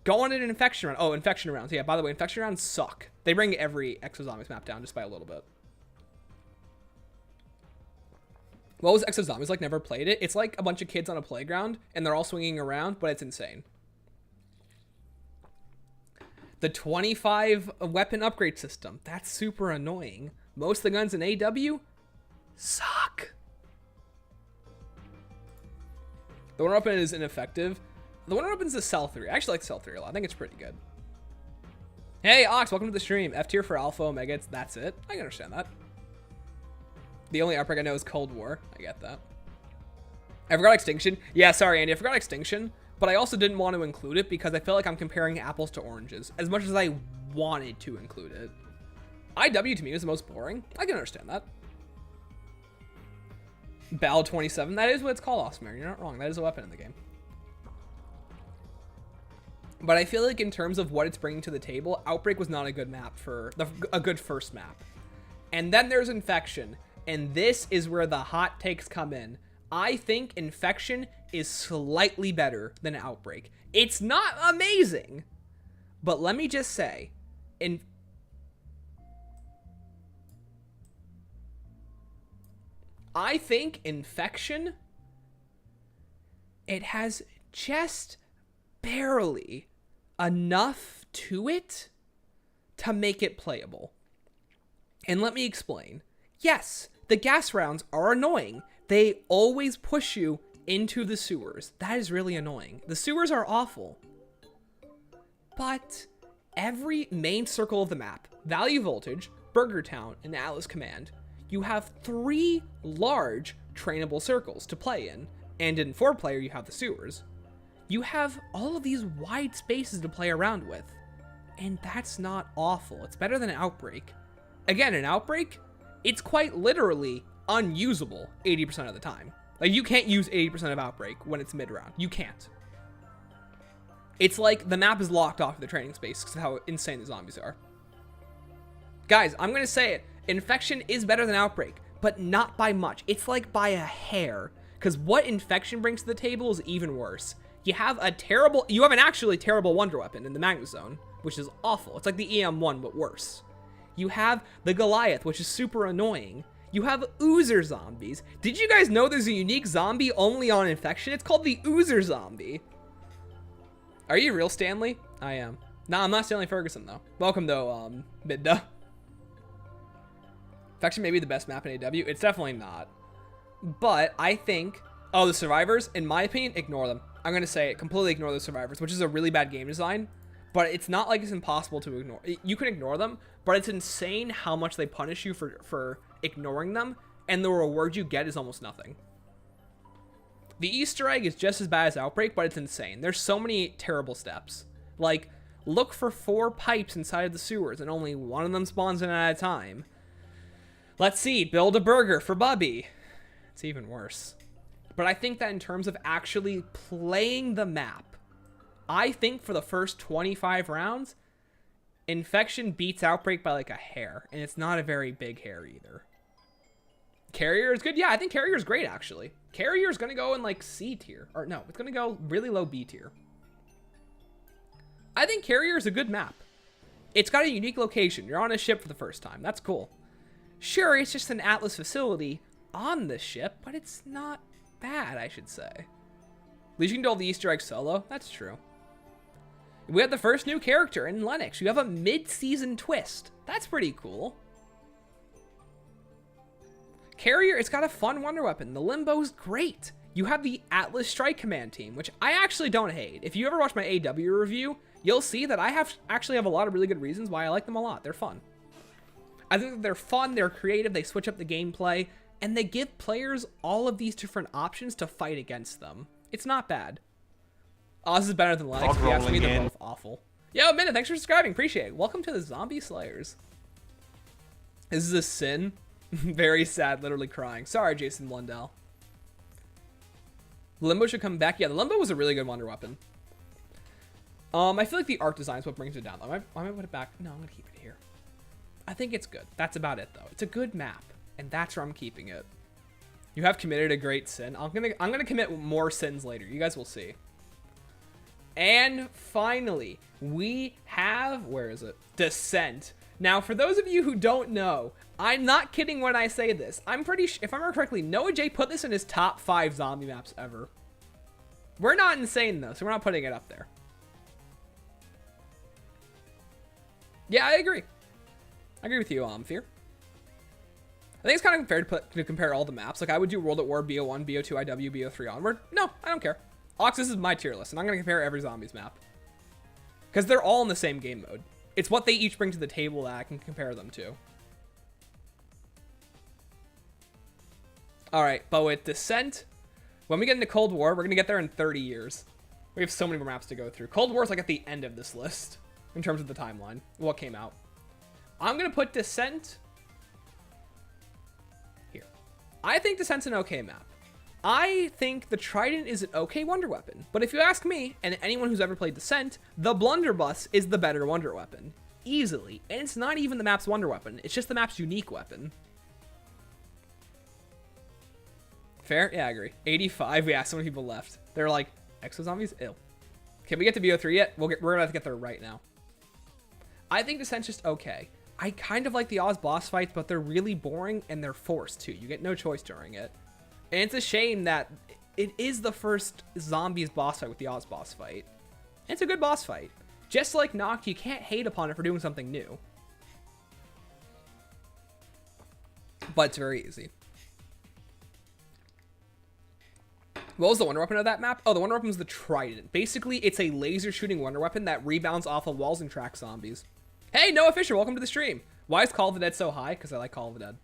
Go on an infection round. Oh, infection rounds. Yeah, by the way, infection rounds suck. They bring every Exo Zombies map down just by a little bit. What was Exo Zombies like? Never played it. It's like a bunch of kids on a playground and they're all swinging around, but it's insane. The 25 weapon upgrade system. That's super annoying. Most of the guns in AW suck. The one weapon is ineffective. The one weapon is the Cell 3. I actually like Cell 3 a lot. I think it's pretty good. Hey, Ox, welcome to the stream. F tier for Alpha Omega. That's it. I can understand that. The only Outbreak I know is Cold War. I get that. I forgot Extinction. Yeah, sorry, Andy. I forgot Extinction, but I also didn't want to include it because I feel like I'm comparing apples to oranges as much as I wanted to include it. IW to me is the most boring. I can understand that. Bal 27. That is what it's called, Osmer. You're not wrong. That is a weapon in the game. But I feel like in terms of what it's bringing to the table, Outbreak was not a good map for a good first map. And then there's Infection. And this is where the hot takes come in. I think Infection is slightly better than Outbreak. It's not amazing. But let me just say, I think Infection, it has just barely enough to it to make it playable. And let me explain. Yes, the gas rounds are annoying. They always push you into the sewers. That is really annoying. The sewers are awful. But every main circle of the map, Value Voltage, Burger Town, and Atlas Command, you have 3 large trainable circles to play in. And in 4-player, you have the sewers. You have all of these wide spaces to play around with. And that's not awful. It's better than an Outbreak. Again, an Outbreak, it's quite literally unusable 80% of the time. Like, you can't use 80% of Outbreak when it's mid-round. You can't. It's like the map is locked off to the training space because of how insane the zombies are. Guys, I'm going to say it. Infection is better than Outbreak, but not by much. It's like by a hair. Because what Infection brings to the table is even worse. You have an actually terrible Wonder Weapon in the Magma Zone, which is awful. It's like the EM1, but worse. You have the Goliath, which is super annoying. You have Oozer Zombies. Did you guys know there's a unique zombie only on Infection? It's called the Oozer Zombie. Are you real, Stanley? I am. Nah, I'm not Stanley Ferguson, though. Welcome, though, Midda. Infection may be the best map in AW. It's definitely not. But I think... Oh, the Survivors, in my opinion, ignore them. I'm going to say it. Completely ignore the Survivors, which is a really bad game design. But it's not like it's impossible to ignore. You can ignore them, but it's insane how much they punish you for ignoring them, and the reward you get is almost nothing. The Easter egg is just as bad as Outbreak, but it's insane. There's so many terrible steps. Like, look for 4 pipes inside of the sewers, and only one of them spawns in at a time. Let's see, build a burger for Bubby. It's even worse. But I think that in terms of actually playing the map, I think for the first 25 rounds, Infection beats Outbreak by like a hair, and it's not a very big hair either. Carrier is good. Yeah, I think Carrier is great, actually. Carrier is going to go in like C tier. Or no, it's going to go really low B tier. I think Carrier is a good map. It's got a unique location. You're on a ship for the first time. That's cool. Sure, it's just an Atlas facility on the ship, but it's not bad, I should say. At least you can do all the Easter eggs solo. That's true. We have the first new character in Lennox. You have a mid-season twist. That's pretty cool. Carrier, it's got a fun Wonder Weapon. The Limbo's great. You have the Atlas Strike Command team, which I actually don't hate. If you ever watch my AW review, you'll see that I actually have a lot of really good reasons why I like them a lot. They're fun. I think that they're fun, they're creative, they switch up the gameplay, and they give players all of these different options to fight against them. It's not bad. Oz is better than Lennox. If you ask me, they're both awful. Yo, Minute, thanks for subscribing. Appreciate it. Welcome to the Zombie Slayers. This is a sin. Very sad, literally crying. Sorry, Jason Blundell. Limbo should come back. Yeah, the Limbo was a really good Wonder Weapon. I feel like the art design is what brings it down. I might put it back. No, I'm going to keep it here. I think it's good. That's about it, though. It's a good map, and that's where I'm keeping it. You have committed a great sin. I'm gonna commit more sins later. You guys will see. And finally, we have, where is it? Descent. Now, for those of you who don't know, I'm not kidding when I say this. I'm pretty sure, if I remember correctly, Noah J put this in his top 5 zombie maps ever. We're not insane, though, so we're not putting it up there. Yeah, I agree. I agree with you, Fear. I think it's kind of unfair to compare all the maps. Like, I would do World at War, BO1, BO2, IW, BO3 onward. No, I don't care. Ox, this is my tier list, and I'm going to compare every Zombies map. Because they're all in the same game mode. It's what they each bring to the table that I can compare them to. Alright, but with Descent, when we get into Cold War, we're going to get there in 30 years. We have so many more maps to go through. Cold War is like at the end of this list, in terms of the timeline, what came out. I'm going to put Descent here. I think Descent's an okay map. I think the Trident is an okay Wonder Weapon, but if you ask me, and anyone who's ever played Descent, the Blunderbuss is the better Wonder Weapon. Easily. And it's not even the map's Wonder Weapon, it's just the map's unique weapon. Fair? Yeah, I agree. 85, yeah, so many people left. They're like, Exo Zombies? Ew. Can we get to BO3 yet? We're gonna have to get there right now. I think Descent's just okay. I kind of like the Oz boss fights, but they're really boring, and they're forced too. You get no choice during it. And it's a shame that it is the first Zombies boss fight with the Oz boss fight. And it's a good boss fight. Just like Noct, you can't hate upon it for doing something new. But it's very easy. What was the Wonder Weapon of that map? Oh, the Wonder Weapon was the Trident. Basically, it's a laser shooting Wonder Weapon that rebounds off of walls and tracks zombies. Hey, Noah Fisher, welcome to the stream. Why is Call of the Dead so high? Because I like Call of the Dead.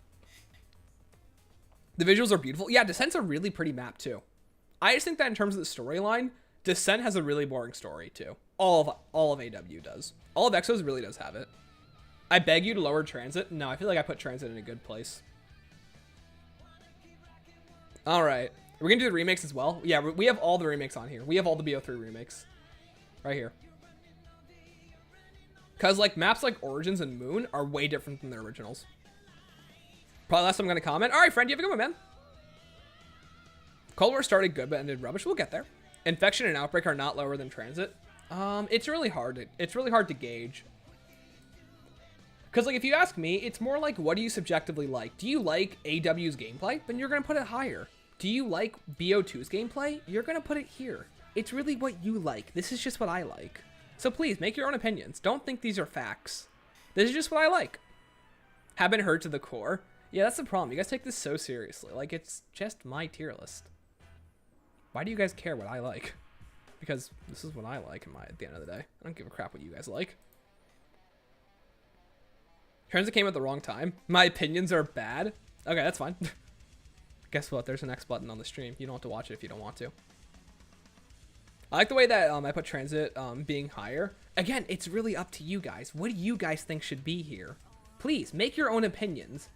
The visuals are beautiful. Yeah, Descent's a really pretty map, too. I just think that in terms of the storyline, Descent has a really boring story, too. All of AW does. All of Exos really does have it. I beg you to lower Transit. No, I feel like I put Transit in a good place. Alright. We're going to do the remakes as well. Yeah, we have all the remakes on here. We have all the BO3 remakes. Right here. Because, like, maps like Origins and Moon are way different than their originals. Probably last time I'm going to comment. All right, friend, you have a good one, man. Cold War started good but ended rubbish. We'll get there. Infection and Outbreak are not lower than Transit. It's really hard to gauge. Because, like, if you ask me, it's more like, what do you subjectively like? Do you like AW's gameplay? Then you're going to put it higher. Do you like BO2's gameplay? You're going to put it here. It's really what you like. This is just what I like. So please, make your own opinions. Don't think these are facts. This is just what I like. Have been hurt to the core. Yeah, that's the problem. You guys take this so seriously. Like, it's just my tier list. Why do you guys care what I like? Because this is what I like at the end of the day. I don't give a crap what you guys like. Transit came at the wrong time. My opinions are bad. Okay, that's fine. Guess what? There's an X button on the stream. You don't have to watch it if you don't want to. I like the way that I put Transit being higher. Again, it's really up to you guys. What do you guys think should be here? Please, make your own opinions.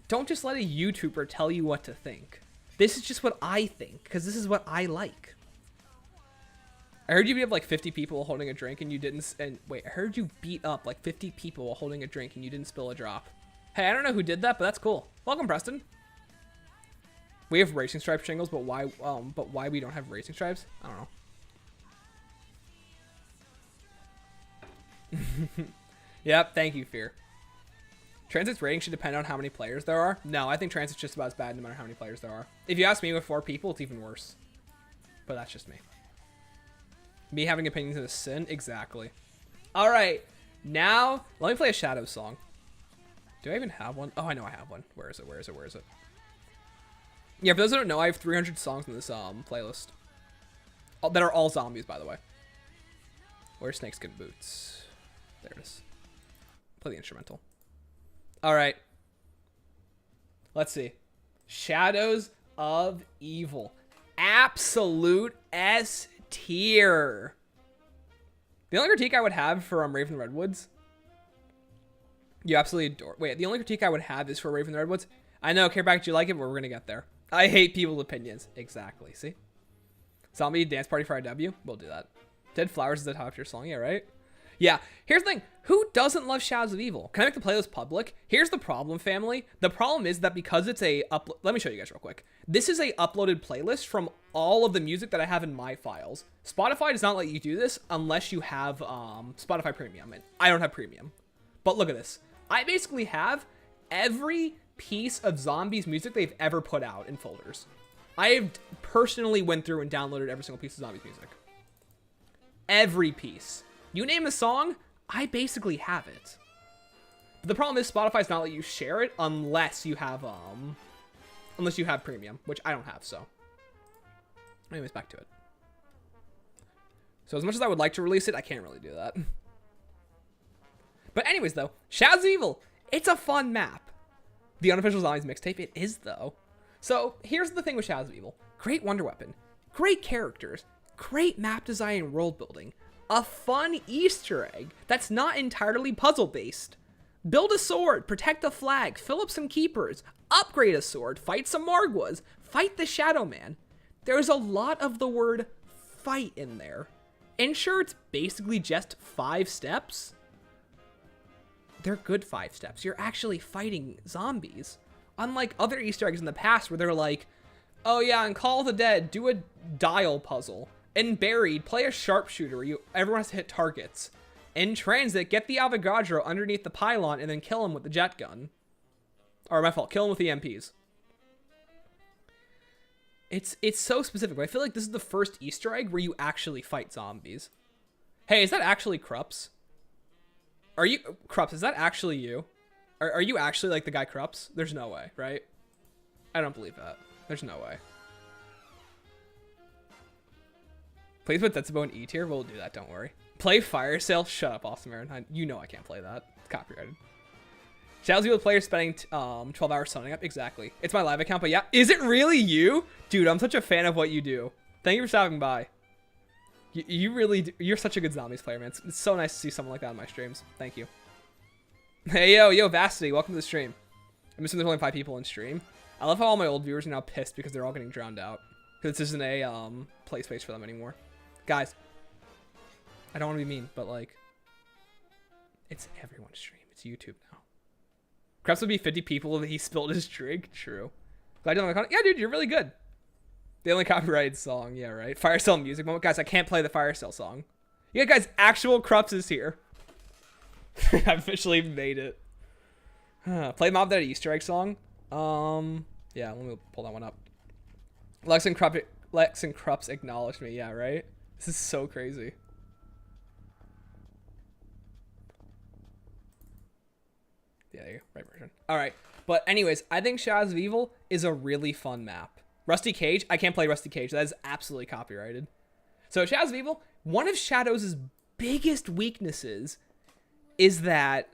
Don't just let a YouTuber tell you what to think. This is just what I think, because this is what I like. I heard you beat up like 50 people while holding a drink and you didn't... Wait, I heard you beat up like 50 people while holding a drink and you didn't spill a drop. Hey, I don't know who did that, but that's cool. Welcome, Preston. We have racing stripe shingles, but why we don't have racing stripes? I don't know. Yep, thank you, Fear. Transit's rating should depend on how many players there are. No, I think Transit's just about as bad no matter how many players there are. If you ask me with 4 people, it's even worse. But that's just me. Me having opinions is a sin? Exactly. Alright, now let me play a Shadow song. Do I even have one? Oh, I know I have one. Where is it? Where is it? Where is it? Yeah, for those that don't know, I have 300 songs in this playlist. That are all zombies, by the way. Where's Snakeskin Boots? There it is. Play the instrumental. Alright. Let's see. Shadows of Evil. Absolute S tier. The only critique I would have for Raven Redwoods. You absolutely adore. Wait, the only critique I would have is for Raven Redwoods. I know, Careback, do you like it? But we're gonna get there. I hate people's opinions. Exactly. See? Zombie Dance Party for IW? We'll do that. Dead Flowers is the top tier song. Yeah, right? Yeah. Here's the thing. Who doesn't love Shadows of Evil? Can I make the playlist public? Here's the problem, family. The problem is that because it's a let me show you guys real quick. This is a uploaded playlist from all of the music that I have in my files. Spotify does not let you do this unless you have Spotify Premium, and I don't have Premium. But look at this. I basically have every piece of Zombies music they've ever put out in folders. I have personally went through and downloaded every single piece of Zombies music. Every piece. You name a song, I basically have it. But the problem is Spotify's not let you share it unless you have Premium, which I don't have, so. Anyways, back to it. So as much as I would like to release it, I can't really do that. But anyways, though, Shadows of Evil, it's a fun map. The unofficial Zombies mixtape, it is, though. So here's the thing with Shadows of Evil. Great wonder weapon, great characters, great map design and world building, a fun Easter egg that's not entirely puzzle based. Build a sword, protect a flag, fill up some keepers, upgrade a sword, fight some Margwas, fight the Shadow Man. There's a lot of the word fight in there. And sure, it's basically just 5 steps. They're good 5 steps. You're actually fighting zombies. Unlike other Easter eggs in the past where they're like, oh yeah, in Call of the Dead, do a dial puzzle. In Buried, play a sharpshooter where everyone has to hit targets. In Transit, get the Avogadro underneath the pylon and then kill him with the jet gun. Or my fault, kill him with the MPs. It's so specific, but I feel like this is the first Easter egg where you actually fight zombies. Hey, is that actually Krups? Are you... Krups, is that actually you? Are you actually like the guy Krups? There's no way, right? I don't believe that. There's no way. Please put Zetsubou in E tier. We'll do that, don't worry. Play Fire Sale. Shut up, Awesome Aaron. You know I can't play that. It's copyrighted. Shadows of Evil players spending 12 hours signing up. Exactly. It's my live account, but yeah. Is it really you? Dude, I'm such a fan of what you do. Thank you for stopping by. You really do. You're such a good Zombies player, man. It's so nice to see someone like that on my streams. Thank you. Hey, yo, Vastity. Welcome to the stream. I'm assuming there's only 5 people in stream. I love how all my old viewers are now pissed because they're all getting drowned out. Because this isn't a play space for them anymore. Guys, I don't want to be mean, but like, It's everyone's stream. It's YouTube now. Krebs would be 50 people if he spilled his drink. True. Glad you don't like. Yeah, dude, you're really good. The only copyrighted song. Yeah, right. Fire Cell music moment. Guys, I can't play the Fire Cell song. Yeah, guys, actual Krups is here. I've officially made it. Play Mob that Easter egg song. Yeah, let me pull that one up. Lex and Krups acknowledged me. Yeah, right. This is so crazy. Yeah, there you go. Right version. All right. But anyways, I think Shadows of Evil is a really fun map. Rusty Cage. I can't play Rusty Cage. That is absolutely copyrighted. So Shadows of Evil, one of Shadows' biggest weaknesses is that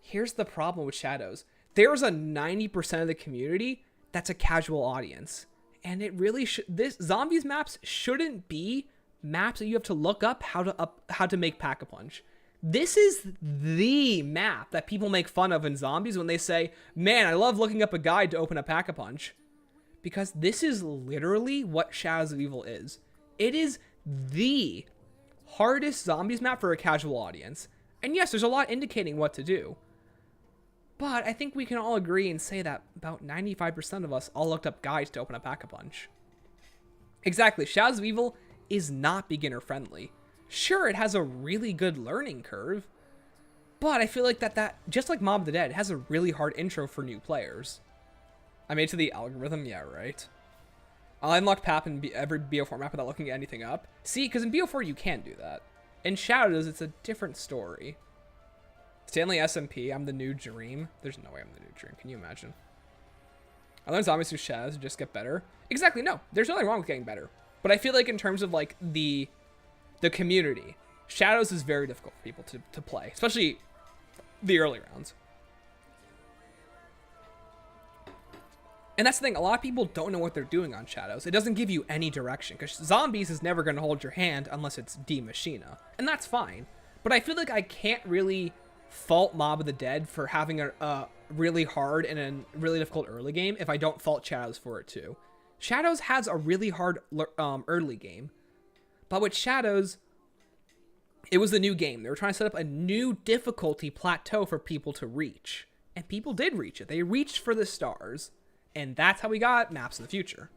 here's the problem with Shadows. There's a 90% of the community that's a casual audience. And it really should, this Zombies maps shouldn't be maps that you have to look up how to make Pack-a-Punch. This is the map that people make fun of in Zombies when they say, man, I love looking up a guide to open a Pack-a-Punch. Because this is literally what Shadows of Evil is. It is the hardest Zombies map for a casual audience. And yes, there's a lot indicating what to do. But I think we can all agree and say that about 95% of us all looked up guides to open a Pack-a-Punch. Exactly, Shadows of Evil is not beginner friendly. Sure, it has a really good learning curve, but I feel like that just like Mob of the Dead, it has a really hard intro for new players. I made it to the algorithm, yeah, right. I'll unlock PAP in every BO4 map without looking anything up. See, because in BO4 you can't do that. In Shadows, it's a different story. Stanley SMP, I'm the new Dream. There's no way I'm the new Dream. Can you imagine? I learned Zombies through Shadows to just get better. Exactly, no. There's nothing wrong with getting better. But I feel like in terms of like the community, Shadows is very difficult for people to play, especially the early rounds. And that's the thing, a lot of people don't know what they're doing on Shadows. It doesn't give you any direction, because Zombies is never going to hold your hand unless it's D Machina. And that's fine. But I feel like I can't really fault Mob of the Dead for having a really hard and a really difficult early game if I don't fault Shadows for it too. Shadows has a really hard early game. But with Shadows, it was the new game. They were trying to set up a new difficulty plateau for people to reach. And people did reach it. They reached for the stars. And that's how we got maps in the future.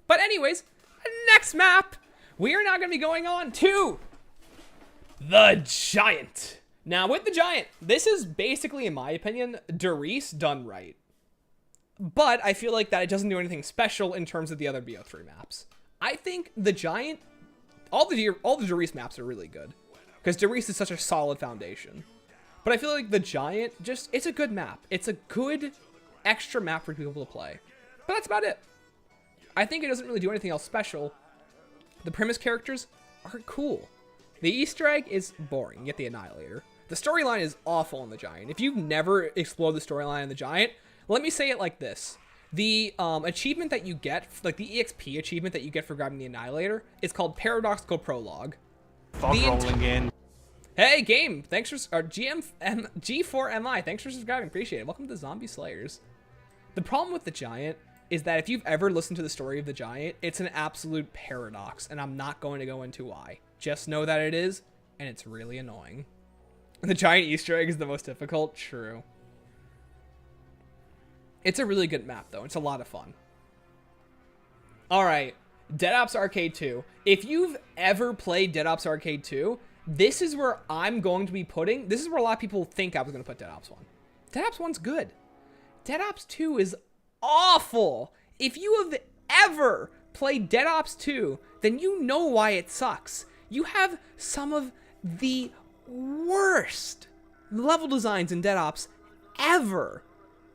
But anyways, next map, we are now going to be going on to the Giant. Now, with the Giant, this is basically, in my opinion, Der Riese done right. But I feel like that it doesn't do anything special in terms of the other BO3 maps. I think the Giant, all the Der Riese maps are really good. Because Der Riese is such a solid foundation. But I feel like the Giant, it's a good map. It's a good extra map for people to play. But that's about it. I think it doesn't really do anything else special. The premise characters are cool. The Easter egg is boring. You get the Annihilator. The storyline is awful in the Giant. If you've never explored the storyline in the Giant, let me say it like this. The achievement that you get, like the EXP achievement that you get for grabbing the Annihilator, is called Paradoxical Prologue. Rolling in. Hey, game! Thanks for G4MI. Thanks for subscribing. Appreciate it. Welcome to Zombie Slayers. The problem with the Giant is that if you've ever listened to the story of the Giant, it's an absolute paradox, and I'm not going to go into why. Just know that it is, and it's really annoying. The Giant Easter egg is the most difficult. True. It's a really good map, though. It's a lot of fun. All right, Dead Ops Arcade 2. If you've ever played Dead Ops Arcade 2, this is where I'm going to be putting... This is where a lot of people think I was going to put Dead Ops 1. Dead Ops 1's good. Dead Ops 2 is awful. If you have ever played Dead Ops 2, then you know why it sucks. You have some of the worst level designs in Dead Ops ever.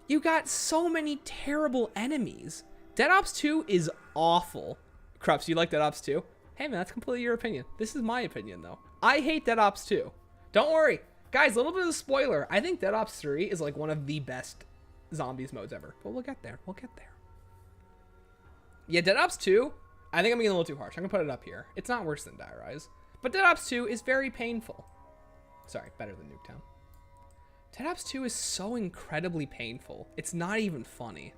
You got so many terrible enemies. Dead Ops 2 is awful. Krups, you like Dead Ops 2? Hey man, that's completely your opinion. This is my opinion though. I hate Dead Ops 2. Don't worry. Guys, a little bit of a spoiler. I think Dead Ops 3 is like one of the best Zombies modes ever. But we'll get there. We'll get there. Yeah, Dead Ops 2, I think I'm being a little too harsh. I'm going to put it up here. It's not worse than Die Rise. But Dead Ops 2 is very painful. Sorry, better than Nuketown. Dead Ops 2 is so incredibly painful. It's not even funny.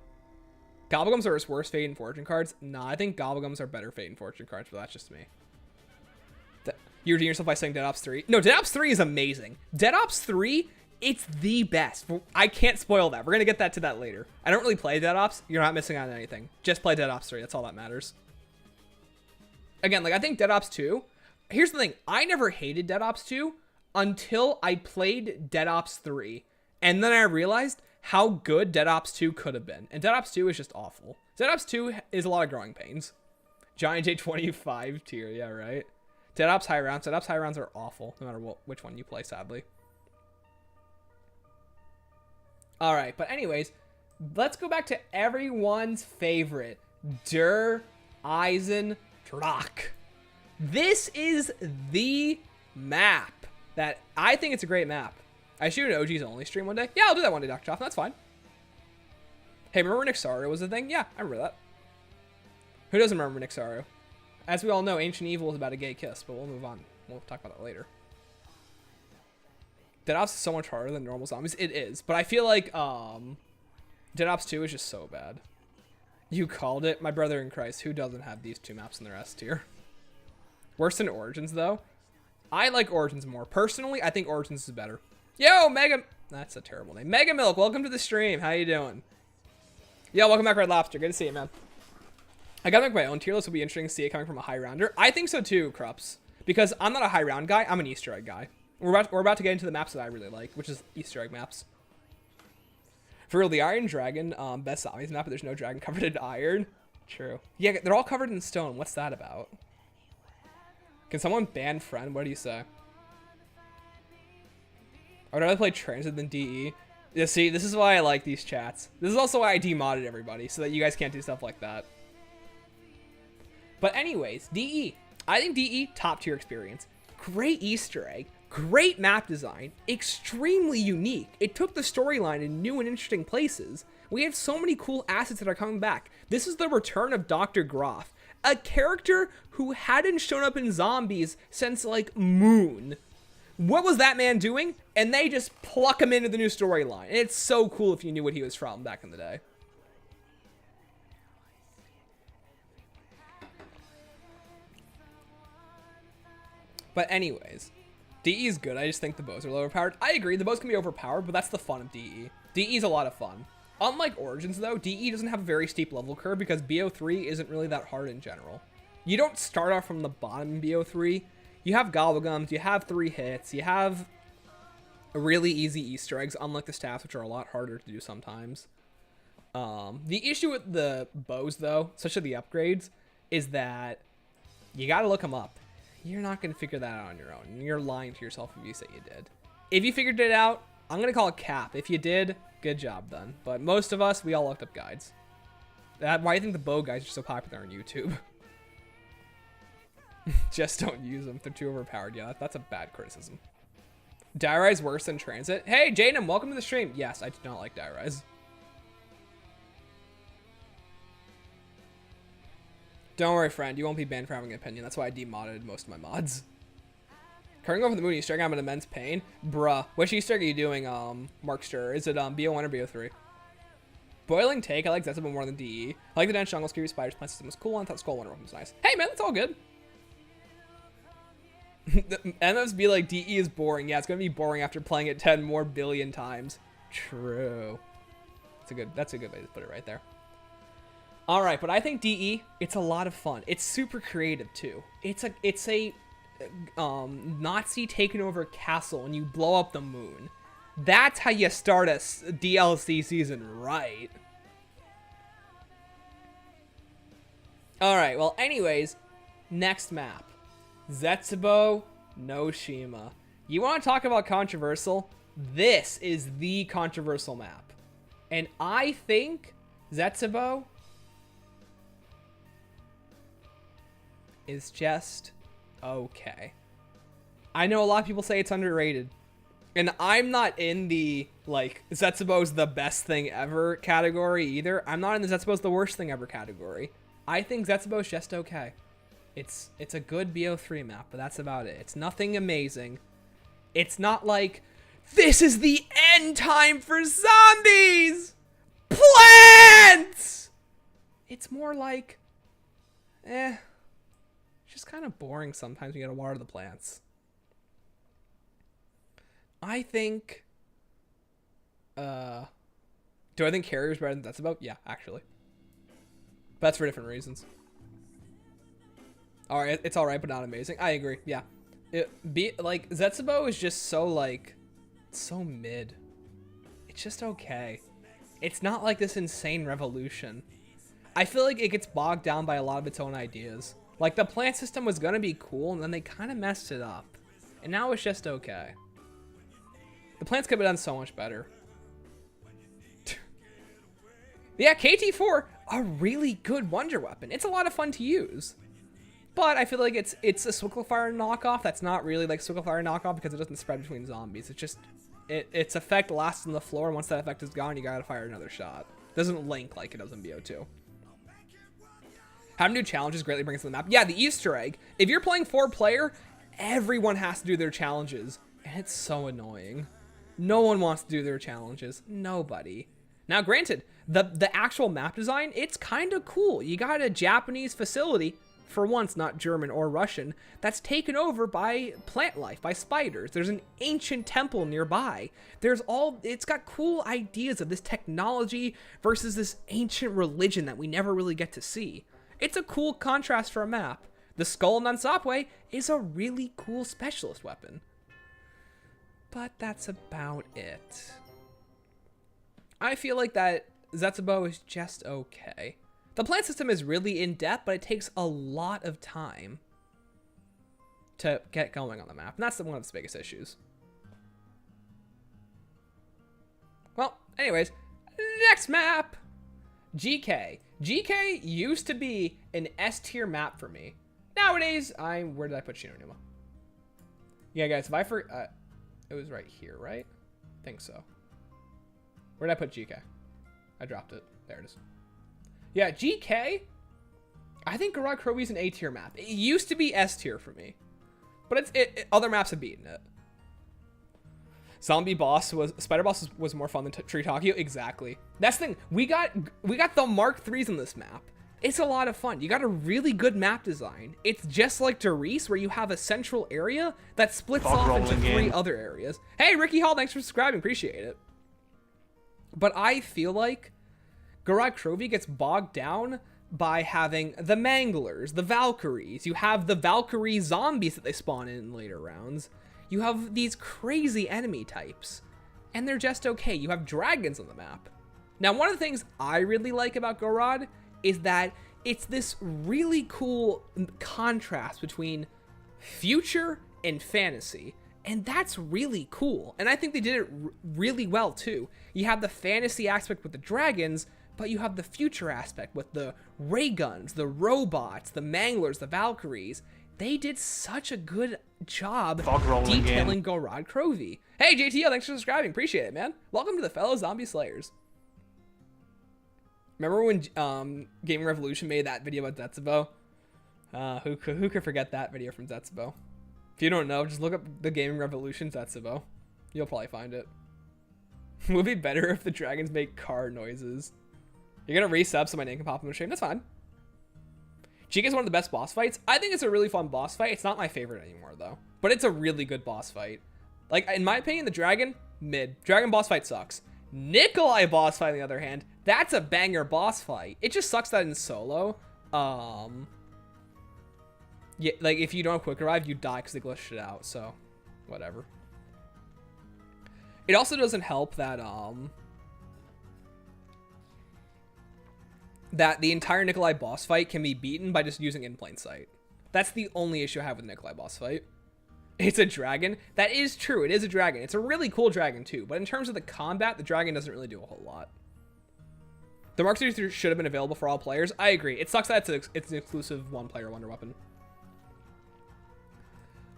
Gobblegums are his worst Fate and Fortune cards. Nah, I think Gobblegums are better Fate and Fortune cards, but that's just me. You redeem yourself by saying Dead Ops 3. No, Dead Ops 3 is amazing. Dead Ops 3, it's the best. I can't spoil that. We're going to get to that later. I don't really play Dead Ops. You're not missing out on anything. Just play Dead Ops 3. That's all that matters. Again, like, I think Dead Ops 2... Here's the thing. I never hated Dead Ops 2 until I played Dead Ops 3. And then I realized how good Dead Ops 2 could have been. And Dead Ops 2 is just awful. Dead Ops 2 is a lot of growing pains. Giant J25 tier, yeah, right? Dead Ops high rounds. Dead Ops high rounds are awful, no matter which one you play, sadly. Alright, but anyways, let's go back to everyone's favorite, Der Eisendrache. This is the map that I think it's a great map. I shoot an OG's only stream one day. Yeah, I'll do that one day, Dr. Choff. That's fine. Hey, remember when Nixario was a thing? Yeah, I remember that. Who doesn't remember Nixario? As we all know, Ancient Evil is about a gay kiss, but we'll move on. We'll talk about that later. Dead Ops is so much harder than normal zombies. It is, but I feel like Dead Ops 2 is just so bad. You called it. My brother in Christ, who doesn't have these two maps in their S tier? Worse than Origins, though. I like Origins more. Personally, I think Origins is better. Yo, Mega... That's a terrible name. Mega Milk, welcome to the stream. How you doing? Yo, welcome back, Red Lobster. Good to see you, man. I gotta make my own tier list. It'll be interesting to see it coming from a high rounder. I think so too, Krups. Because I'm not a high round guy. I'm an Easter egg guy. We're about to get into the maps that I really like, which is Easter egg maps. For real, the Iron Dragon, best zombies map, but there's no dragon covered in iron. True. Yeah, they're all covered in stone. What's that about? Can someone ban friend? What do you say? I would rather play Transit than DE. Yeah, see, this is why I like these chats. This is also why I demodded everybody, so that you guys can't do stuff like that. But anyways, DE. I think DE, top tier experience. Great Easter egg. Great map design. Extremely unique. It took the storyline in new and interesting places. We have so many cool assets that are coming back. This is the return of Dr. Groff. A character who hadn't shown up in Zombies since, like, Moon. What was that man doing? And they just pluck him into the new storyline. And it's so cool if you knew what he was from back in the day. But anyways, DE is good. I just think the bows are overpowered. I agree, the bows can be overpowered, but that's the fun of DE. DE is a lot of fun. Unlike Origins, though, DE doesn't have a very steep level curve because BO3 isn't really that hard in general. You don't start off from the bottom in BO3. You have Gobblegums, you have 3 hits, you have really easy Easter eggs, unlike the staffs, which are a lot harder to do sometimes. The issue with the bows, though, especially the upgrades, is that you gotta look them up. You're not gonna figure that out on your own. You're lying to yourself if you say you did. If you figured it out, I'm gonna call it cap. If you did, good job done. But most of us, we all looked up guides. That's why I think the bow guides are so popular on YouTube. Just don't use them. They're too overpowered. Yeah, that's a bad criticism. Die Rise worse than Transit. Hey, Jaden, welcome to the stream. Yes, I do not like Die Rise. Don't worry, friend. You won't be banned for having an opinion. That's why I demodded most of my mods. Covering over the Moon Easter egg, I'm in immense pain. Bruh. Which Easter egg are you doing, Markster? Is it BO1 or BO3? Boiling Take. I like Zetsubou more than DE. I like the Dense Jungle, Scary Spiders, Plant System was cool. I thought Skull Wonder Woman was nice. Hey, man, that's all good. MFs be like, DE is boring. Yeah, it's gonna be boring after playing it 10 more billion times. True. That's a good way to put it right there. All right, but I think DE, it's a lot of fun. It's super creative too. It's a Nazi taking over a castle and you blow up the moon. That's how you start a DLC season right. All right, well, anyways, next map. Zetsubou, no Shima. You want to talk about controversial? This is the controversial map. And I think Zetsubou is just okay. I know a lot of people say it's underrated. And I'm not in the, like, Zetsubou's the best thing ever category either. I'm not in the Zetsubou's the worst thing ever category. I think Zetsubou's just okay. It's a good BO3 map, but that's about it. It's nothing amazing. It's not like, this is the end time for zombies! Plants! It's more like, just kind of boring sometimes. You gotta water the plants. I think. Do I think Carrier's better than Zetsubou? Yeah, actually. But that's for different reasons. All right, it's all right, but not amazing. I agree. Yeah, like Zetsubou is just so like, so mid. It's just okay. It's not like this insane revolution. I feel like it gets bogged down by a lot of its own ideas. Like the plant system was gonna be cool, and then they kind of messed it up, and now it's just okay. The plants could have done so much better. Yeah, KT4, a really good wonder weapon. It's a lot of fun to use. But I feel like it's a Swicklefire knockoff that's not really like Swicklefire knockoff because it doesn't spread between zombies. It's just, its effect lasts on the floor, and once that effect is gone, you gotta fire another shot. It doesn't link like it does in BO2. Having new challenges greatly brings to the map. Yeah, the Easter egg. If you're playing 4-player, everyone has to do their challenges. And it's so annoying. No one wants to do their challenges. Nobody. Now, granted, the actual map design, it's kind of cool. You got a Japanese facility, for once not German or Russian, that's taken over by plant life, by spiders. There's an ancient temple nearby. It's got cool ideas of this technology versus this ancient religion that we never really get to see. It's a cool contrast for a map. The Skull Nansapwe is a really cool specialist weapon. But that's about it. I feel like that Zetsubou is just okay. The plant system is really in-depth, but it takes a lot of time to get going on the map. And that's one of its biggest issues. Well, anyways, next map. GK. GK used to be an S-tier map for me. Nowadays, where did I put Shinonuma? Yeah, guys, if I it was right here, right? I think so. Where did I put GK? I dropped it. There it is. Yeah, GK, I think Garage Krovi is an A-tier map. It used to be S-tier for me, but other maps have beaten it. Spider Boss was more fun than Tree Tokyo. Exactly. That's the thing. We got the Mark IIIs in this map. It's a lot of fun. You got a really good map design. It's just like Der Riese, where you have a central area that splits off into 3 other areas. Hey, Ricky Hall, thanks for subscribing. Appreciate it. But I feel like Garage Krovi gets bogged down by having the Manglers, the Valkyries. You have the Valkyrie zombies that they spawn in later rounds. You have these crazy enemy types, and they're just okay. You have dragons on the map. Now, one of the things I really like about Gorod is that it's this really cool contrast between future and fantasy, and that's really cool. And I think they did it really well, too. You have the fantasy aspect with the dragons, but you have the future aspect with the ray guns, the robots, the Manglers, the Valkyries. They did such a good job detailing Gorod Krovi. Hey, JTL, thanks for subscribing. Appreciate it, man. Welcome to the fellow Zombie Slayers. Remember when Gaming Revolution made that video about Zetsubou? Who could forget that video from Zetsubou? If you don't know, just look up the Gaming Revolution Zetsubou. You'll probably find it. It would be better if the dragons make car noises. You're gonna resub so my name can pop in the stream. That's fine. Chica is one of the best boss fights. I think it's a really fun boss fight. It's not my favorite anymore, though. But it's a really good boss fight. Like, in my opinion, the dragon, mid. Dragon boss fight sucks. Nikolai boss fight, on the other hand, that's a banger boss fight. It just sucks that in solo, yeah, like, if you don't have QuickArrive, you die because they glitched it out, so whatever. It also doesn't help that, that the entire Nikolai boss fight can be beaten by just using in plain sight. That's the only issue I have with Nikolai boss fight. It's a dragon. That is true. It is a dragon. It's a really cool dragon too. But in terms of the combat, the dragon doesn't really do a whole lot. The Mark III should have been available for all players. I agree. It sucks that it's an exclusive one-player wonder weapon.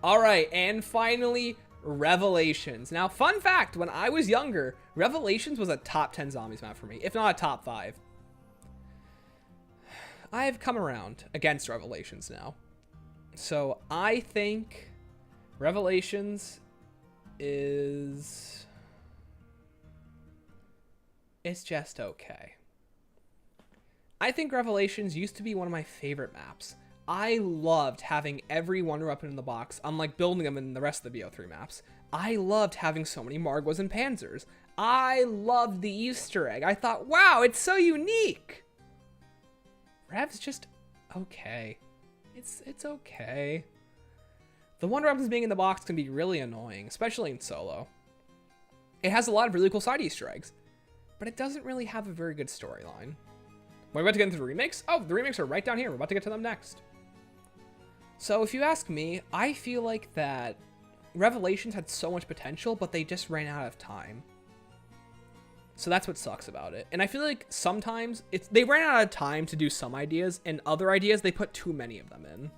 All right, and finally, Revelations. Now, fun fact: when I was younger, Revelations was a top 10 zombies map for me, if not a top 5. I've come around against Revelations now. So I think Revelations is... it's just okay. I think Revelations used to be one of my favorite maps. I loved having every wonder weapon in the box, unlike building them in the rest of the BO3 maps. I loved having so many Margwas and Panzers. I loved the Easter egg. I thought, wow, it's so unique. Rev's just okay. It's okay. The wonder weapons being in the box can be really annoying, especially in solo. It has a lot of really cool side Easter eggs, but it doesn't really have a very good storyline. We're about to get into the remakes. Oh, the remakes are right down here. We're about to get to them next. So if you ask me, I feel like that Revelations had so much potential, but they just ran out of time. So that's what sucks about it. And I feel like sometimes they ran out of time to do some ideas, and other ideas, they put too many of them in.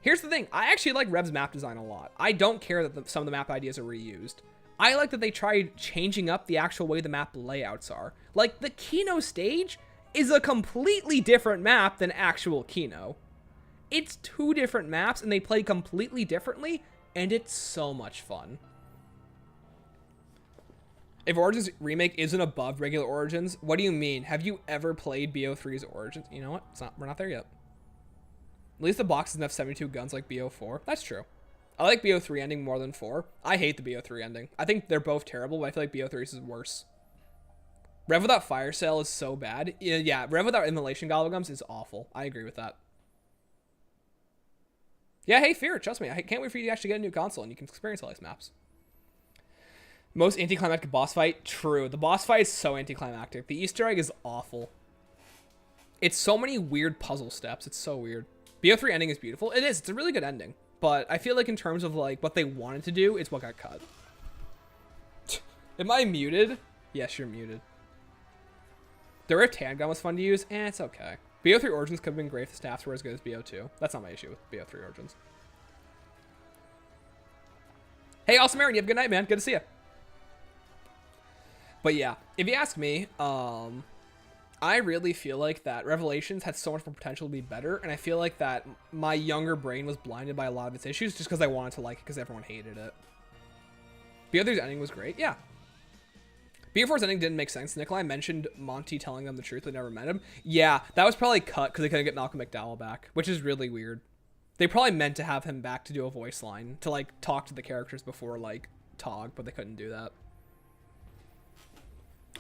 Here's the thing. I actually like Rev's map design a lot. I don't care that some of the map ideas are reused. I like that they tried changing up the actual way the map layouts are. Like, the Kino stage is a completely different map than actual Kino. It's two different maps, and they play completely differently, and it's so much fun. If Origins Remake isn't above regular Origins, what do you mean? Have you ever played BO3's Origins? You know what? We're not there yet. At least the box doesn't have 72 guns like BO4. That's true. I like BO3 ending more than 4. I hate the BO3 ending. I think they're both terrible, but I feel like BO3's is worse. Rev without Fire Sale is so bad. Yeah, Rev without Immolation Gobblegums is awful. I agree with that. Yeah, hey, Fear, trust me. I can't wait for you to actually get a new console and you can experience all these maps. Most anticlimactic boss fight? True. The boss fight is so anticlimactic. The Easter egg is awful. It's so many weird puzzle steps. It's so weird. BO3 ending is beautiful. It is. It's a really good ending. But I feel like in terms of like what they wanted to do is what got cut. Am I muted? Yes, you're muted. The Rift handgun was fun to use. It's okay. BO3 Origins could have been great if the staffs were as good as BO2. That's not my issue with BO3 Origins. Hey, Awesome Aaron, you have a good night, man. Good to see you. But yeah, if you ask me, I really feel like that Revelations had so much more potential to be better, and I feel like that my younger brain was blinded by a lot of its issues just because I wanted to like it because everyone hated it. BO3's ending was great, yeah. BO4's ending didn't make sense. Nikolai mentioned Monty telling them the truth they never met him. Yeah, that was probably cut because they couldn't get Malcolm McDowell back, which is really weird. They probably meant to have him back to do a voice line, to like talk to the characters before like Tog, but they couldn't do that.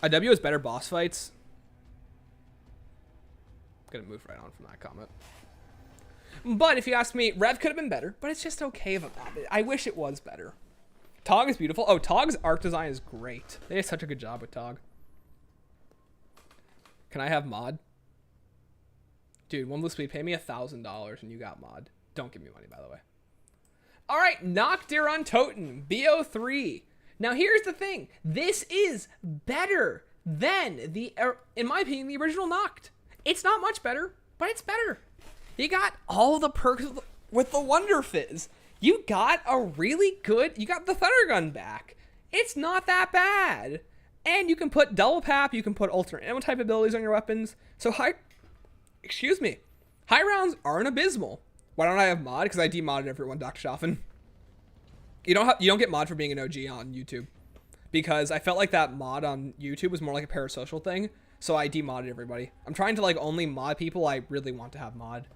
IW has better boss fights. I'm gonna move right on from that comment. But if you ask me, Rev could have been better, but it's just okay if I wish it was better. Tog is beautiful. Oh, Tog's art design is great. They did such a good job with Tog. Can I have mod? Dude, one blue speed, pay me $1,000 and you got mod. Don't give me money, by the way. All right, Nuketown and Die Rise, BO3. Now, here's the thing. This is better than in my opinion, the original Noct. It's not much better, but it's better. You got all the perks with the Wonder Fizz. You got a really good, you got the Thunder Gun back. It's not that bad. And you can put double pap, you can put alternate ammo type abilities on your weapons. So high rounds aren't abysmal. Why don't I have mod? Because I demodded everyone, Dr. Schaffen. You don't get mod for being an OG on YouTube. Because I felt like that mod on YouTube was more like a parasocial thing. So I demodded everybody. I'm trying to like only mod people I really want to have mod.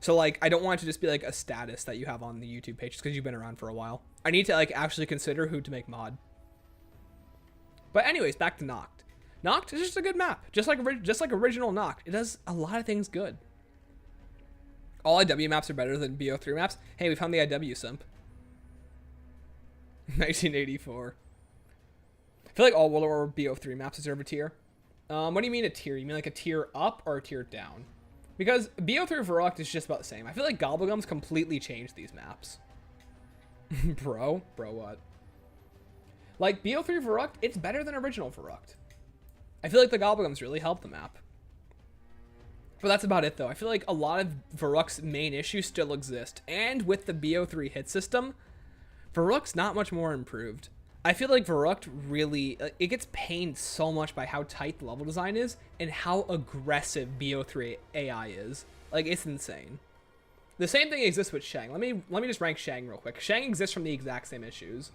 So like I don't want it to just be like a status that you have on the YouTube page just because you've been around for a while. I need to like actually consider who to make mod. But anyways, back to Noct. Noct is just a good map, just like original Noct. It does a lot of things good. All IW maps are better than BO3 maps. Hey, we found the IW simp. 1984. I feel like all World War BO3 maps deserve a tier. What do you mean a tier? You mean like a tier up or a tier down? Because BO3 Verrucht is just about the same. I feel like Gobblegums completely changed these maps. Bro what? Like BO3 Verrucht, it's better than original Verrucht. I feel like the Gobblegums really helped the map. But that's about it though. I feel like a lot of Verrucht's main issues still exist. And with the BO3 hit system, Verrucht's not much more improved. I feel like Verrucht really, it gets pained so much by how tight the level design is and how aggressive BO3 AI is. Like, it's insane. The same thing exists with Shang. Let me just rank Shang real quick. Shang exists from the exact same issues.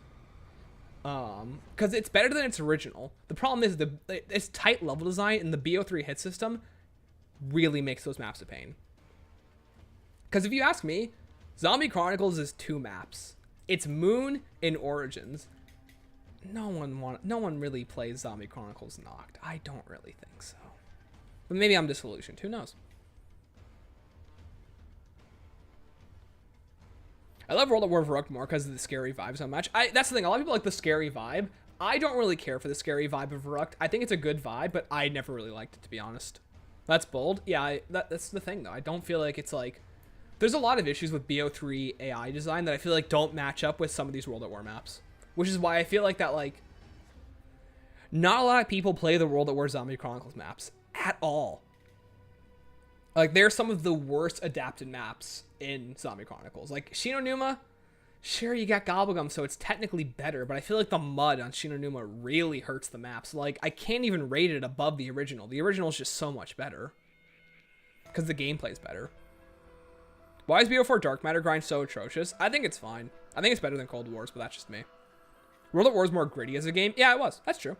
Because it's better than its original. The problem is its tight level design and the BO3 hit system really makes those maps a pain. Because if you ask me, Zombie Chronicles is 2 maps. It's Moon and Origins. No one really plays Zombie Chronicles Noct. I don't really think so. But maybe I'm disillusioned. Who knows? I love World at War Varrock more because of the scary vibe so much. That's the thing. A lot of people like the scary vibe. I don't really care for the scary vibe of Varrock. I think it's a good vibe, but I never really liked it, to be honest. That's bold. Yeah, that's the thing, though. I don't feel like it's like... There's a lot of issues with BO3 AI design that I feel like don't match up with some of these World at War maps. Which is why I feel like that, like... Not a lot of people play the World at War Zombie Chronicles maps at all. Like, they're some of the worst adapted maps in Zombie Chronicles. Like, Shinonuma, sure, you got Gobblegum, so it's technically better, but I feel like the mud on Shinonuma really hurts the maps. Like, I can't even rate it above the original. The original is just so much better. Because the gameplay's better. Why is BO4 Dark Matter grind so atrocious? I think it's fine. I think it's better than Cold Wars, but that's just me. World at War is more gritty as a game. Yeah, it was. That's true.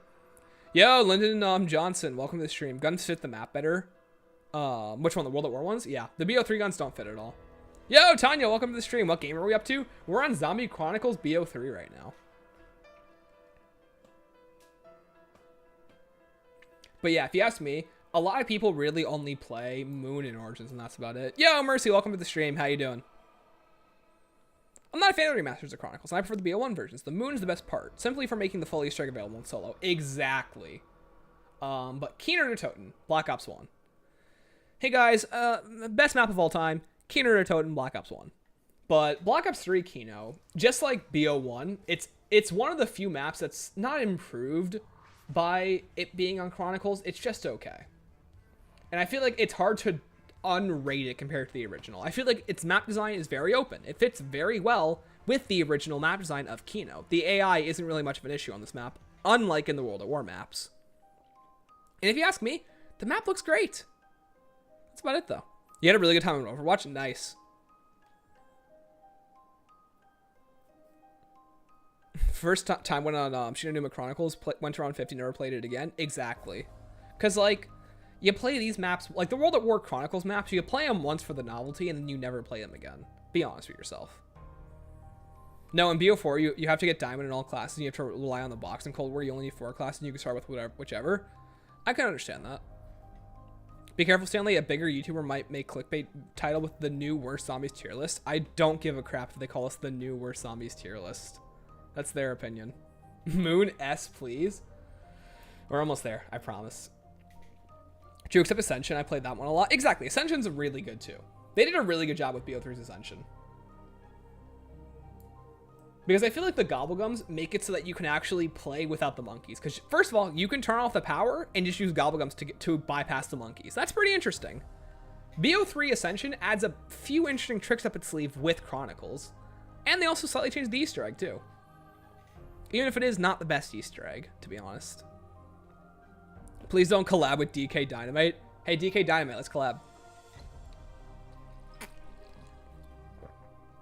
Yo, Lyndon Johnson, welcome to the stream. Guns fit the map better. Which one? The World at War ones? Yeah. The BO3 guns don't fit at all. Yo, Tanya, welcome to the stream. What game are we up to? We're on Zombie Chronicles BO3 right now. But yeah, if you ask me, a lot of people really only play Moon and Origins, and that's about it. Yo, Mercy, welcome to the stream. How you doing? I'm not a fan of remasters of Chronicles, and I prefer the BO1 versions. The Moon is the best part, simply for making the full Easter egg available in solo. Exactly. But Kino der Toten, Black Ops 1. Hey guys, best map of all time, Kino der Toten, Black Ops 1. But Black Ops 3 Kino, just like BO1, it's one of the few maps that's not improved by it being on Chronicles. It's just okay. And I feel like it's hard to unrate it compared to the original. I feel like its map design is very open. It fits very well with the original map design of Kino. The AI isn't really much of an issue on this map, unlike in the World at War maps. And if you ask me, the map looks great. That's about it, though. You had a really good time on Overwatch. Nice. First time went on Shinonuma Chronicles, went around 50, never played it again. Exactly. Because, like, you play these maps, like the World at War Chronicles maps, you play them once for the novelty, and then you never play them again. Be honest with yourself. No, in BO4, you have to get Diamond in all classes, and you have to rely on the box. In Cold War, you only need 4 classes, and you can start with whichever. I can understand that. Be careful, Stanley. A bigger YouTuber might make clickbait title with the new worst zombies tier list. I don't give a crap if they call us the new worst zombies tier list. That's their opinion. Moon S, please. We're almost there, I promise. Do you accept Ascension? I played that one a lot. Exactly. Ascension's really good too. They did a really good job with BO3's Ascension. Because I feel like the Gobblegums make it so that you can actually play without the monkeys. Because first of all, you can turn off the power and just use Gobblegums to bypass the monkeys. That's pretty interesting. BO3 Ascension adds a few interesting tricks up its sleeve with Chronicles. And they also slightly changed the Easter egg too. Even if it is not the best Easter egg, to be honest. Please don't collab with DK Dynamite. Hey, DK Dynamite, let's collab.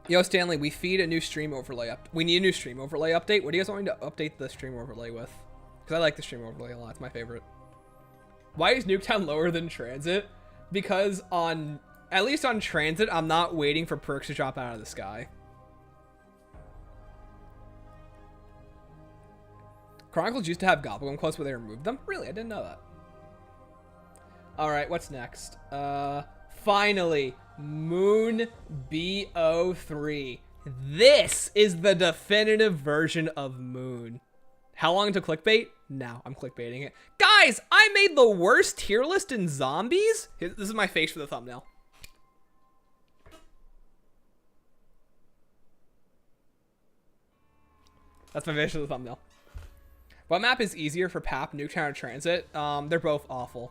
Yo, Stanley, we feed a new stream overlay up. We need a new stream overlay update. What do you guys want me to update the stream overlay with? Because I like the stream overlay a lot. It's my favorite. Why is Nuketown lower than Transit? Because at least on Transit, I'm not waiting for perks to drop out of the sky. Chronicles used to have Gobblegum quotes where they removed them? Really? I didn't know that. Alright, what's next? Finally, Moon BO3. This is the definitive version of Moon. How long to clickbait? Now I'm clickbaiting it. Guys, I made the worst tier list in Zombies. This is my face for the thumbnail. That's my face for the thumbnail. What map is easier for PAP, Nuketown, or Transit? They're both awful.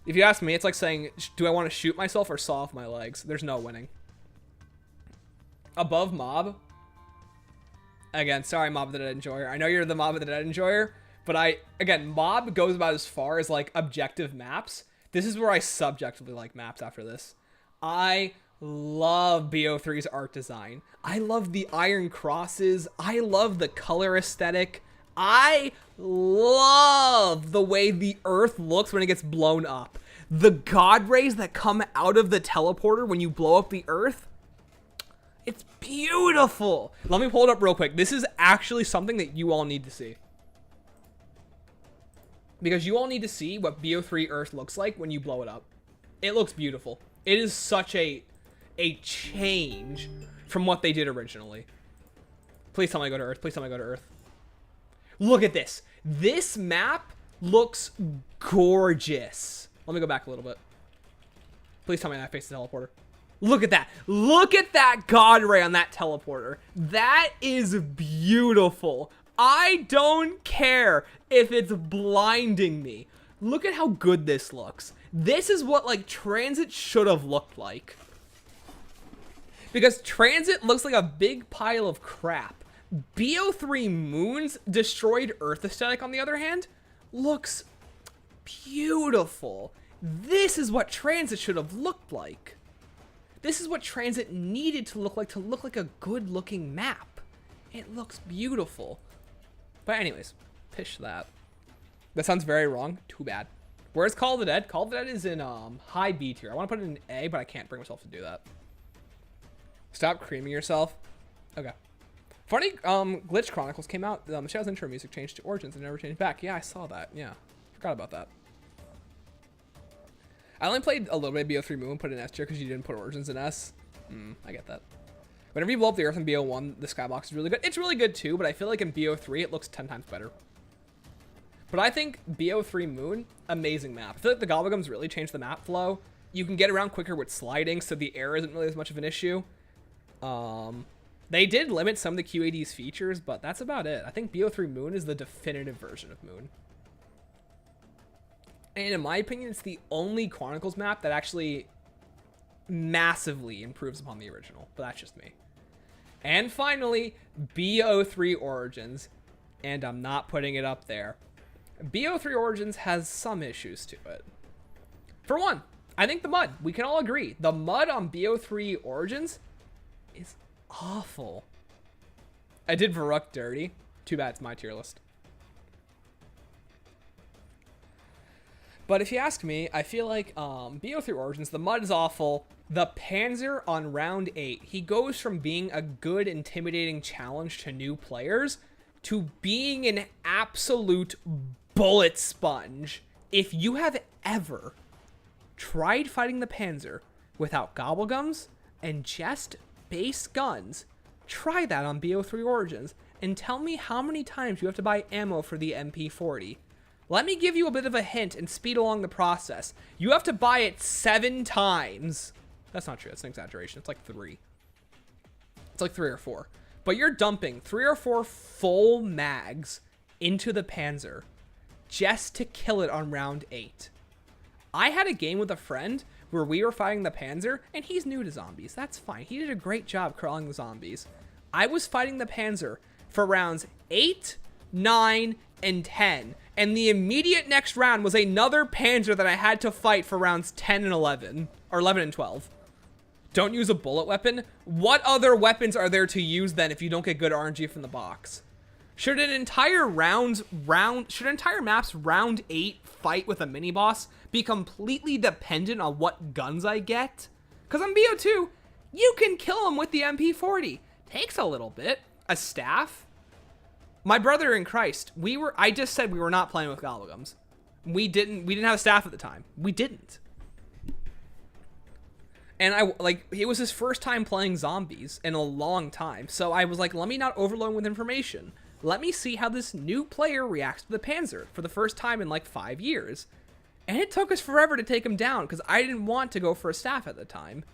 If you ask me, it's like saying, do I want to shoot myself or saw off my legs? There's no winning. Above Mob. Again, sorry, Mob of the Dead Enjoyer. I know you're the Mob of the Dead Enjoyer, but again, Mob goes about as far as like objective maps. This is where I subjectively like maps after this. I love BO3's art design. I love the iron crosses. I love the color aesthetic. I love the way the earth looks when it gets blown up. The god rays that come out of the teleporter when you blow up the Earth. It's beautiful. Let me pull it up real quick. This is actually something that you all need to see. Because you all need to see what BO3 Earth looks like when you blow it up. It looks beautiful. It is such a change from what they did originally. Please tell me I go to Earth. Please tell me I go to Earth. Look at this. This map looks gorgeous. Let me go back a little bit. Please tell me I face the teleporter. Look at that. Look at that god ray on that teleporter. That is beautiful. I don't care if it's blinding me. Look at how good this looks. This is what like Transit should have looked like. Because Transit looks like a big pile of crap. BO3 Moon's destroyed Earth aesthetic, on the other hand, looks beautiful. This is what Transit should have looked like. This is what Transit needed to look like a good looking map. It looks beautiful. But anyways, pish that. That sounds very wrong. Too bad. Where's Call of the Dead? Call of the Dead is in high B tier. I want to put it in A, but I can't bring myself to do that. Stop creaming yourself. Okay. Funny, Glitch Chronicles came out. The show's intro music changed to Origins and never changed back. Yeah, I saw that. Yeah. Forgot about that. I only played a little bit of BO3 Moon, put it in S tier because you didn't put Origins in S. I get that. Whenever you blow up the Earth in BO1, the skybox is really good. It's really good too, but I feel like in BO3 it looks 10 times better. But I think BO3 Moon, amazing map. I feel like the Gobblegums really changed the map flow. You can get around quicker with sliding, so the air isn't really as much of an issue. They did limit some of the QAD's features, but that's about it. I think BO3 Moon is the definitive version of Moon. And in my opinion, it's the only Chronicles map that actually massively improves upon the original, but that's just me. And finally, BO3 Origins, and I'm not putting it up there. BO3 Origins has some issues to it. For one, I think the mud, we can all agree, the mud on BO3 Origins is awful. I did Varuk dirty. Too bad it's my tier list. But if you ask me, I feel like BO3 Origins, the mud is awful. The Panzer on round 8, he goes from being a good, intimidating challenge to new players to being an absolute bullet sponge. If you have ever tried fighting the Panzer without Gobblegums and just base guns, try that on BO3 Origins and tell me how many times you have to buy ammo for the MP40. Let me give you a bit of a hint and speed along the process. You have to buy it 7 times. That's not true. That's an exaggeration. It's like 3. It's like 3 or 4. But you're dumping 3 or 4 full mags into the Panzer just to kill it on round 8. I had a game with a friend where we were fighting the Panzer, and he's new to zombies. That's fine. He did a great job crawling the zombies. I was fighting the Panzer for rounds 8, 9, and 10. And the immediate next round was another Panzer that I had to fight for rounds 10 and 11. Or 11 and 12. Don't use a bullet weapon? What other weapons are there to use then if you don't get good RNG from the box? Should an entire map's round 8 fight with a mini boss be completely dependent on what guns I get? Because on BO2, you can kill them with the MP40. Takes a little bit. A staff? My brother in Christ, I just said we were not playing with Gobblegums. We didn't have a staff at the time. We didn't. And it was his first time playing zombies in a long time. So I was like, let me not overload him with information. Let me see how this new player reacts to the Panzer for the first time in like 5 years. And it took us forever to take him down because I didn't want to go for a staff at the time.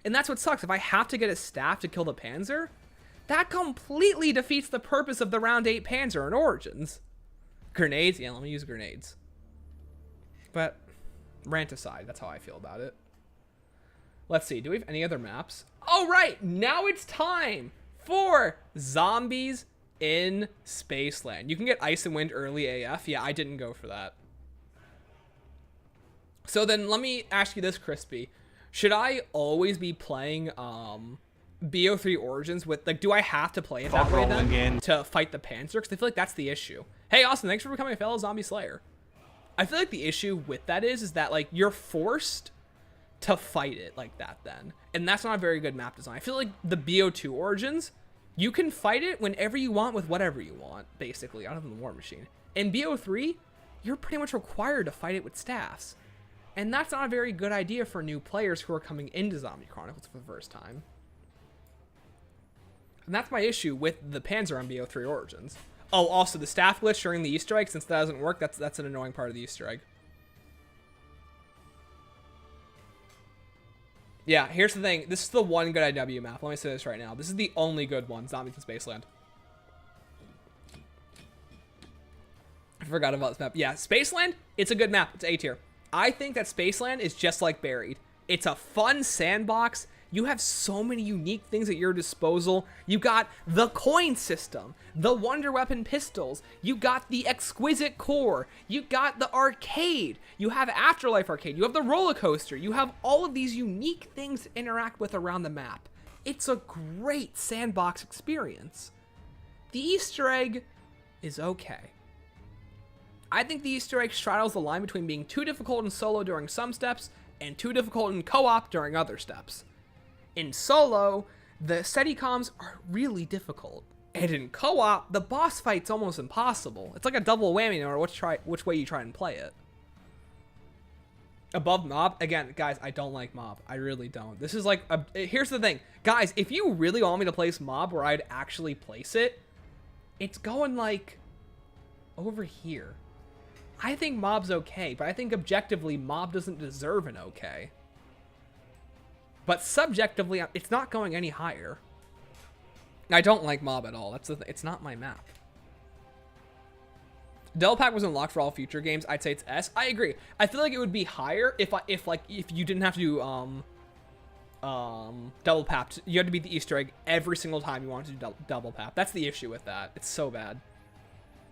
And that's what sucks. If I have to get a staff to kill the Panzer, that completely defeats the purpose of the round 8 Panzer in Origins. Grenades? Yeah, let me use grenades. But rant aside, that's how I feel about it. Let's see, do we have any other maps? Oh, right, now it's time for Zombies in Spaceland. You can get Ice and Wind early AF. Yeah, I didn't go for that. So then let me ask you this, Crispy. Should I always be playing BO3 Origins with, like, do I have to play it that way then to fight the Panzer? Because I feel like that's the issue. Hey, Austin, thanks for becoming a fellow Zombie Slayer. I feel like the issue with that is that like you're forced to fight it like that then. And that's not a very good map design. I feel like the BO2 Origins, you can fight it whenever you want with whatever you want, basically, other than the War Machine. In BO3, you're pretty much required to fight it with staffs. And that's not a very good idea for new players who are coming into Zombie Chronicles for the first time. And that's my issue with the Panzer on BO3 Origins. Oh, also the staff glitch during the Easter egg, since that doesn't work, that's an annoying part of the Easter egg. Yeah, here's the thing. This is the one good IW map. Let me say this right now. This is the only good one, Zombies in Spaceland. I forgot about this map. Yeah, Spaceland, it's a good map. It's A tier. I think that Spaceland is just like Buried. It's a fun sandbox. You have so many unique things at your disposal. You got the coin system, the Wonder Weapon pistols, you got the exquisite core, you got the arcade, you have Afterlife Arcade, you have the roller coaster, you have all of these unique things to interact with around the map. It's a great sandbox experience. The Easter egg is okay. I think the Easter egg straddles the line between being too difficult in solo during some steps and too difficult in co-op during other steps. In solo, the steadycoms are really difficult. And in co-op, the boss fight's almost impossible. It's like a double whammy no matter which way you try and play it. Above Mob, again, guys, I don't like Mob. I really don't. This is like, here's the thing. Guys, if you really want me to place Mob where I'd actually place it, it's going like over here. I think Mob's okay, but I think objectively Mob doesn't deserve an okay. But subjectively, it's not going any higher. I don't like Mob at all. That's the it's not my map. Double Pack was unlocked for all future games. I'd say it's S. I agree. I feel like it would be higher if you didn't have to do double pap. You had to beat the Easter egg every single time you wanted to do double pap. That's the issue with that. It's so bad.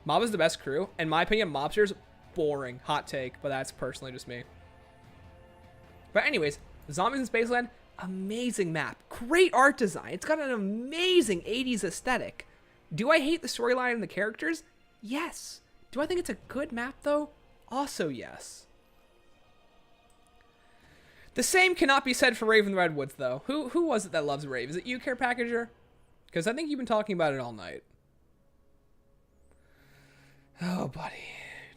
Mob is the best crew. In my opinion, Mobsters boring. Hot take, but that's personally just me. But anyways, Zombies in Spaceland, amazing map. Great art design. It's got an amazing 80s aesthetic. Do I hate the storyline and the characters? Yes. Do I think it's a good map, though? Also, yes. The same cannot be said for Rave in the Redwoods, though. Who was it that loves Rave? Is it you, Care Packager? Because I think you've been talking about it all night. Oh, buddy.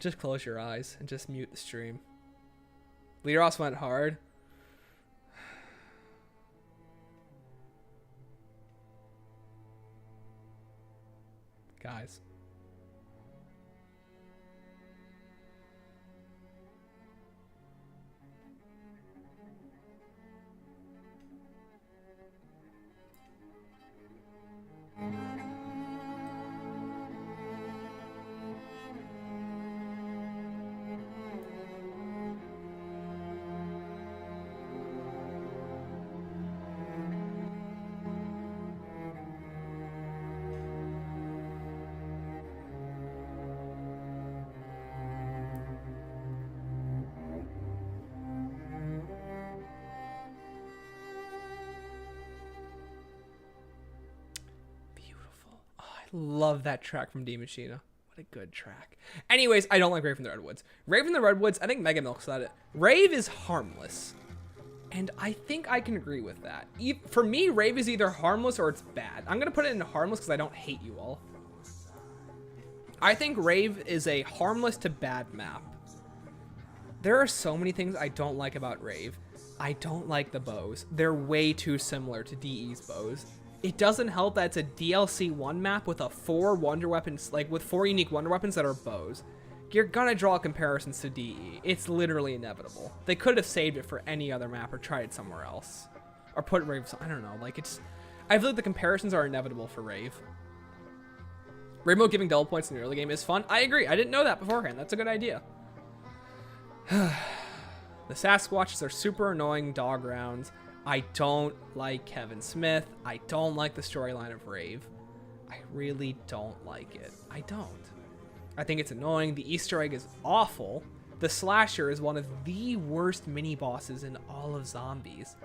Just close your eyes and just mute the stream. Leaderos went hard. Guys. Love that track from D Machina. What a good track. Anyways, I don't like Rave in the Redwoods. Rave in the Redwoods, I think Mega Milk said it. Rave is harmless. And I think I can agree with that. For me, Rave is either harmless or it's bad. I'm going to put it in harmless because I don't hate you all. I think Rave is a harmless to bad map. There are so many things I don't like about Rave. I don't like the bows. They're way too similar to DE's bows. It doesn't help that it's a DLC 1 map with four wonder weapons, like with 4 unique wonder weapons that are bows. You're gonna draw comparisons to DE. It's literally inevitable. They could have saved it for any other map or tried it somewhere else. Or put Rave, I don't know, like it's... I feel like the comparisons are inevitable for Rave. Rainbow giving double points in the early game is fun. I agree, I didn't know that beforehand. That's a good idea. The Sasquatches are super annoying dog rounds. I don't like Kevin Smith. I don't like the storyline of Rave. I really don't like it. I don't. I think it's annoying. The Easter egg is awful. The slasher is one of the worst mini bosses in all of Zombies.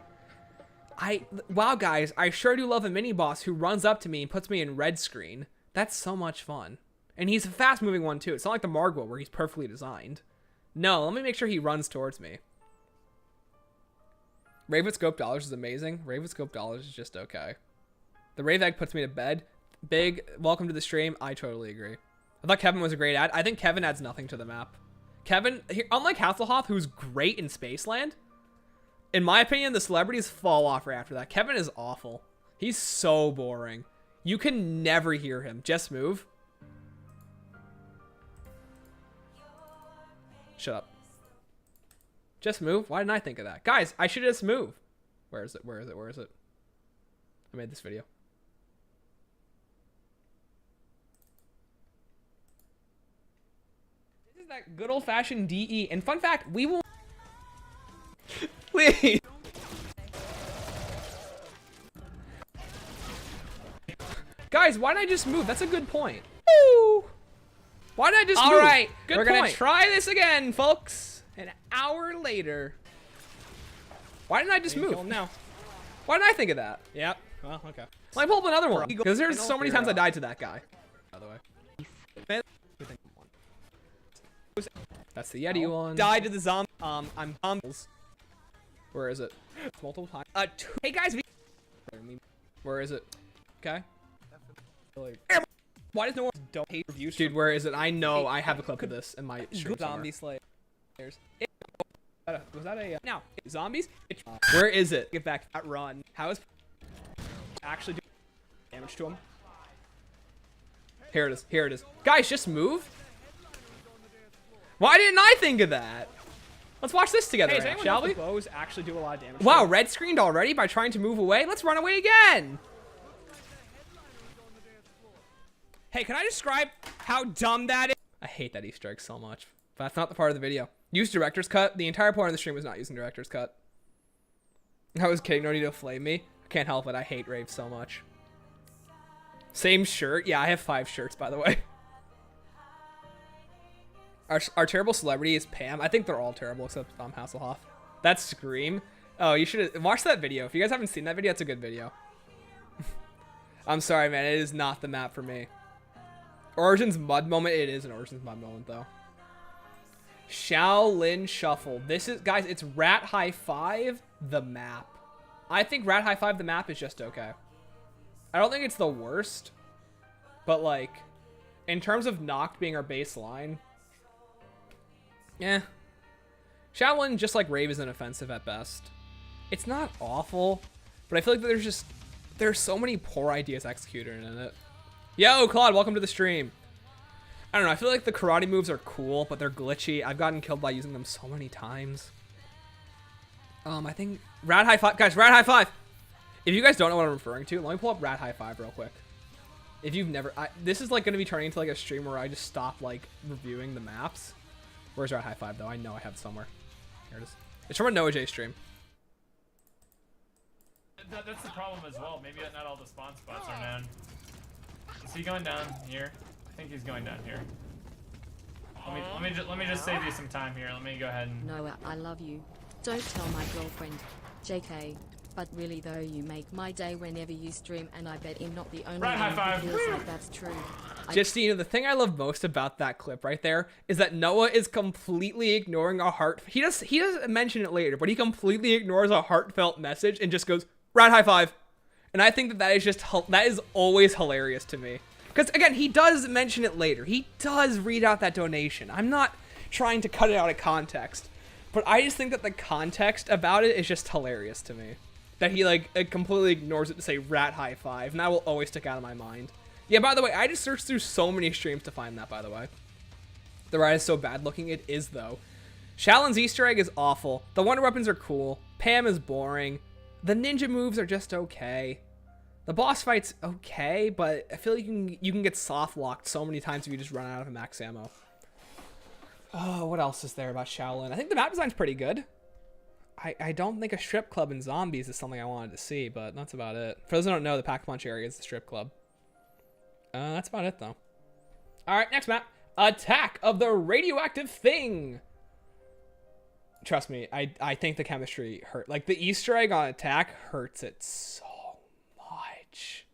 Wow, guys, I sure do love a mini boss who runs up to me and puts me in red screen. That's so much fun. And he's a fast moving one too. It's not like the Margwa where he's perfectly designed. No, let me make sure he runs towards me. Rave with Scope Dollars is amazing. Rave with Scope Dollars is just okay. The Rave Egg puts me to bed. Big, welcome to the stream. I totally agree. I thought Kevin was a great ad. I think Kevin adds nothing to the map. Kevin, unlike Hasselhoff, who's great in Spaceland, in my opinion, the celebrities fall off right after that. Kevin is awful. He's so boring. You can never hear him. Just move. Shut up. Just move? Why didn't I think of that? Guys, I should just move. Where is it? Where is it? Where is it? I made this video. This is that good old-fashioned DE. And fun fact, we will... Please. Guys, why didn't I just move? That's a good point. Woo! Why did I just move? All right, good point. We're gonna try this again, folks. An hour later. Why didn't I just move? Now. Why didn't I think of that? Yep. Well, okay. Let me pull up another one. Because there's so many times I died to that guy. By the way. That's the Yeti one. Died to the zombie. I'm zombies. Where is it? Multiple times. Hey guys. Where is it? Okay. Why does no one don't hate reviews? Dude, where is it? I know I have a clip of this in my stream Zombie Slayers. Was that a now zombies? Where is it? Get back that run. How is actually doing damage to him? Here it is. Here it is. Guys, just move. Why didn't I think of that? Let's watch this together, shall we? Bows actually do a lot of damage. Wow, red screened already by trying to move away. Let's run away again. Hey, can I describe how dumb that is? I hate that Easter egg so much. But that's not the part of the video. Use director's cut. The entire point of the stream was not using director's cut. I was kidding. No need to flame me. I can't help it. I hate Rave so much. Same shirt. Yeah, I have 5 shirts, by the way. Our terrible celebrity is Pam. I think they're all terrible except Tom Hasselhoff. That's Scream. Oh, you should watch that video. If you guys haven't seen that video, it's a good video. I'm sorry, man. It is not the map for me. Origins Mud Moment. It is an Origins Mud Moment, though. Shaolin Shuffle. This is, guys, it's Rat High 5, the map. I think Rat High 5, the map is just okay. I don't think it's the worst. But, like, in terms of Noct being our baseline, yeah. Shaolin, just like Rave, is inoffensive at best. It's not awful, but I feel like there's so many poor ideas executed in it. Yo, Claude, welcome to the stream. I don't know, I feel like the karate moves are cool, but they're glitchy. I've gotten killed by using them so many times. I think Rat High 5, guys, Rat High 5. If you guys don't know what I'm referring to, let me pull up Rat High 5 real quick. If you've never, this is like going to be turning into like a stream where I just stop like reviewing the maps. Where's Rat High 5 though? I know I have it somewhere. Here it is. It's from a Noah J stream. That's the problem as well. Maybe not all the spawn spots are known. Is he going down here? I think he's going down here. Let me just save you some time here. Let me go ahead and... Noah, I love you. Don't tell my girlfriend. JK. But really though, you make my day whenever you stream, and I bet I'm not the only Right, one high who five. feels like that's true. Just so you know, the thing I love most about that clip right there is that Noah is completely ignoring a he doesn't mention it later, but he completely ignores a heartfelt message and just goes, Rat High 5. And I think that is always hilarious to me. Because again, he does mention it later. He does read out that donation. I'm not trying to cut it out of context, but I just think that the context about it is just hilarious to me. That he like completely ignores it to say Rat High 5, and that will always stick out of my mind. Yeah, by the way, I just searched through so many streams to find that, by the way. The ride is so bad looking. It is, though. Shaolin's Easter egg is awful. The wonder weapons are cool. Pam is boring. The ninja moves are just okay. The boss fight's okay, but I feel like you can get soft locked so many times if you just run out of max ammo. Oh, what else is there about Shaolin? I think the map design's pretty good. I don't think a strip club in Zombies is something I wanted to see, but that's about it. For those who don't know, the Pack-a-Punch area is the strip club. That's about it, though. All right, next map. Attack of the Radioactive Thing. Trust me, I think the chemistry hurt. Like, the Easter egg on Attack hurts it so much.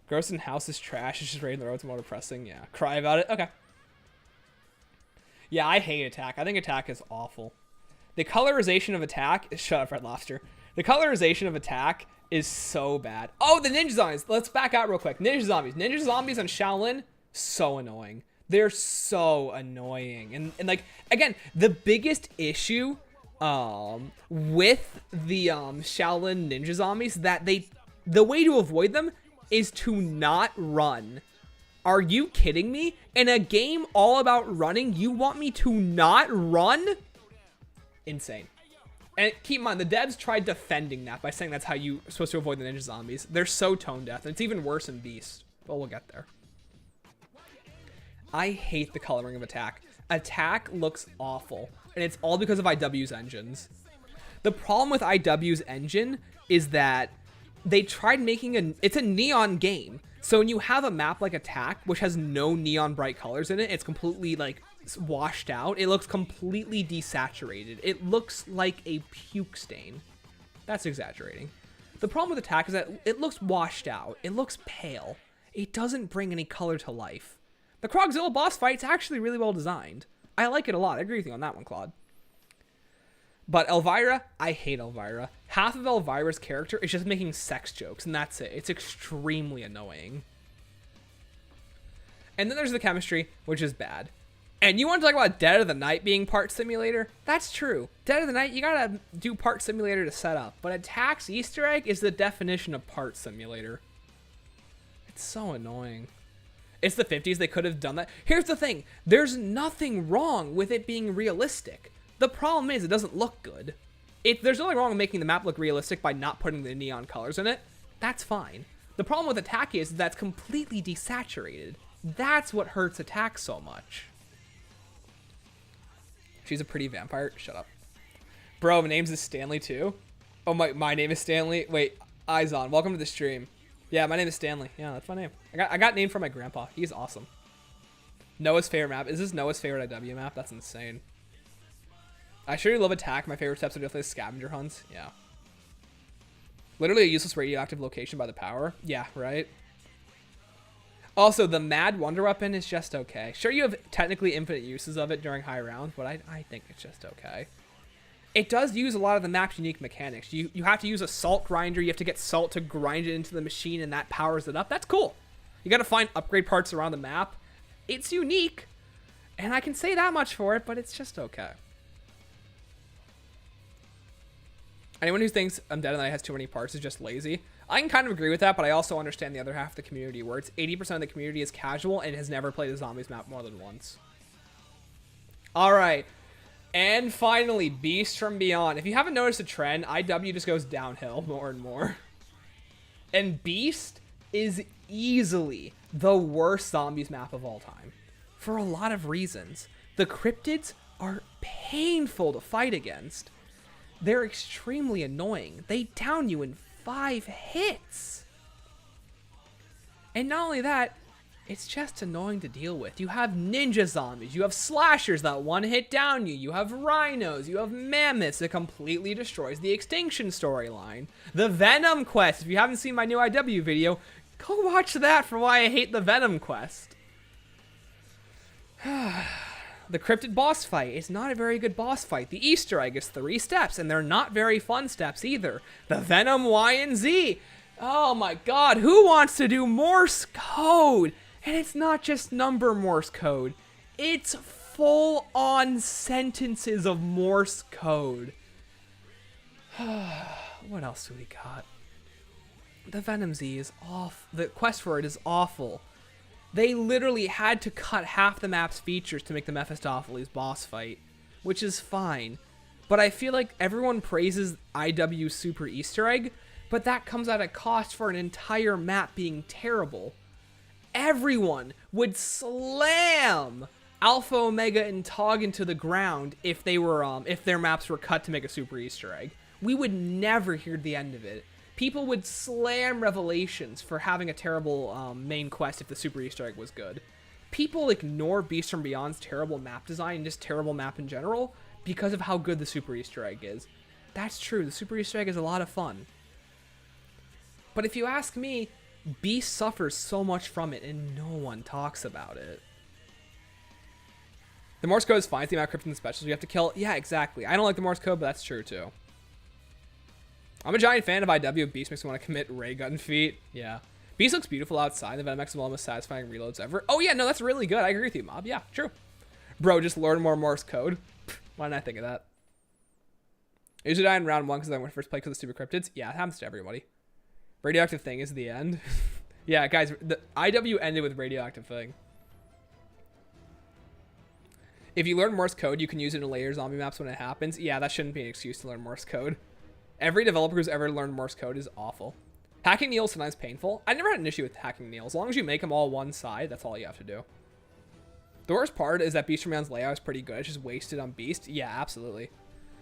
Gross in House is trash. It's just raiding the roads more depressing. Yeah, cry about it. Okay. Yeah, I hate Attack. I think Attack is awful. The colorization of Attack is... Shut up, Red Lobster. The colorization of Attack is so bad. Oh, the Ninja Zombies. Let's back out real quick. Ninja Zombies. Ninja Zombies and Shaolin, so annoying. They're so annoying. And like, again, the biggest issue with the Shaolin Ninja Zombies that the way to avoid them is to not run. Are you kidding me? In a game all about running, you want me to not run? Insane. And keep in mind, the devs tried defending that by saying that's how you're supposed to avoid the Ninja Zombies. They're so tone deaf, and it's even worse in Beast. But we'll get there. I hate the coloring of Attack. Attack looks awful, and it's all because of IW's engines. The problem with IW's engine is that they tried making it's a neon game. So when you have a map like Attack, which has no neon bright colors in it, it's completely like washed out. It looks completely desaturated. It looks like a puke stain. That's exaggerating. The problem with Attack is that it looks washed out. It looks pale. It doesn't bring any color to life. The Krogzilla boss fight's actually really well designed. I like it a lot. I agree with you on that one, Claude. But Elvira, I hate Elvira. Half of Elvira's character is just making sex jokes, and that's it. It's extremely annoying. And then there's the chemistry, which is bad. And you want to talk about Dead of the Night being part simulator? That's true. Dead of the Night, you gotta do part simulator to set up. But Attack's Easter egg is the definition of part simulator. It's so annoying. It's the 50s, they could have done that. Here's the thing, there's nothing wrong with it being realistic. The problem is it doesn't look good. There's nothing wrong with making the map look realistic by not putting the neon colors in it. That's fine. The problem with Attack is that's completely desaturated. That's what hurts Attack so much. She's a pretty vampire. Shut up. Bro, my name's Stanley too. Oh, my name is Stanley. Wait, eyes on. Welcome to the stream. Yeah, my name is Stanley. Yeah, that's my name. I got named for my grandpa. He's awesome. Noah's favorite map. Is this Noah's favorite IW map? That's insane. I sure do love Attack. My favorite steps are definitely scavenger hunts. Yeah. Literally a useless radioactive location by the power. Yeah, right? Also, the Mad Wonder Weapon is just okay. Sure, you have technically infinite uses of it during high rounds, but I think it's just okay. It does use a lot of the map's unique mechanics. You have to use a salt grinder. You have to get salt to grind it into the machine, and that powers it up. That's cool. You got to find upgrade parts around the map. It's unique, and I can say that much for it, but it's just okay. Anyone who thinks Dead of the Night has too many parts is just lazy. I can kind of agree with that, but I also understand the other half of the community where it's 80% of the community is casual and has never played a Zombies map more than once. Alright. And finally, Beast from Beyond. If you haven't noticed a trend, IW just goes downhill more and more. And Beast is easily the worst Zombies map of all time. For a lot of reasons. The cryptids are painful to fight against. They're extremely annoying. They down you in 5 hits. And not only that, it's just annoying to deal with. You have ninja zombies, you have slashers that one hit down you, you have rhinos, you have mammoths that completely destroys the extinction storyline. The Venom quest, if you haven't seen my new IW video, go watch that for why I hate the Venom quest. The cryptid boss fight is not a very good boss fight. The Easter egg is 3 steps, and they're not very fun steps either. The Venom Y and Z. Oh my god, who wants to do Morse code? And it's not just number Morse code. It's full-on sentences of Morse code. What else do we got? The Venom Z is off. The quest for it is awful. They literally had to cut half the map's features to make the Mephistopheles boss fight, which is fine. But I feel like everyone praises IW Super Easter Egg, but that comes at a cost for an entire map being terrible. Everyone would slam Alpha, Omega, and Tog into the ground if they were if their maps were cut to make a Super Easter Egg. We would never hear the end of it. People would slam Revelations for having a terrible main quest if the Super Easter Egg was good. People ignore Beast from Beyond's terrible map design and just terrible map in general because of how good the Super Easter Egg is. That's true, the Super Easter Egg is a lot of fun. But if you ask me, Beast suffers so much from it and no one talks about it. The Morse code is fine. It's the amount of crypts and specials you have to kill. Yeah, exactly. I don't like the Morse code, but that's true too. I'm a giant fan of IW. Beast makes me want to commit ray gun feat. Yeah. Beast looks beautiful outside. The Venomex is one of the most satisfying reloads ever. Oh yeah, no, that's really good. I agree with you, Mob. Yeah, true. Bro, just learn more Morse code. Why didn't I think of that? I usually die in round 1 because I went first play because of stupid cryptids. Yeah, it happens to everybody. Radioactive thing is the end. Yeah, guys, the IW ended with radioactive thing. If you learn Morse code, you can use it in layer zombie maps when it happens. Yeah, that shouldn't be an excuse to learn Morse code. Every developer who's ever learned Morse code is awful. Hacking Neil is sometimes painful. I never had an issue with hacking Neil. As long as you make them all one side, that's all you have to do. The worst part is that Beast Man's layout is pretty good. It's just wasted on Beast. Yeah, absolutely.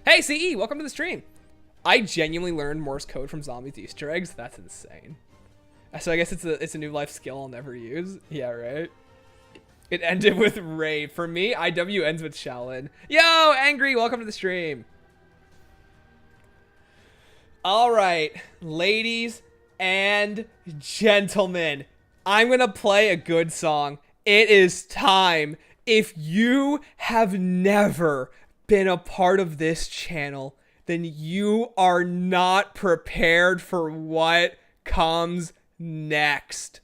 Hey, CE, welcome to the stream. I genuinely learned Morse code from Zombies Easter eggs. That's insane. So I guess it's a new life skill I'll never use. Yeah, right? It ended with Ray. For me, IW ends with Shaolin. Yo, Angry, welcome to the stream. All right, ladies and gentlemen, I'm going to play a good song. It is time. If you have never been a part of this channel, then you are not prepared for what comes next.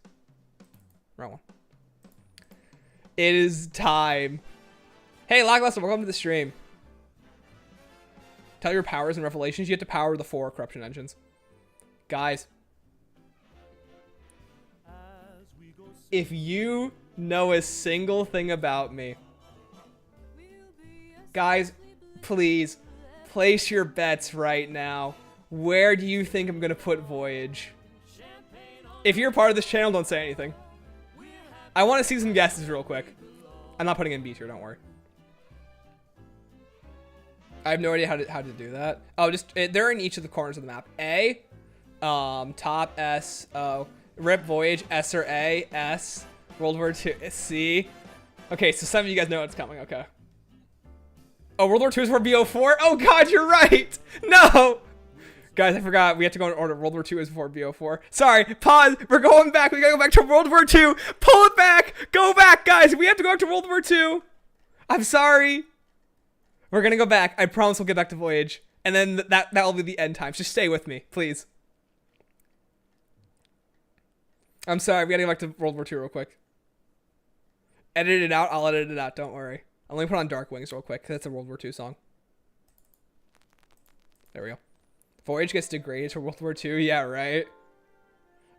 Wrong one. It is time. Hey, Lackluster, welcome to the stream. Tell your powers and revelations. You have to power the 4 corruption engines. Guys. If you know a single thing about me, guys, please place your bets right now. Where do you think I'm going to put Voyage? If you're part of this channel, don't say anything. I want to see some guesses real quick. I'm not putting in B tier, don't worry. I have no idea how to do that. Oh, just they're in each of the corners of the map. A, top, S, O, Rip, Voyage, S or A, S, World War II, C. Okay, so some of you guys know it's coming. Okay. Oh, World War II is for BO4. Oh God, you're right. No, guys, I forgot. We have to go in order. World War II is for BO4. Sorry, pause. We're going back. We gotta go back to World War II. Pull it back. Go back, guys. We have to go back to World War II. I'm sorry. We're gonna go back. I promise we'll get back to Voyage. And then that'll be the end times. Just stay with me, please. I'm sorry, we gotta go back to World War II real quick. Edit it out, I'll edit it out, don't worry. I'm gonna put on Dark Wings real quick, that's a World War II song. There we go. Voyage gets degraded to World War II, yeah, right?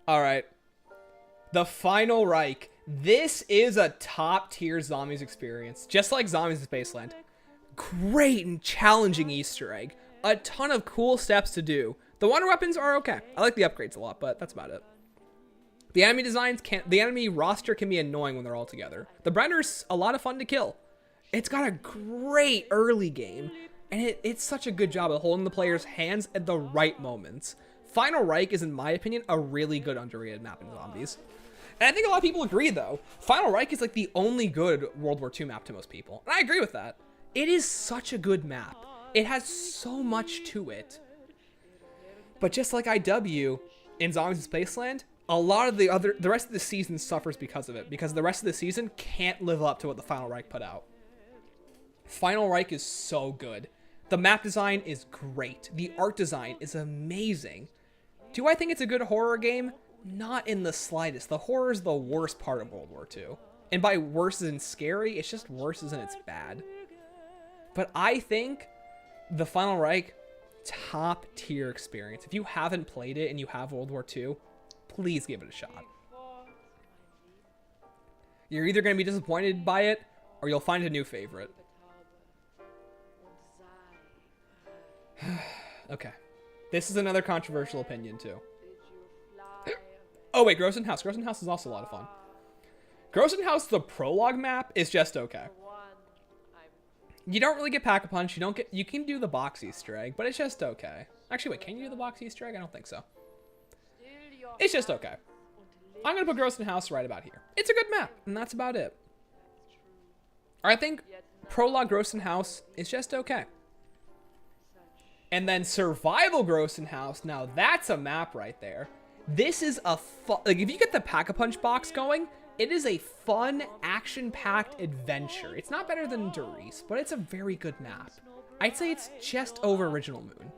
Alright. The Final Reich. This is a top tier Zombies experience. Just like Zombies in Spaceland. Great and challenging Easter egg. A ton of cool steps to do. The wonder weapons are okay. I like the upgrades a lot, but that's about it. The enemy designs the enemy roster can be annoying when they're all together. The Brenner's a lot of fun to kill. It's got a great early game, and it's such a good job of holding the player's hands at the right moments. Final Reich is, in my opinion, a really good underrated map in Zombies. And I think a lot of people agree, though. Final Reich is like the only good World War II map to most people. And I agree with that. It is such a good map. It has so much to it. But just like IW in Zombies in Spaceland, a lot of the rest of the season suffers because of it. Because the rest of the season can't live up to what the Final Reich put out. Final Reich is so good. The map design is great. The art design is amazing. Do I think it's a good horror game? Not in the slightest. The horror is the worst part of World War II. And by worse isn't scary, it's just worse isn't it's bad. But I think the Final Reich, top tier experience. If you haven't played it and you have World War II, please give it a shot. You're either going to be disappointed by it or you'll find a new favorite. Okay. This is another controversial opinion too. Oh wait, Grossen House. Grossen House is also a lot of fun. Grossen House, the prologue map, is just okay. You don't really get Pack-a-Punch. You can do the box Easter egg, but it's just okay. Actually, wait, can you do the box Easter egg? I don't think so. It's just okay. I'm gonna put Grossen House right about here. It's a good map, and that's about it. I think prologue Grossen House is just okay. And then Survival Grossen House, now that's a map right there. This is a like if you get the Pack-a-Punch box going, It is a fun, action-packed adventure. It's not better than Der Riese, but it's a very good map. I'd say it's just over Original Moon.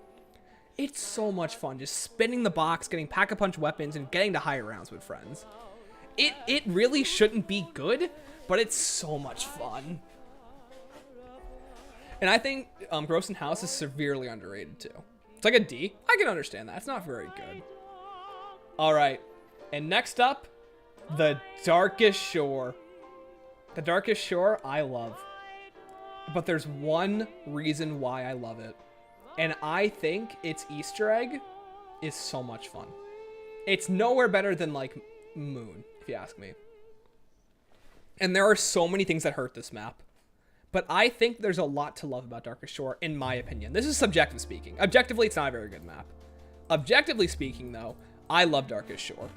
It's so much fun just spinning the box, getting pack-a-punch weapons, and getting to higher rounds with friends. It really shouldn't be good, but it's so much fun. And I think Gross and House is severely underrated too. It's like a D. I can understand that. It's not very good. All right. And next up, The Darkest Shore. The Darkest Shore, I love. But there's one reason why I love it. And I think its Easter egg is so much fun. It's nowhere better than, like, Moon, if you ask me. And there are so many things that hurt this map. But I think there's a lot to love about Darkest Shore, in my opinion. This is subjective speaking. Objectively, it's not a very good map. Objectively speaking, though, I love Darkest Shore.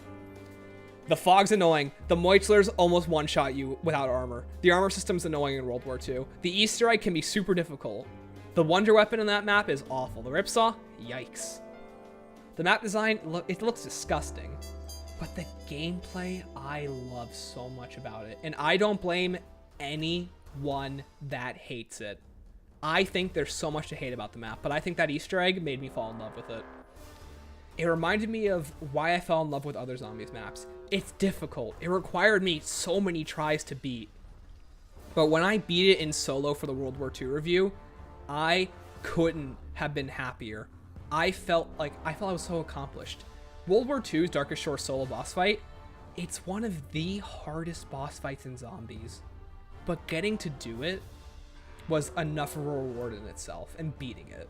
The fog's annoying. The Moitzlers almost one-shot you without armor. The armor system's annoying in World War II. The Easter egg can be super difficult. The wonder weapon in that map is awful. The Ripsaw, yikes. The map design, it looks disgusting. But the gameplay, I love so much about it. And I don't blame anyone that hates it. I think there's so much to hate about the map, but I think that Easter egg made me fall in love with it. It reminded me of why I fell in love with other Zombies maps. It's difficult. It required me so many tries to beat. But when I beat it in solo for the World War II review, I couldn't have been happier. I felt I was so accomplished. World War II's Darkest Shore solo boss fight, it's one of the hardest boss fights in Zombies. But getting to do it was enough of a reward in itself, and beating it.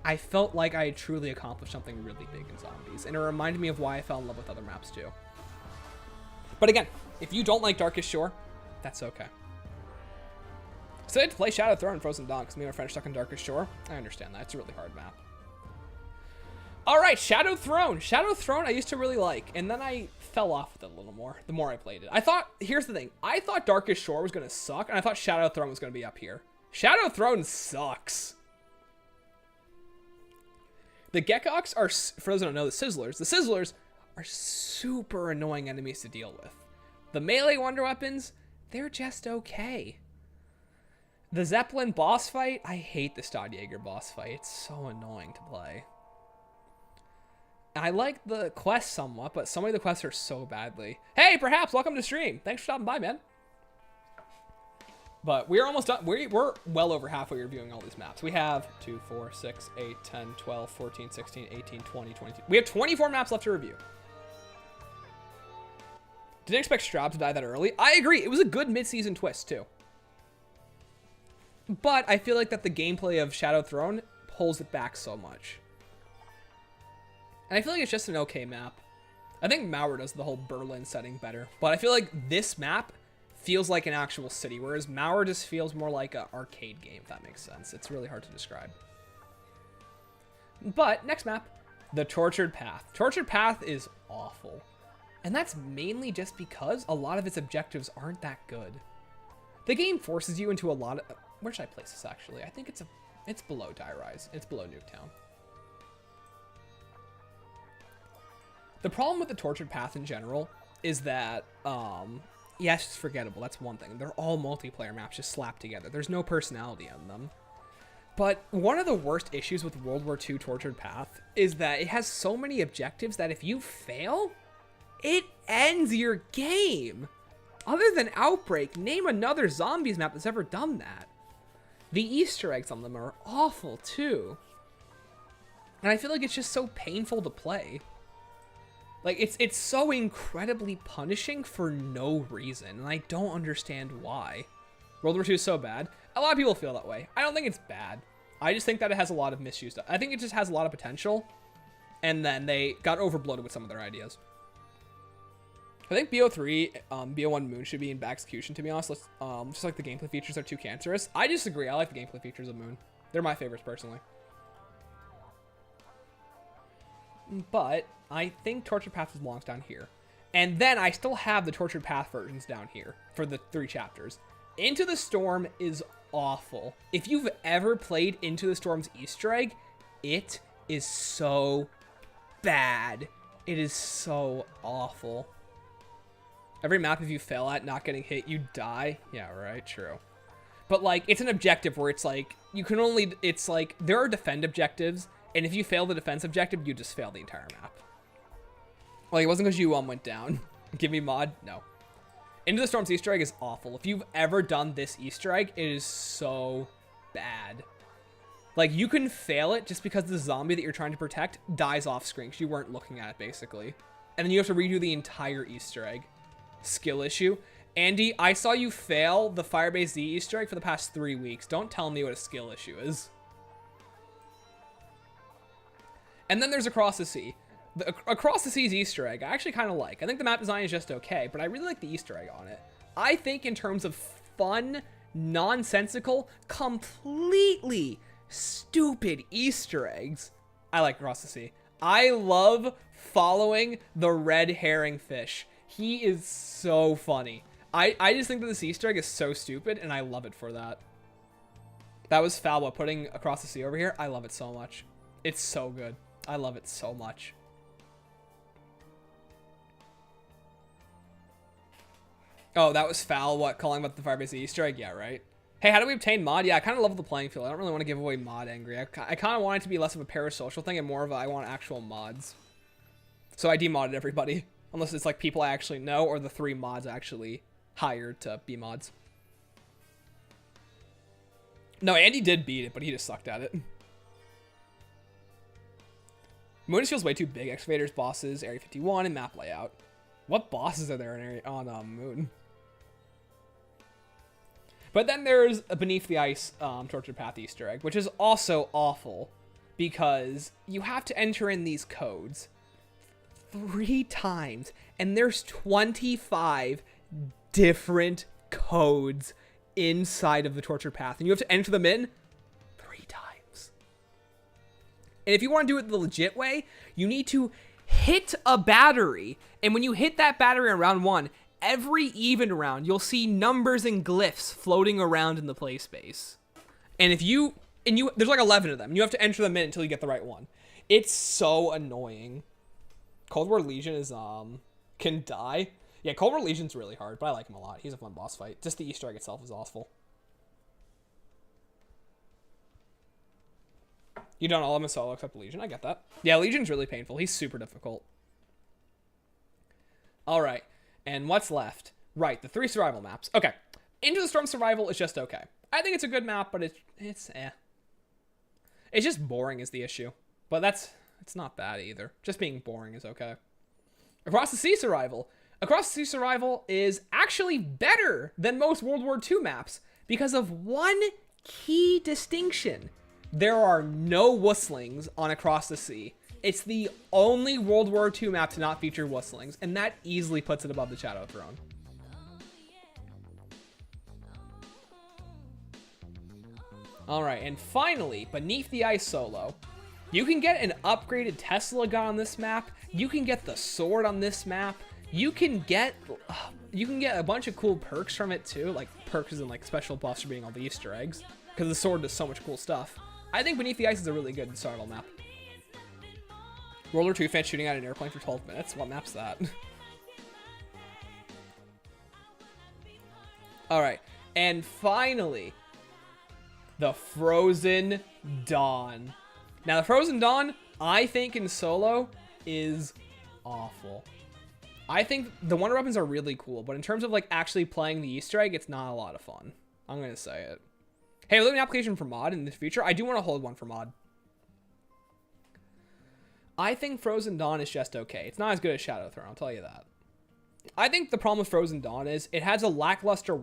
I felt like I had truly accomplished something really big in Zombies, and it reminded me of why I fell in love with other maps too. But again, if you don't like Darkest Shore, that's okay. So I had to play Shadow Throne and Frozen Dawn because me and my friend are stuck in Darkest Shore. I understand that. It's a really hard map. All right, Shadow Throne. Shadow Throne I used to really like, and then I fell off with it a little more the more I played it. Here's the thing. I thought Darkest Shore was going to suck, and I thought Shadow Throne was going to be up here. Shadow Throne sucks. The Gekoks are, for those who don't know, the Sizzlers are super annoying enemies to deal with. The melee wonder weapons, they're just okay. The Zeppelin boss fight, I hate the Stadjäger boss fight. It's so annoying to play. I like the quests somewhat, but some of the quests are so badly. Hey, Perhaps, welcome to stream. Thanks for stopping by, man. But we're almost done. We're well over halfway reviewing all these maps. We have 2, 4, 6, 8, 10, 12, 14, 16, 18, 20, 22. We have 24 maps left to review. Didn't expect Straub to die that early. I agree. It was a good mid-season twist, too. But I feel like that the gameplay of Shadow Throne pulls it back so much. And I feel like it's just an okay map. I think Mauer does the whole Berlin setting better. But I feel like this map feels like an actual city, whereas Mauer just feels more like an arcade game, if that makes sense. It's really hard to describe. But next map, the Tortured Path. Tortured Path is awful. And that's mainly just because a lot of its objectives aren't that good. The game forces you into a lot of... Where should I place this, actually? I think it's below Die Rise. It's below Nuketown. The problem with the Tortured Path in general is that, yeah, it's just forgettable. That's one thing. They're all multiplayer maps just slapped together. There's no personality in them. But one of the worst issues with World War II Tortured Path is that it has so many objectives that if you fail, it ends your game. Other than Outbreak, name another Zombies map that's ever done that. The Easter eggs on them are awful too. And I feel like it's just so painful to play. Like, it's so incredibly punishing for no reason, and I don't understand why. World War II is so bad. A lot of people feel that way. I don't think it's bad. I just think that it has a lot of misused. I think it just has a lot of potential, and then they got overbloated with some of their ideas. I think BO3, BO1 Moon should be in back execution, to be honest. Just like the gameplay features are too cancerous. I disagree. I like the gameplay features of Moon. They're my favorites, personally. But I think Tortured Path belongs down here. And then I still have the Tortured Path versions down here for the 3 chapters. Into the Storm is awful. If you've ever played Into the Storm's Easter egg, it is so bad. It is so awful. Every map, if you fail at not getting hit, you die. Yeah, right, true. But, like, it's an objective where it's, like, you can only... It's, like, there are defend objectives, and if you fail the defense objective, you just fail the entire map. Like, it wasn't because you went down. Give me mod? No. Into the Storm's Easter egg is awful. If you've ever done this Easter egg, it is so bad. Like, you can fail it just because the zombie that you're trying to protect dies off screen because you weren't looking at it, basically. And then you have to redo the entire Easter egg. Skill issue. Andy, I saw you fail the Firebase Z Easter egg for the past 3 weeks. Don't tell me what a skill issue is. And then there's Across the Sea. The Across the Sea's Easter egg, I actually kind of like. I think the map design is just okay, but I really like the Easter egg on it. I think in terms of fun, nonsensical, completely stupid Easter eggs, I like Across the Sea. I love following the red herring fish. He is so funny. I just think that this Easter egg is so stupid, and I love it for that. That was Falwa putting Across the Sea over here. I love it so much. It's so good. I love it so much. Oh, that was Foul, what, calling about the Firebase Easter egg? Yeah, right. Hey, how do we obtain mod? Yeah, I kind of level the playing field. I don't really want to give away mod angry. I kind of want it to be less of a parasocial thing and more of a I want actual mods. So I demodded everybody. Unless it's like people I actually know or the 3 mods I actually hired to be mods. No, Andy did beat it, but he just sucked at it. Moon just feels way too big. Excavators, bosses, Area 51, and map layout. What bosses are there in area on Moon? But then there's a Beneath the Ice Tortured Path Easter egg, which is also awful because you have to enter in these codes 3 times, and there's 25 different codes inside of the Tortured Path, and you have to enter them in 3 times. And if you want to do it the legit way, you need to hit a battery, and when you hit that battery on round 1, every even round, you'll see numbers and glyphs floating around in the play space. And there's like 11 of them, and you have to enter them in until you get the right one. It's so annoying. Cold War Legion is, can die. Yeah, Cold War Legion's really hard, but I like him a lot. He's a fun boss fight. Just the Easter egg itself is awful. You done all of them solo except Legion. I get that. Yeah, Legion's really painful. He's super difficult. All right. And what's left? Right, the 3 survival maps. Okay. Into the Storm Survival is just okay. I think it's a good map, but it's eh. It's just boring is the issue. But it's not bad either. Just being boring is okay. Across the Sea Survival. Across the Sea Survival is actually better than most World War II maps because of one key distinction. There are no wustlings on Across the Sea. It's the only World War II map to not feature wustlings, and that easily puts it above the Shadow Throne. Alright, and finally, Beneath the Ice Solo. You can get an upgraded Tesla gun on this map. You can get the sword on this map. You can get a bunch of cool perks from it too, like perks and like special buffs for being all the Easter eggs, because the sword does so much cool stuff. I think Beneath the Ice is a really good survival map. World War II fan shooting at an airplane for 12 minutes. What map's that? Alright. And finally, the Frozen Dawn. Now, the Frozen Dawn, I think in solo, is awful. I think the Wonder Weapons are really cool, but in terms of like actually playing the Easter egg, it's not a lot of fun. I'm going to say it. Hey, we're doing an application for mod in the future. I do want to hold one for mod. I think Frozen Dawn is just okay. It's not as good as Shadow Throne, I'll tell you that. I think the problem with Frozen Dawn is it has a lackluster...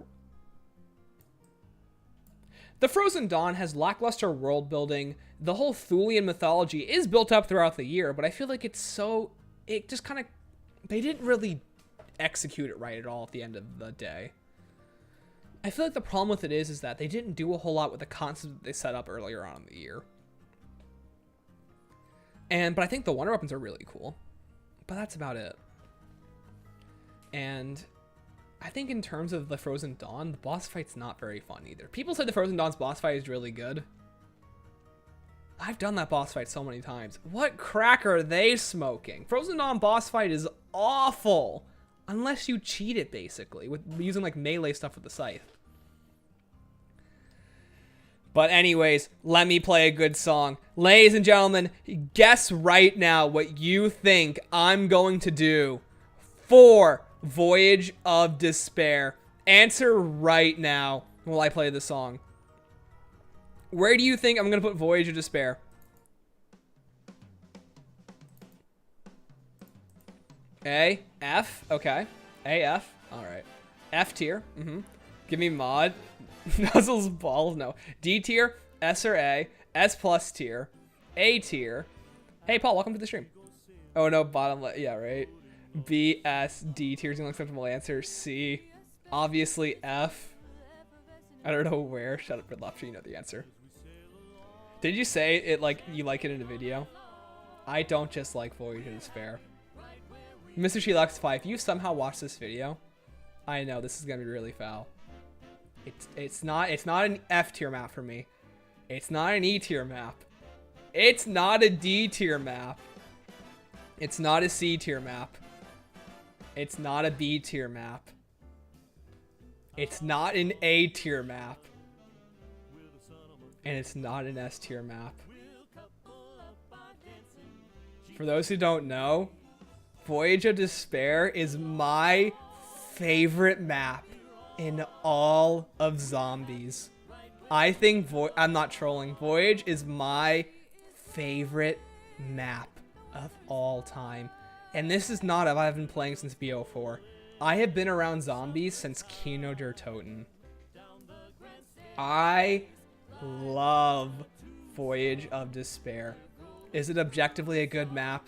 The Frozen Dawn has lackluster world building. The whole Thulian mythology is built up throughout the year, but I feel like it's so... It just kind of... They didn't really execute it right at all at the end of the day. I feel like the problem with it is that they didn't do a whole lot with the concept that they set up earlier on in the year. But I think the Wonder Weapons are really cool. But that's about it. And I think in terms of the Frozen Dawn, the boss fight's not very fun either. People said the Frozen Dawn's boss fight is really good. I've done that boss fight so many times. What crack are they smoking? Frozen Dawn boss fight is awful. Unless you cheat it, basically, with using like melee stuff with the scythe. But anyways, let me play a good song. Ladies and gentlemen, guess right now what you think I'm going to do for Voyage of Despair. Answer right now while I play the song. Where do you think I'm going to put Voyage of Despair? A, F, okay. A, F, alright. F tier, Give me mod. Nuzzles, balls, no. D tier, S or A, S plus tier, A tier. Hey, Paul, welcome to the stream. Oh, no, bottom left, yeah, right. B, S, D tier is the only acceptable answer. C, obviously F. I don't know where. Shut up, Red Lobster, you know the answer. Did you say it like you like it in a video? I don't just like Voyage of Despair. Mr. Shelux5, if you somehow watch this video, I know this is gonna be really foul. It's not an F tier map for me. It's not an E tier map. It's not a D tier map. It's not a C tier map. It's not a B tier map. It's not an A tier map. And it's not an S tier map. For those who don't know, Voyage of Despair is my favorite map in all of Zombies. I think I'm not trolling. Voyage is my favorite map of all time. And this is not I've been playing since BO4. I have been around Zombies since Kino der Toten. I love Voyage of Despair. Is it objectively a good map?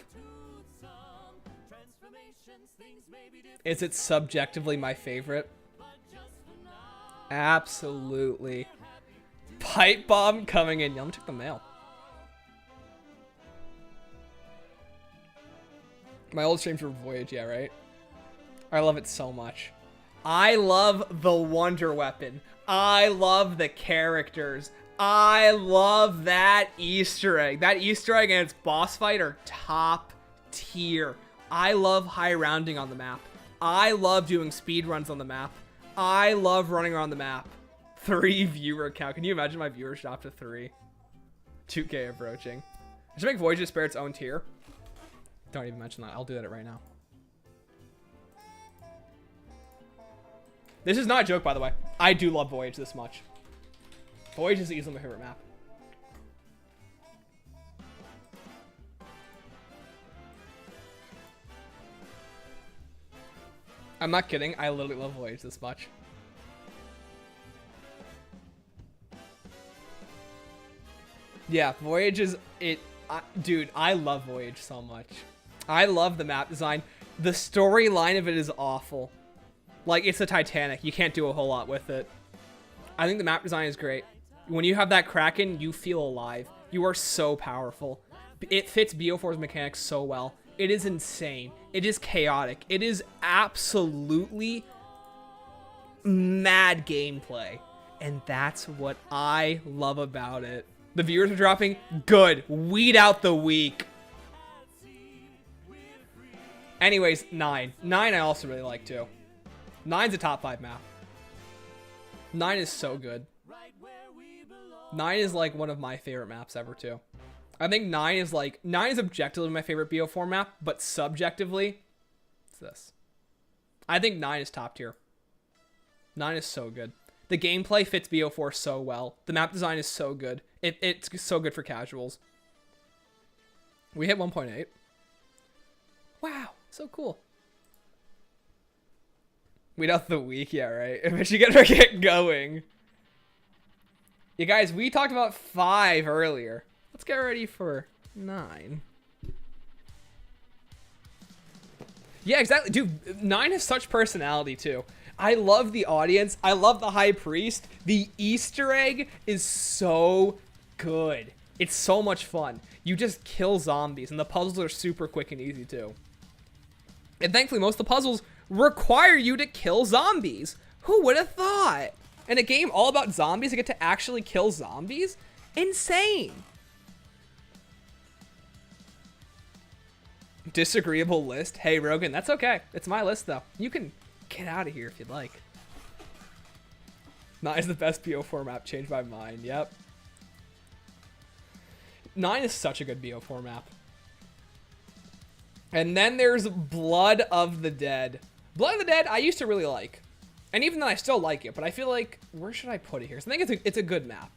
Is it subjectively my favorite? Absolutely. Pipe bomb coming in. Let me check the mail. My old streams were Voyage, yeah, right? I love it so much. I love the wonder weapon. I love the characters. I love that Easter egg. That Easter egg and its boss fight are top tier. I love high rounding on the map. I love doing speed runs on the map. I love running around the map. 3 viewer count. Can you imagine my viewers dropped to 3? 2K approaching. I should make Voyage of Despair its own tier. Don't even mention that. I'll do that right now. This is not a joke, by the way. I do love Voyage this much. Voyage is easily my favorite map. I'm not kidding. I literally love Voyage this much. Yeah, Voyage is it. Dude, I love Voyage so much. I love the map design. The storyline of it is awful. Like, it's a Titanic. You can't do a whole lot with it. I think the map design is great. When you have that Kraken, you feel alive. You are so powerful. It fits BO4's mechanics so well. It is insane. It is chaotic. It is absolutely mad gameplay. And that's what I love about it. The viewers are dropping. Good. Weed out the weak. Anyways, 9. 9 I also really like too. 9's a top 5 map. 9 is so good. 9 is like one of my favorite maps ever too. I think 9 is objectively my favorite BO4 map, but subjectively, it's this. I think 9 is top tier. 9 is so good. The gameplay fits BO4 so well. The map design is so good. It's so good for casuals. We hit 1.8. Wow, so cool. Weed out the week, yeah, right? But you gotta get going. You guys, we talked about 5 earlier. Let's get ready for 9. Yeah, exactly. Dude, 9 has such personality too. I love the audience. I love the High Priest. The Easter egg is so good. It's so much fun. You just kill zombies, and the puzzles are super quick and easy too. And thankfully, most of the puzzles require you to kill zombies. Who would have thought? In a game all about zombies, I get to actually kill zombies? Insane. Disagreeable list. Hey, Rogan, that's okay. It's my list, though. You can get out of here if you'd like. 9 is the best BO4 map. Changed my mind. Yep. 9 is such a good BO4 map. And then there's Blood of the Dead. Blood of the Dead, I used to really like. And even then, I still like it. But I feel like, where should I put it here? So I think it's a good map.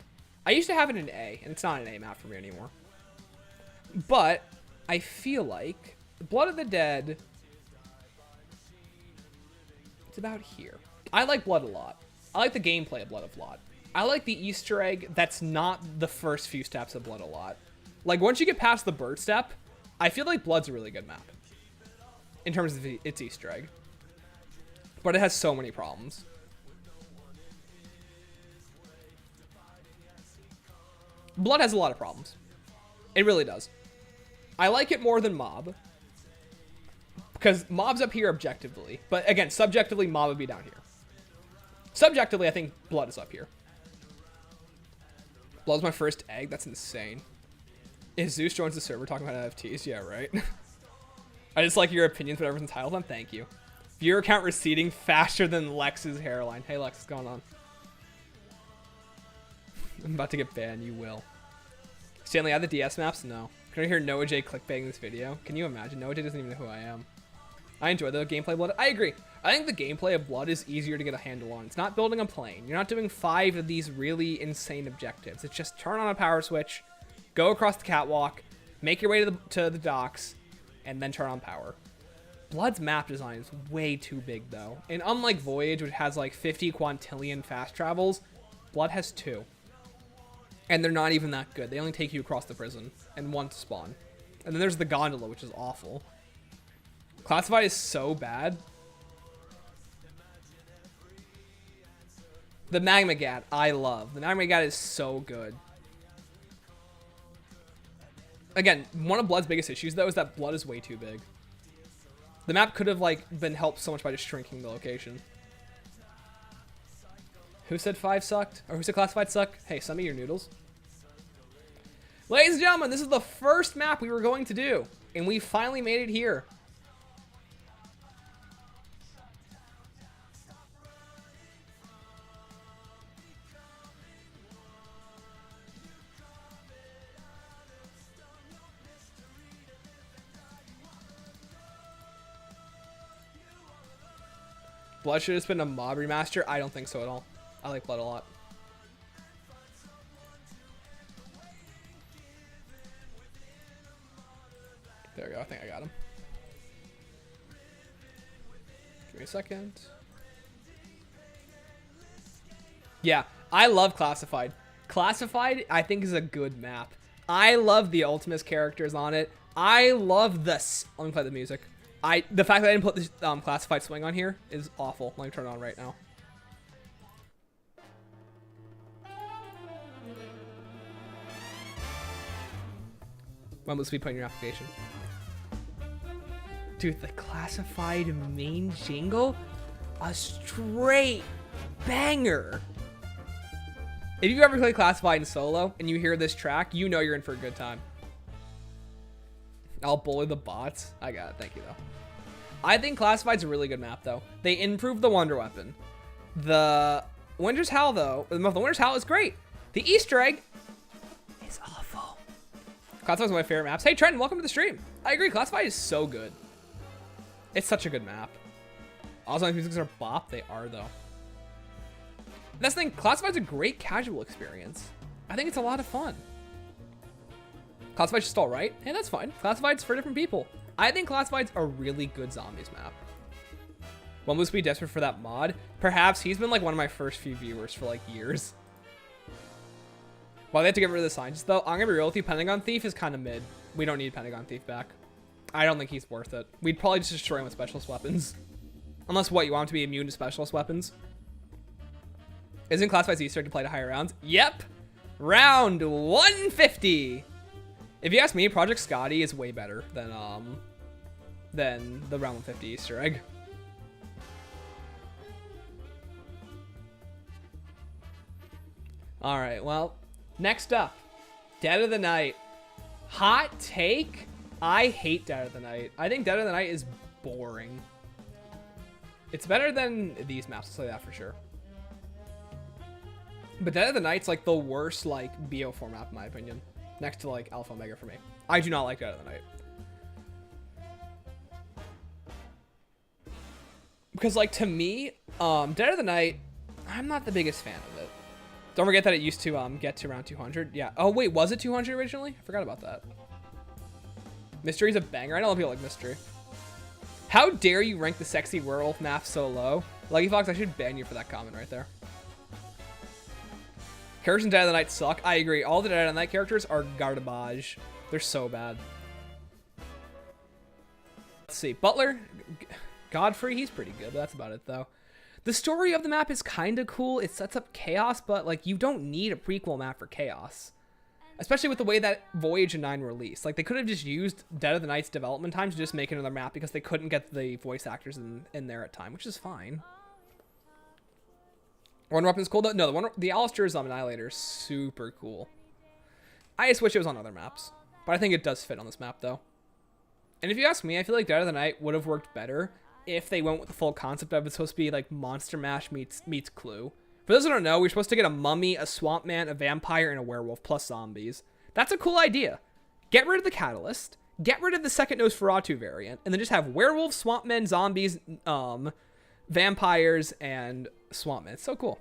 I used to have it in A, and it's not an A map for me anymore. But I feel like Blood of the Dead, it's about here. I like Blood a lot. I like the gameplay of Blood a lot. I like the Easter egg that's not the first few steps of Blood a lot. Like, once you get past the bird step, I feel like Blood's a really good map. In terms of its Easter egg. But it has so many problems. Blood has a lot of problems. It really does. I like it more than Mob. Because Mob's up here objectively. But again, subjectively, Mob would be down here. Subjectively, I think Blood is up here. Blood's my first egg? That's insane. If Zeus joins the server talking about NFTs, yeah, right? I just like your opinions, whatever's entitled them. Thank you. Viewer count receding faster than Lex's hairline. Hey, Lex, what's going on? I'm about to get banned. You will. Stanley, add the DS maps? No. Can I hear Noah J clickbaiting this video? Can you imagine? Noah J doesn't even know who I am. I enjoy the gameplay of Blood. I agree. I think the gameplay of Blood is easier to get a handle on. It's not building a plane. You're not doing 5 of these really insane objectives. It's just turn on a power switch, go across the catwalk, make your way to the docks, and then turn on power. Blood's map design is way too big, though. And unlike Voyage, which has like 50 quintillion fast travels, Blood has 2. And they're not even that good. They only take you across the prison and 1 to spawn. And then there's the gondola, which is awful. Classified is so bad. The Magma Gat, I love. The Magma Gat is so good. Again, one of Blood's biggest issues, though, is that Blood is way too big. The map could have, like, been helped so much by just shrinking the location. Who said 5 sucked? Or who said Classified sucked? Hey, send me your noodles. Ladies and gentlemen, this is the first map we were going to do. And we finally made it here. Blood should have been a Mob remaster? I don't think so at all. I like Blood a lot. There we go. I think I got him. Give me a second. Yeah, I love Classified. Classified, I think, is a good map. I love the Ultimus characters on it. I love this. Let me play the music. The fact that I didn't put this Classified swing on here is awful. Let me turn it on right now. When will this be put in your application? Dude, the Classified main jingle? A straight banger. If you ever play Classified in solo and you hear this track, you know you're in for a good time. I'll bully the bots. I got it. Thank you, though. I think Classified's a really good map, though. They improved the Wonder Weapon. The Winter's Howl, though, the Winter's Howl is great. The Easter egg is awful. Classified's one of my favorite maps. Hey, Trenton, welcome to the stream. I agree. Classified is so good. It's such a good map. Also, musics are bop. They are, though. That's the thing. Classified's a great casual experience. I think it's a lot of fun. Classified's just all right. Hey, that's fine. Classified's for different people. I think Classified's a really good Zombies map. One must be desperate for that mod. Perhaps he's been like one of my first few viewers for like years. While they have to get rid of the scientists, though, I'm gonna be real with you. Pentagon Thief is kind of mid. We don't need Pentagon Thief back. I don't think he's worth it. We'd probably just destroy him with specialist weapons. Unless what, you want him to be immune to specialist weapons? Isn't Classified's Easter egg to play to higher rounds? Yep. Round 150. If you ask me, Project Scotty is way better than the round 150 Easter egg. All right, well, next up, Dead of the Night. Hot take, I hate Dead of the Night. I think Dead of the Night is boring. It's better than these maps, I'll say that for sure. But Dead of the Night's like the worst like BO4 map in my opinion. Next to like Alpha Omega for me. I do not like Dead of the Night. Because like to me, Dead of the Night, I'm not the biggest fan of it. Don't forget that it used to get to around 200. Yeah. Oh wait, was it 200 originally? I forgot about that. Mystery's a banger. I know a lot of people like Mystery. How dare you rank the sexy werewolf map so low? Lucky Fox, I should ban you for that comment right there. Characters in Dead of the Night suck. I agree. All the Dead of the Night characters are garbage. They're so bad. Let's see. Butler, Godfrey, he's pretty good, but that's about it though. The story of the map is kind of cool. It sets up chaos, but like you don't need a prequel map for chaos. Especially with the way that Voyage and 9 released. Like they could have just used Dead of the Night's development time to just make another map because they couldn't get the voice actors in there at time, which is fine. One weapon is cool though. No, the Alistair's Annihilator is super cool. I just wish it was on other maps. But I think it does fit on this map though. And if you ask me, I feel like Dead of the Night would have worked better if they went with the full concept of it's supposed to be like Monster Mash meets Clue. For those who don't know, we're supposed to get a mummy, a swamp man, a vampire, and a werewolf, plus zombies. That's a cool idea. Get rid of the catalyst, get rid of the second Nosferatu variant, and then just have werewolves, swamp men, zombies, vampires, and swamp men. It's so cool.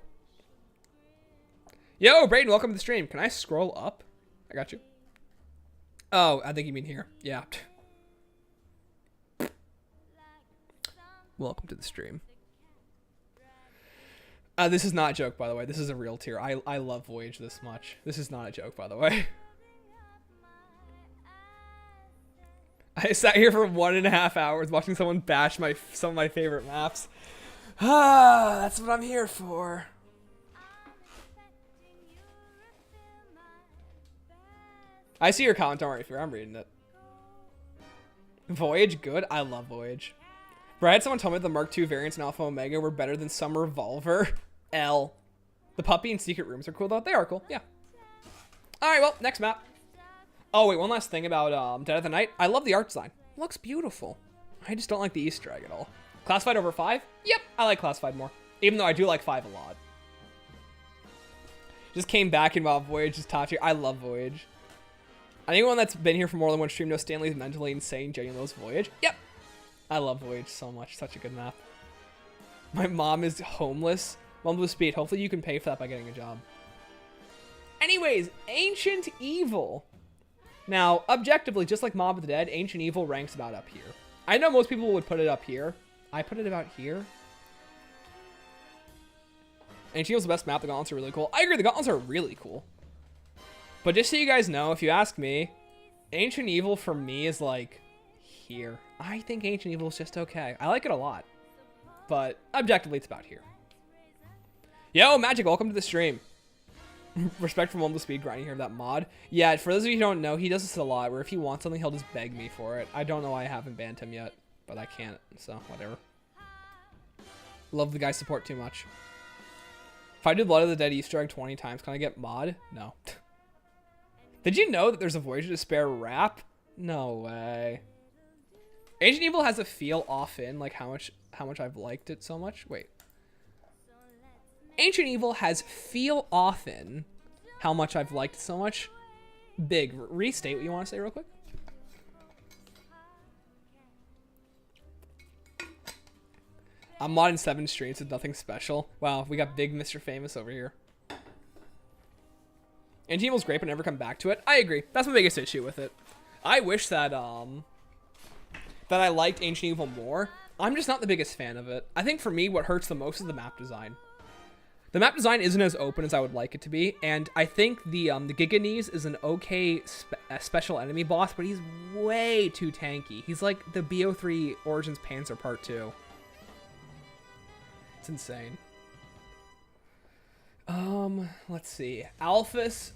Yo, Brayden, welcome to the stream. Can I scroll up? I got you. Oh, I think you mean here. Yeah. Welcome to the stream. This is not a joke, by the way. This is a real tier. I love Voyage this much. This is not a joke, by the way. I sat here for 1.5 hours watching someone bash some of my favorite maps. Ah, that's what I'm here for. I see your comment. Don't worry, Fear. I'm reading it. Voyage, good. I love Voyage. Bro, I had someone tell me the Mark II variants in Alpha Omega were better than some Revolver. L. The puppy and secret rooms are cool, though. They are cool, yeah. Alright, well, next map. Oh, wait, one last thing about Dead of the Night. I love the art design. It looks beautiful. I just don't like the Easter egg at all. Classified over 5? Yep, I like Classified more. Even though I do like 5 a lot. Just came back and while Voyage is top tier. I love Voyage. Anyone that's been here for more than one stream knows Stanley's mentally insane, genuinely loves Voyage. Yep. I love Voyage so much. Such a good map. My mom is homeless. Mom with speed. Hopefully you can pay for that by getting a job. Anyways, Ancient Evil. Now, objectively, just like Mob of the Dead, Ancient Evil ranks about up here. I know most people would put it up here. I put it about here. Ancient Evil's the best map. The gauntlets are really cool. I agree, the gauntlets are really cool. But just so you guys know, if you ask me, Ancient Evil for me is like here. I think Ancient Evil is just okay. I like it a lot. But objectively, it's about here. Yo, Magic, welcome to the stream. Respect for Mumble Speed grinding here of that mod. Yeah, for those of you who don't know, he does this a lot, where if he wants something, he'll just beg me for it. I don't know why I haven't banned him yet, but I can't, so whatever. Love the guy's support too much. If I do Blood of the Dead Easter egg 20 times, can I get mod? No. Did you know that there's a Voyage of Despair rap? No way. Ancient Evil has a feel off in, like how much I've liked it so much. Wait. Ancient Evil has feel off in how much I've liked it so much. Big. Restate what you want to say real quick. I'm modding 7 streams with nothing special. Wow, we got big Mr. Famous over here. Ancient Evil's great, but never come back to it. I agree. That's my biggest issue with it. I wish that that I liked Ancient Evil more. I'm just not the biggest fan of it. I think for me, what hurts the most is the map design. The map design isn't as open as I would like it to be, and I think the Giganese is an okay special enemy boss, but he's way too tanky. He's like the BO3 Origins Panzer Part 2. It's insane. Let's see. Alphys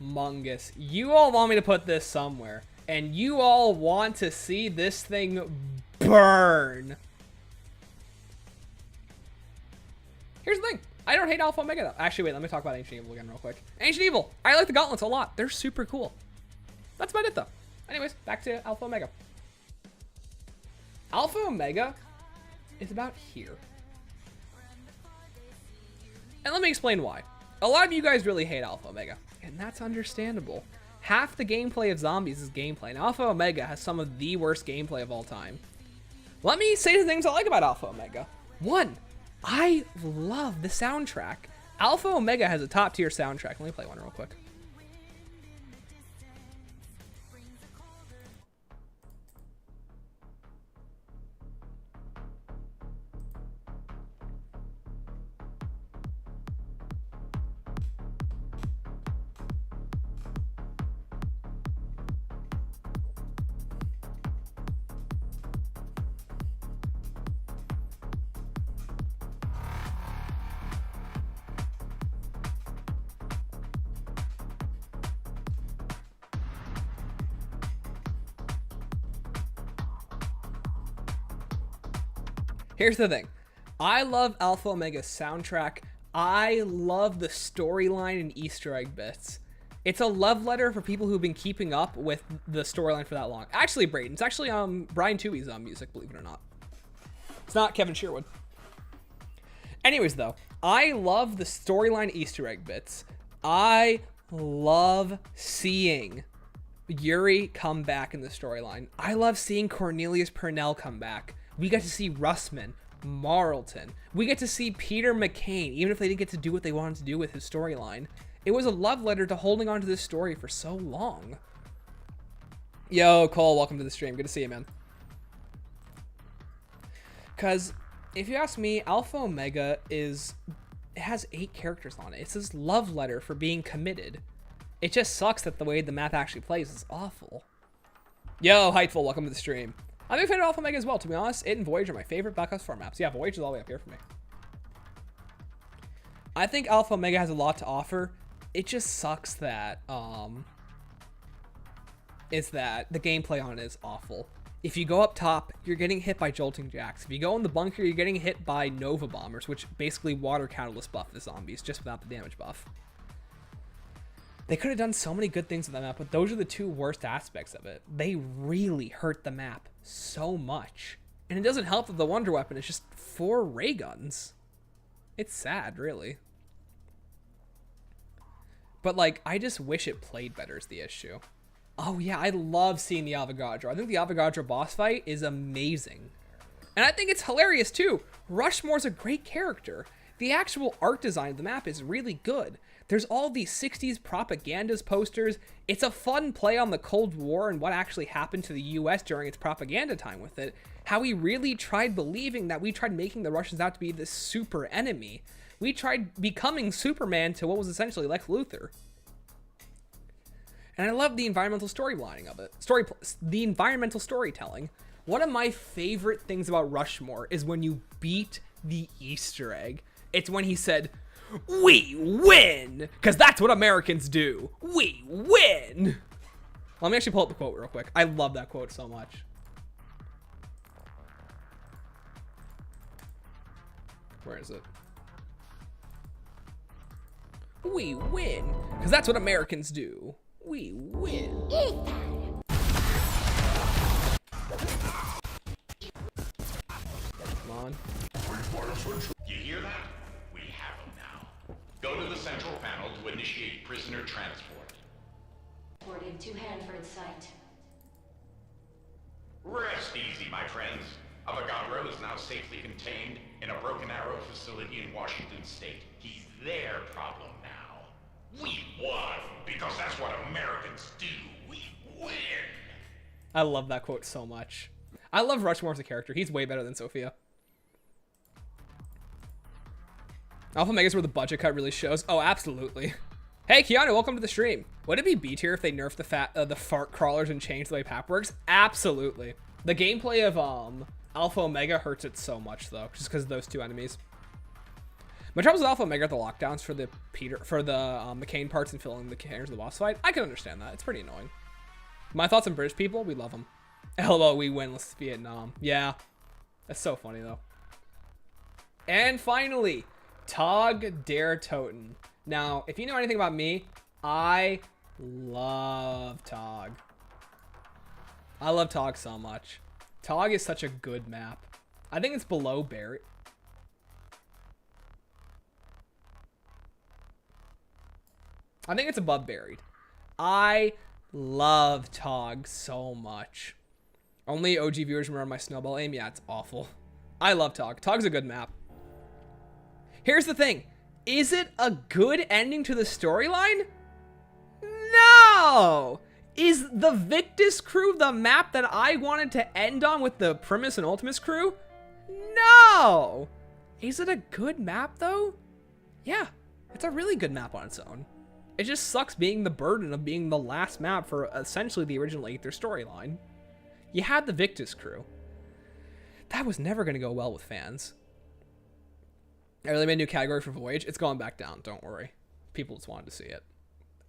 Mungus. You all want me to put this somewhere, and you all want to see this thing burn. Here's the thing. I don't hate Alpha Omega though. Actually, wait, let me talk about Ancient Evil again real quick. Ancient Evil. I like the gauntlets a lot. They're super cool. That's about it though. Anyways, back to Alpha Omega. Alpha Omega is about here. And let me explain why. A lot of you guys really hate Alpha Omega, and that's understandable. Half the gameplay of Zombies is gameplay, and Alpha Omega has some of the worst gameplay of all time. Let me say the things I like about Alpha Omega. 1, I love the soundtrack. Alpha Omega has a top tier soundtrack. Let me play one real quick. Here's the thing. I love Alpha Omega's soundtrack. I love the storyline and Easter egg bits. It's a love letter for people who've been keeping up with the storyline for that long. Actually, Brayden, it's actually Brian Toohey's music, believe it or not. It's not Kevin Sherwood. Anyways, though, I love the storyline Easter egg bits. I love seeing Yuri come back in the storyline. I love seeing Cornelius Purnell come back. We get to see Russman, Marlton. We get to see Peter McCain, even if they didn't get to do what they wanted to do with his storyline. It was a love letter to holding on to this story for so long. Yo, Cole, welcome to the stream. Good to see you, man. Because if you ask me, Alpha Omega it has 8 characters on it. It's this love letter for being committed. It just sucks that the way the map actually plays is awful. Yo, Heightful, welcome to the stream. I'm a big fan of Alpha Omega as well. To be honest, it and Voyage are my favorite Black Ops 4 maps. Yeah, Voyage is all the way up here for me. I think Alpha Omega has a lot to offer. It just sucks that the gameplay on it is awful. If you go up top, you're getting hit by jolting jacks. If you go in the bunker, you're getting hit by Nova bombers, which basically water catalyst buff the zombies, just without the damage buff. They could have done so many good things with that map, but those are the 2 worst aspects of it. They really hurt the map so much. And it doesn't help that the wonder weapon is just 4 ray guns. It's sad, really. But, like, I just wish it played better is the issue. Oh, yeah, I love seeing the Avogadro. I think the Avogadro boss fight is amazing. And I think it's hilarious, too. Rushmore's a great character. The actual art design of the map is really good. There's all these 60s propagandas posters. It's a fun play on the Cold War and what actually happened to the US during its propaganda time with it. How we really tried believing that we tried making the Russians out to be this super enemy. We tried becoming Superman to what was essentially Lex Luthor. And I love the environmental storylining of it. The environmental storytelling. One of my favorite things about Rushmore is when you beat the Easter egg. It's when he said, "We win!" Because that's what Americans do. We win! Let me actually pull up the quote real quick. I love that quote so much. Where is it? We win! Because that's what Americans do. We win. Come on. You hear that? We have them now. Go to the central panel to initiate prisoner transport. Reporting to Hanford site. Rest easy, my friends. Avogadro is now safely contained in a Broken Arrow facility in Washington State. He's their problem now. We won, because that's what Americans do. We win. I love that quote so much. I love Rushmore as a character. He's way better than Sophia. Alpha Mega's where the budget cut really shows. Oh, absolutely. Hey, Keanu, welcome to the stream. Would it be B tier if they nerfed the fart crawlers and changed the way PAP works? Absolutely. The gameplay of Alpha Omega hurts it so much though, just because of those 2 enemies. My troubles with Alpha Omega are the lockdowns for the McCain parts and filling the containers of the boss fight. I can understand that. It's pretty annoying. My thoughts on British people, we love them. LOL, we win. Let's Vietnam. Yeah, that's so funny though. And finally, Kino der Toten. Now, if you know anything about me, I love Tog. I love Tog so much. Tog is such a good map. I think it's below Barry. I think it's above Buried. I love Tog so much. Only OG viewers remember my snowball aim. Yeah, it's awful. I love Tog. Tog's a good map. Here's the thing. Is it a good ending to the storyline? No! Is the Victus crew the map that I wanted to end on with the Primus and Ultimus crew? No! Is it a good map, though? Yeah, it's a really good map on its own. It just sucks being the burden of being the last map for essentially the original Aether storyline. You had the Victus crew. That was never going to go well with fans. I really made a new category for Voyage. It's going back down, don't worry. People just wanted to see it.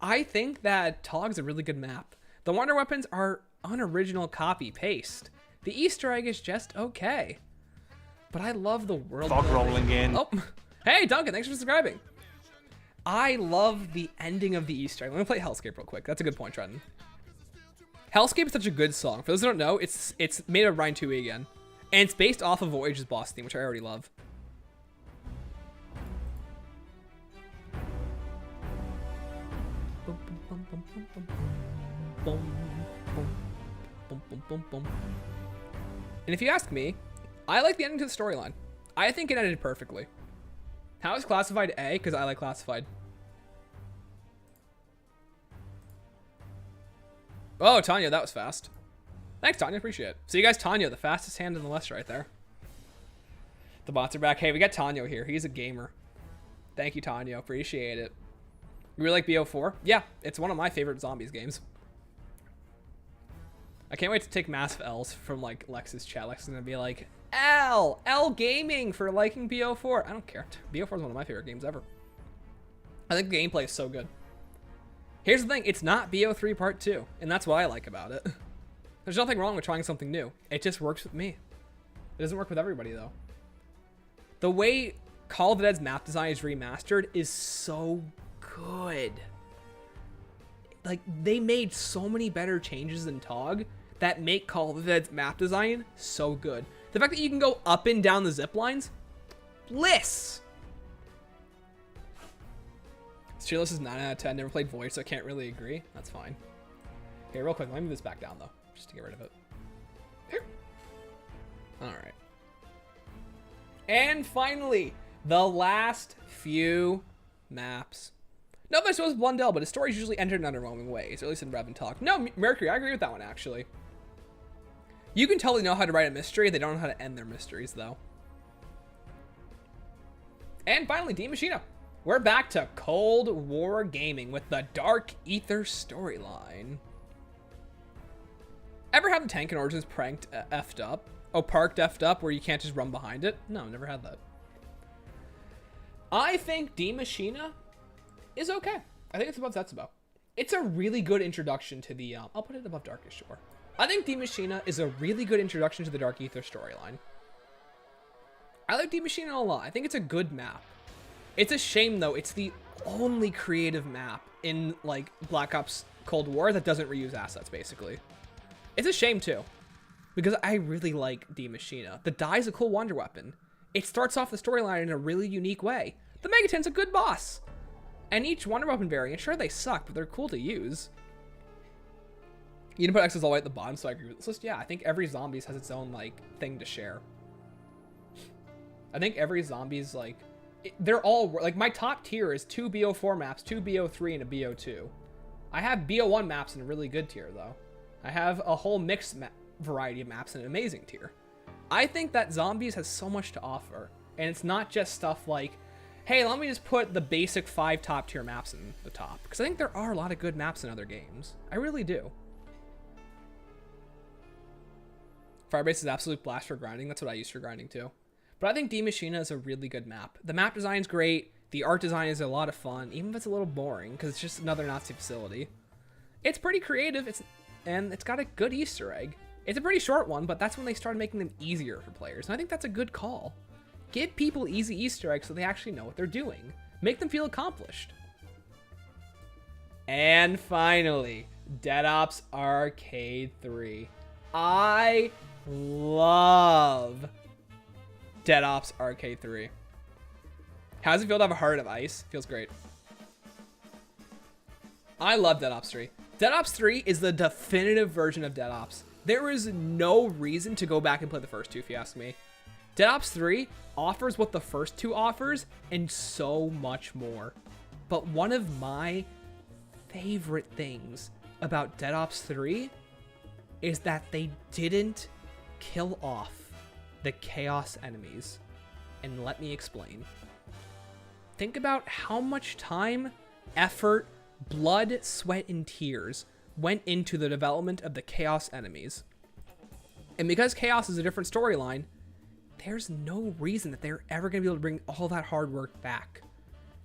I think that Tog's a really good map. The wonder weapons are unoriginal copy-paste. The Easter egg is just okay. But I love the world Fog building. rolling in. Oh, hey, Duncan, thanks for subscribing. I love the ending of the Easter egg. Let me play Hellscape real quick. That's a good point, Trenton. Hellscape is such a good song. For those who don't know, it's made of Ryan 2E again. And it's based off of Voyage's boss theme, which I already love. And if you ask me, I like the ending to the storyline. I think it ended perfectly. How is classified A? Because I like classified. Oh, Tanya, that was fast. Thanks, Tanya. Appreciate it. So you guys, Tanya, the fastest hand in the West right there. The bots are back. Hey, we got Tanya here. He's a gamer. Thank you, Tanya. Appreciate it. You really like BO4? Yeah, it's one of my favorite Zombies games. I can't wait to take massive L's from like Lex's chat. Lex is gonna be like, L gaming for liking BO4. I don't care. BO4 is one of my favorite games ever. I think the gameplay is so good. Here's the thing, it's not BO3 Part 2, and that's what I like about it. There's nothing wrong with trying something new. It just works with me. It doesn't work with everybody though. The way Call of the Dead's map design is remastered is so good. Like, they made so many better changes than TOG that make Call of the Dead's map design so good. The fact that you can go up and down the zip lines, bliss. Tierlist is 9 out of 10. Never played Voyage, so I can't really agree. That's fine. Okay, real quick, let me move this back down though, just to get rid of it. Here. All right. And finally, the last few maps. Nobody knows Blundell, but his story is usually entered in underwhelming ways, or at least in Rev and Talk. No, Mercury, I agree with that one, actually. You can totally know how to write a mystery. They don't know how to end their mysteries, though. And finally, D Machina. We're back to Cold War gaming with the Dark Ether storyline. Ever have the tank in Origins pranked effed up? Oh, parked effed up where you can't just run behind it? No, never had that. I think D Machina is okay. I think it's above Zetsubou. It's a really good introduction to the, I'll put it above Darkest Shore. I think D Machina is a really good introduction to the Dark Ether storyline. I like D Machina a lot. I think it's a good map. It's a shame though, it's the only creative map in like Black Ops Cold War that doesn't reuse assets basically. It's a shame too, because I really like D Machina. The Die's a cool wonder weapon. It starts off the storyline in a really unique way. The Megaton's a good boss. And each wonder weapon variant, sure they suck, but they're cool to use. You didn't put Exos all the way at the bottom, so I agree with this list. Yeah, I think every Zombies has its own like thing to share. I think every Zombies like, they're all, like my top tier is 2 BO4 maps, 2 BO3, and a BO2. I have BO1 maps in a really good tier though. I have a whole mixed variety of maps in an amazing tier. I think that Zombies has so much to offer, and it's not just stuff like, hey, let me just put the basic 5 top tier maps in the top, because I think there are a lot of good maps in other games. I really do. Firebase is absolute blast for grinding. That's what I use for grinding too. But I think D Machina is a really good map. The map design's great. The art design is a lot of fun, even if it's a little boring, because it's just another Nazi facility. It's pretty creative, and it's got a good Easter egg. It's a pretty short one, but that's when they started making them easier for players, and I think that's a good call. Give people easy Easter eggs so they actually know what they're doing. Make them feel accomplished. And finally, Dead Ops Arcade 3. I love Dead Ops Arcade 3. How does it feel to have a Heart of Ice? Feels great. I love Dead Ops 3. Dead Ops 3 is the definitive version of Dead Ops. There is no reason to go back and play the first two, if you ask me. Dead Ops 3 offers what the first two offers and so much more. But one of my favorite things about Dead Ops 3 is that they didn't kill off the chaos enemies. And let me explain. Think about how much time, effort, blood, sweat, and tears went into the development of the chaos enemies. And because chaos is a different storyline, there's no reason that they're ever going to be able to bring all that hard work back.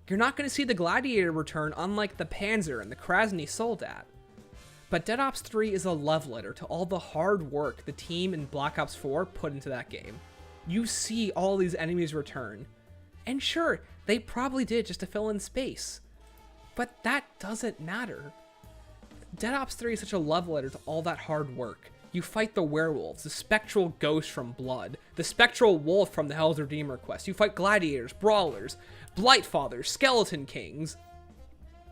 You're not going to see the Gladiator return, unlike the Panzer and the Krasny Soldat. But Dead Ops 3 is a love letter to all the hard work the team in Black Ops 4 put into that game. You see all these enemies return. And sure, they probably did just to fill in space. But that doesn't matter. Dead Ops 3 is such a love letter to all that hard work. You fight the werewolves, the spectral ghost from Blood, the spectral wolf from the Hell's Redeemer quest. You fight gladiators, brawlers, Blightfathers, skeleton kings,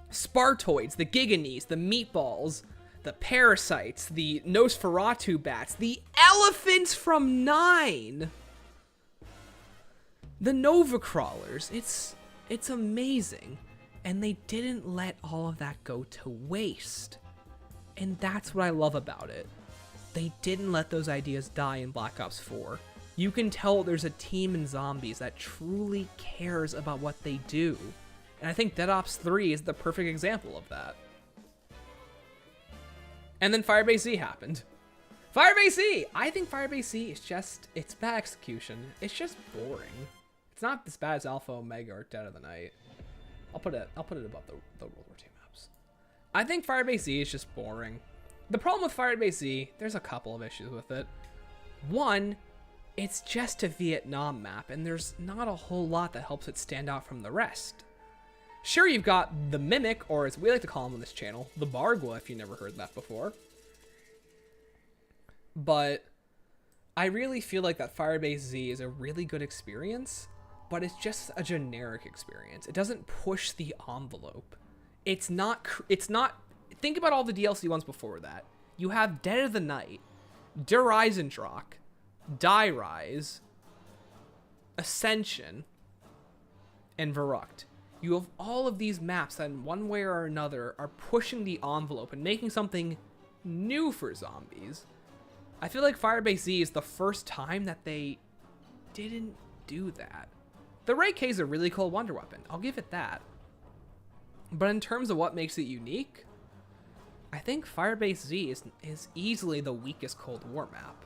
Spartoids, the Giganese, the meatballs, the parasites, the Nosferatu bats, the elephants from 9, the Nova Crawlers. It's amazing. And they didn't let all of that go to waste. And that's what I love about it. They didn't let those ideas die in Black Ops 4. You can tell there's a team in Zombies that truly cares about what they do. And I think Dead Ops 3 is the perfect example of that. And then Firebase Z happened. Firebase Z! I think Firebase Z is just, it's bad execution. It's just boring. It's not as bad as Alpha Omega or Dead of the Night. I'll put it above the World War II maps. I think Firebase Z is just boring. The problem with Firebase Z, there's a couple of issues with it. One, it's just a Vietnam map, and there's not a whole lot that helps it stand out from the rest. Sure, you've got the Mimic, or as we like to call him on this channel, the Bargwa, if you never heard that before. But I really feel like that Firebase Z is a really good experience, but it's just a generic experience. It doesn't push the envelope. It's not, think about all the DLC ones before that. You have Dead of the Night, Der Eisendrache, Die Rise, Ascension, and Verrucht. You have all of these maps that in one way or another are pushing the envelope and making something new for zombies. I feel like Firebase Z is the first time that they didn't do that. The Ray K is a really cool wonder weapon. I'll give it that. But in terms of what makes it unique, I think Firebase Z is easily the weakest Cold War map.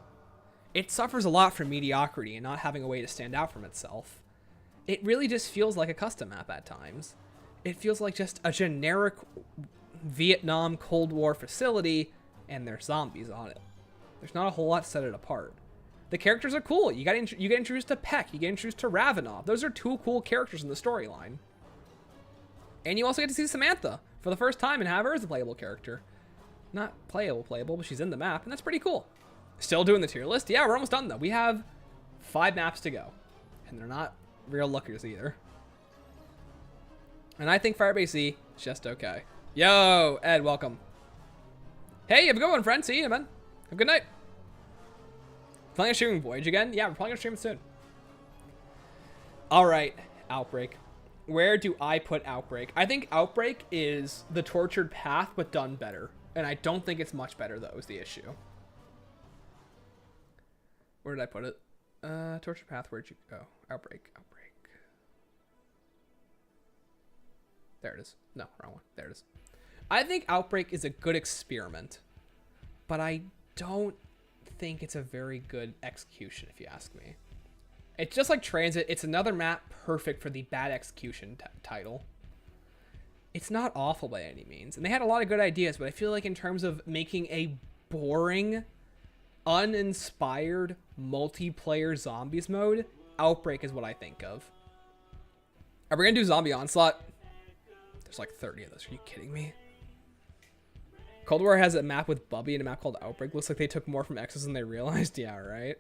It suffers a lot from mediocrity and not having a way to stand out from itself. It really just feels like a custom map at times. It feels like just a generic Vietnam Cold War facility, and there's zombies on it. There's not a whole lot to set it apart. The characters are cool. You get introduced to Peck. You get introduced to Ravenov. Those are two cool characters in the storyline. And you also get to see Samantha for the first time and have her as a playable character. Not playable, but she's in the map, and that's pretty cool. Still doing the tier list? Yeah, we're almost done, though. We have 5 maps to go, and they're not real lookers either. And I think Firebase Z is just okay. Yo, Ed, welcome. Hey, have a good one, friend. See you, man. Have a good night. Planning on streaming Voyage again? Yeah, we're probably gonna stream it soon. All right, Outbreak. Where do I put Outbreak? I think Outbreak is the Tortured Path, but done better. And I don't think it's much better, though, is the issue. Where did I put it? Tortured Path, where'd you go? Outbreak. There it is. No, wrong one. There it is. I think Outbreak is a good experiment, but I don't think it's a very good execution, if you ask me. It's just like Transit. It's another map perfect for the bad execution title. It's not awful by any means, and they had a lot of good ideas, but I feel like in terms of making a boring, uninspired multiplayer zombies mode, Outbreak is what I think of. Are we gonna do Zombie Onslaught? There's like 30 of those. Are you kidding me? Cold War has a map with Bubby and a map called Outbreak. Looks like they took more from Exos than they realized. Yeah, right.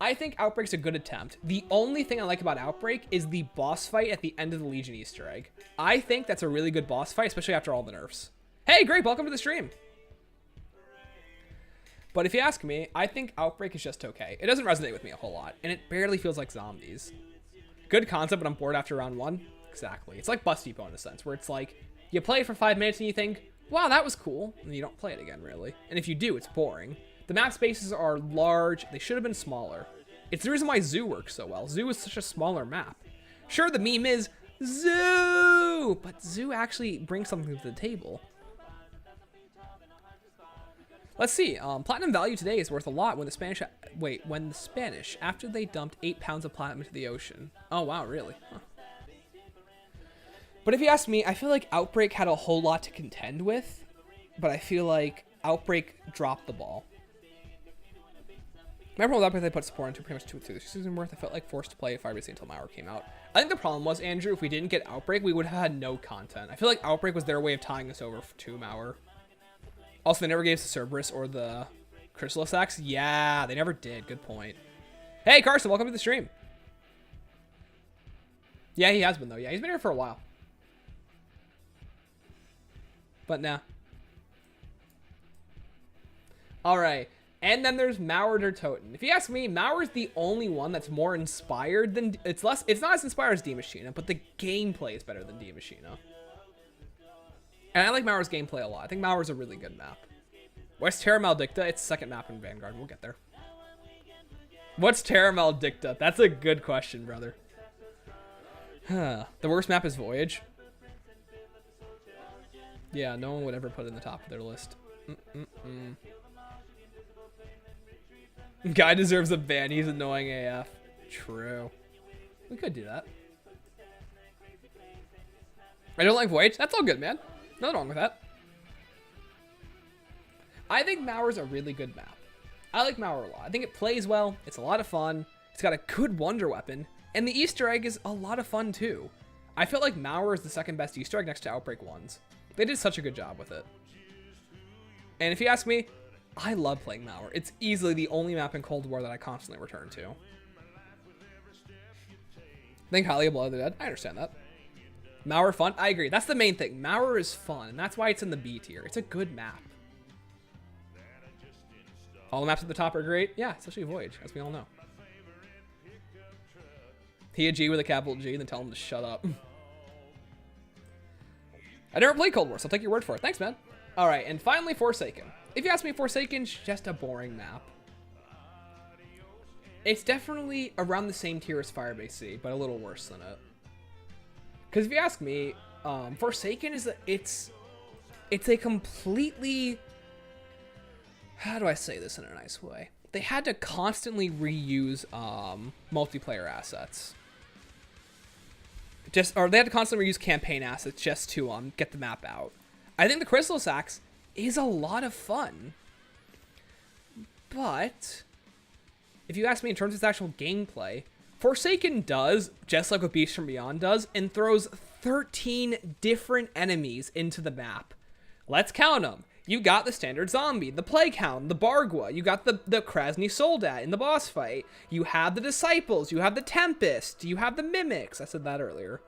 I think Outbreak's a good attempt. The only thing I like about Outbreak is the boss fight at the end of the Legion Easter egg. I think that's a really good boss fight, especially after all the nerfs. Hey, Greg, welcome to the stream. But if you ask me, I think Outbreak is just okay. It doesn't resonate with me a whole lot, and it barely feels like Zombies. Good concept, but I'm bored after round 1. Exactly. It's like Bus Depot in a sense, where it's like, you play it for 5 minutes and you think, wow, that was cool, and you don't play it again, really. And if you do, it's boring. The map spaces are large. They should have been smaller. It's the reason why Zoo works so well. Zoo is such a smaller map. Sure, the meme is Zoo, but Zoo actually brings something to the table. Let's see. Platinum value today is worth a lot when the Spanish... when the Spanish, after they dumped 8 pounds of platinum into the ocean. Oh, wow, really? Huh. But if you ask me, I feel like Outbreak had a whole lot to contend with, but I feel like Outbreak dropped the ball. Remember when Outbreak they put support into pretty much 2 seasons worth? I felt like forced to play Fire Base until Mauer came out. I think the problem was, Andrew, if we didn't get Outbreak, we would have had no content. I feel like Outbreak was their way of tying us over to Mauer. Also, they never gave us the Cerberus or the Chrysalis Axe. Yeah, they never did. Good point. Hey, Carson, welcome to the stream. Yeah, he has been, though. Yeah, he's been here for a while. But nah. Alright. And then there's Kino der Toten. If you ask me, Mauer's the only one that's more inspired than... It's not as inspired as Die Maschine, but the gameplay is better than Die Maschine. And I like Mauer's gameplay a lot. I think Mauer's a really good map. What's Terra Maldicta? It's the second map in Vanguard. We'll get there. What's Terra Maldicta? That's a good question, brother. The worst map is Voyage. Yeah, no one would ever put it in the top of their list. Guy deserves a ban. He's annoying AF. True. We could do that. I don't like Voyage. That's all good, man. Nothing wrong with that. I think Mauer's a really good map. I like Mauer a lot. I think it plays well. It's a lot of fun. It's got a good wonder weapon. And the Easter egg is a lot of fun, too. I feel like Mauer is the second best Easter egg next to Outbreak 1's. They did such a good job with it. And if you ask me, I love playing Mauer. It's easily the only map in Cold War that I constantly return to. Think highly of Blood of the Dead. I understand that. Mauer fun? I agree. That's the main thing. Mauer is fun, and that's why it's in the B tier. It's a good map. All the maps at the top are great. Yeah, especially Voyage, as we all know. He a G with a capital G, then tell him to shut up. I never played Cold War, so I'll take your word for it. Thanks, man. All right, and finally, Forsaken. If you ask me, Forsaken's just a boring map. It's definitely around the same tier as Firebase C, but a little worse than it. Because if you ask me, Forsaken is it's a completely... How do I say this in a nice way? They had to constantly reuse multiplayer assets. Or they had to constantly reuse campaign assets just to get the map out. I think the Chrysalis Axe is a lot of fun. But if you ask me in terms of its actual gameplay, Forsaken does, just like what Beast from Beyond does, and throws 13 different enemies into the map. Let's count them. You got the standard zombie, the Plague Hound, the Bargwa. You got the Krasny Soldat in the boss fight. You have the Disciples. You have the Tempest. You have the Mimics. I said that earlier.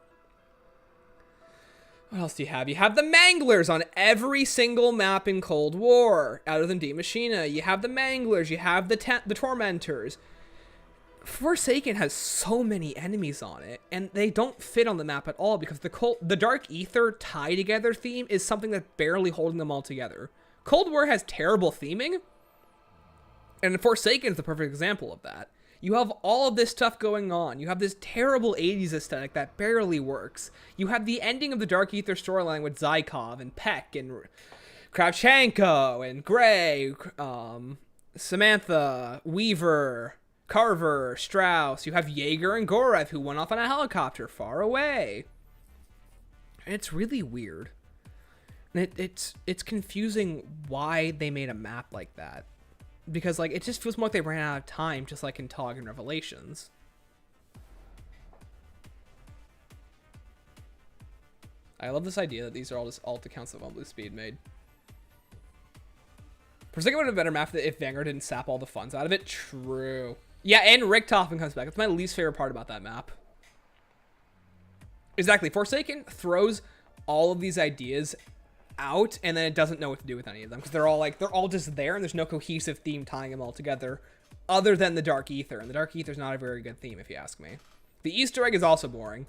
What else do you have? You have the Manglers on every single map in Cold War, other than Die Maschine. You have the Manglers. You have the Tormentors. Forsaken has so many enemies on it, and they don't fit on the map at all because the Dark Ether tie-together theme is something that's barely holding them all together. Cold War has terrible theming, and Forsaken is the perfect example of that. You have all of this stuff going on. You have this terrible 80s aesthetic that barely works. You have the ending of the Dark Ether storyline with Zykov and Peck and Kravchenko and Gray, Samantha, Weaver, Carver, Strauss. You have Jaeger and Gorev who went off on a helicopter far away. And it's really weird. And it's confusing why they made a map like that. Because like it just feels more like they ran out of time, just like in TOG and Revelations. I love this idea that these are all just alt accounts that One Blue Speed made. Forsaken would have been a better map if Vanguard didn't sap all the funds out of it. True. Yeah, and Richtofen comes back. That's my least favorite part about that map. Exactly. Forsaken throws all of these ideas out, and then it doesn't know what to do with any of them because they're all just there, and there's no cohesive theme tying them all together, other than the Dark Ether. And the Dark Ether's not a very good theme, if you ask me. The Easter egg is also boring.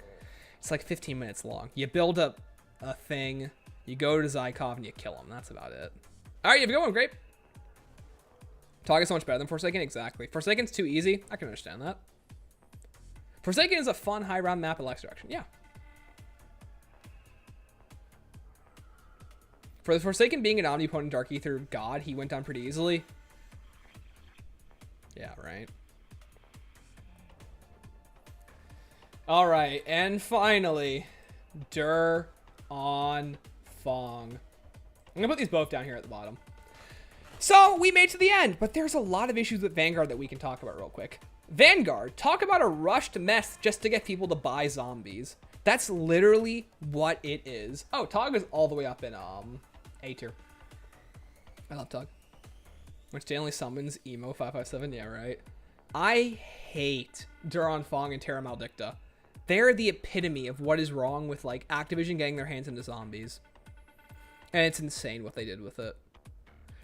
It's like 15 minutes long. You build up a thing, you go to Zykov, and you kill him. That's about it. All right, you have a good one. Great. Tog is so much better than Forsaken. Exactly. Forsaken's too easy. I can understand that. Forsaken is a fun high round map in Life's Direction. Yeah. For the Forsaken being an omnipotent Dark Ether god, he went down pretty easily. Yeah, right. All right, and finally, Der on Fong. I'm gonna put these both down here at the bottom. So we made it to the end, but there's a lot of issues with Vanguard that we can talk about real quick. Vanguard, talk about a rushed mess just to get people to buy zombies. That's literally what it is. Oh, Tog is all the way up in A tier. I love Tog. When Stanley summons Emo557, yeah, right. I hate Duron Fong and Terra Maldicta. They're the epitome of what is wrong with like Activision getting their hands into zombies. And it's insane what they did with it.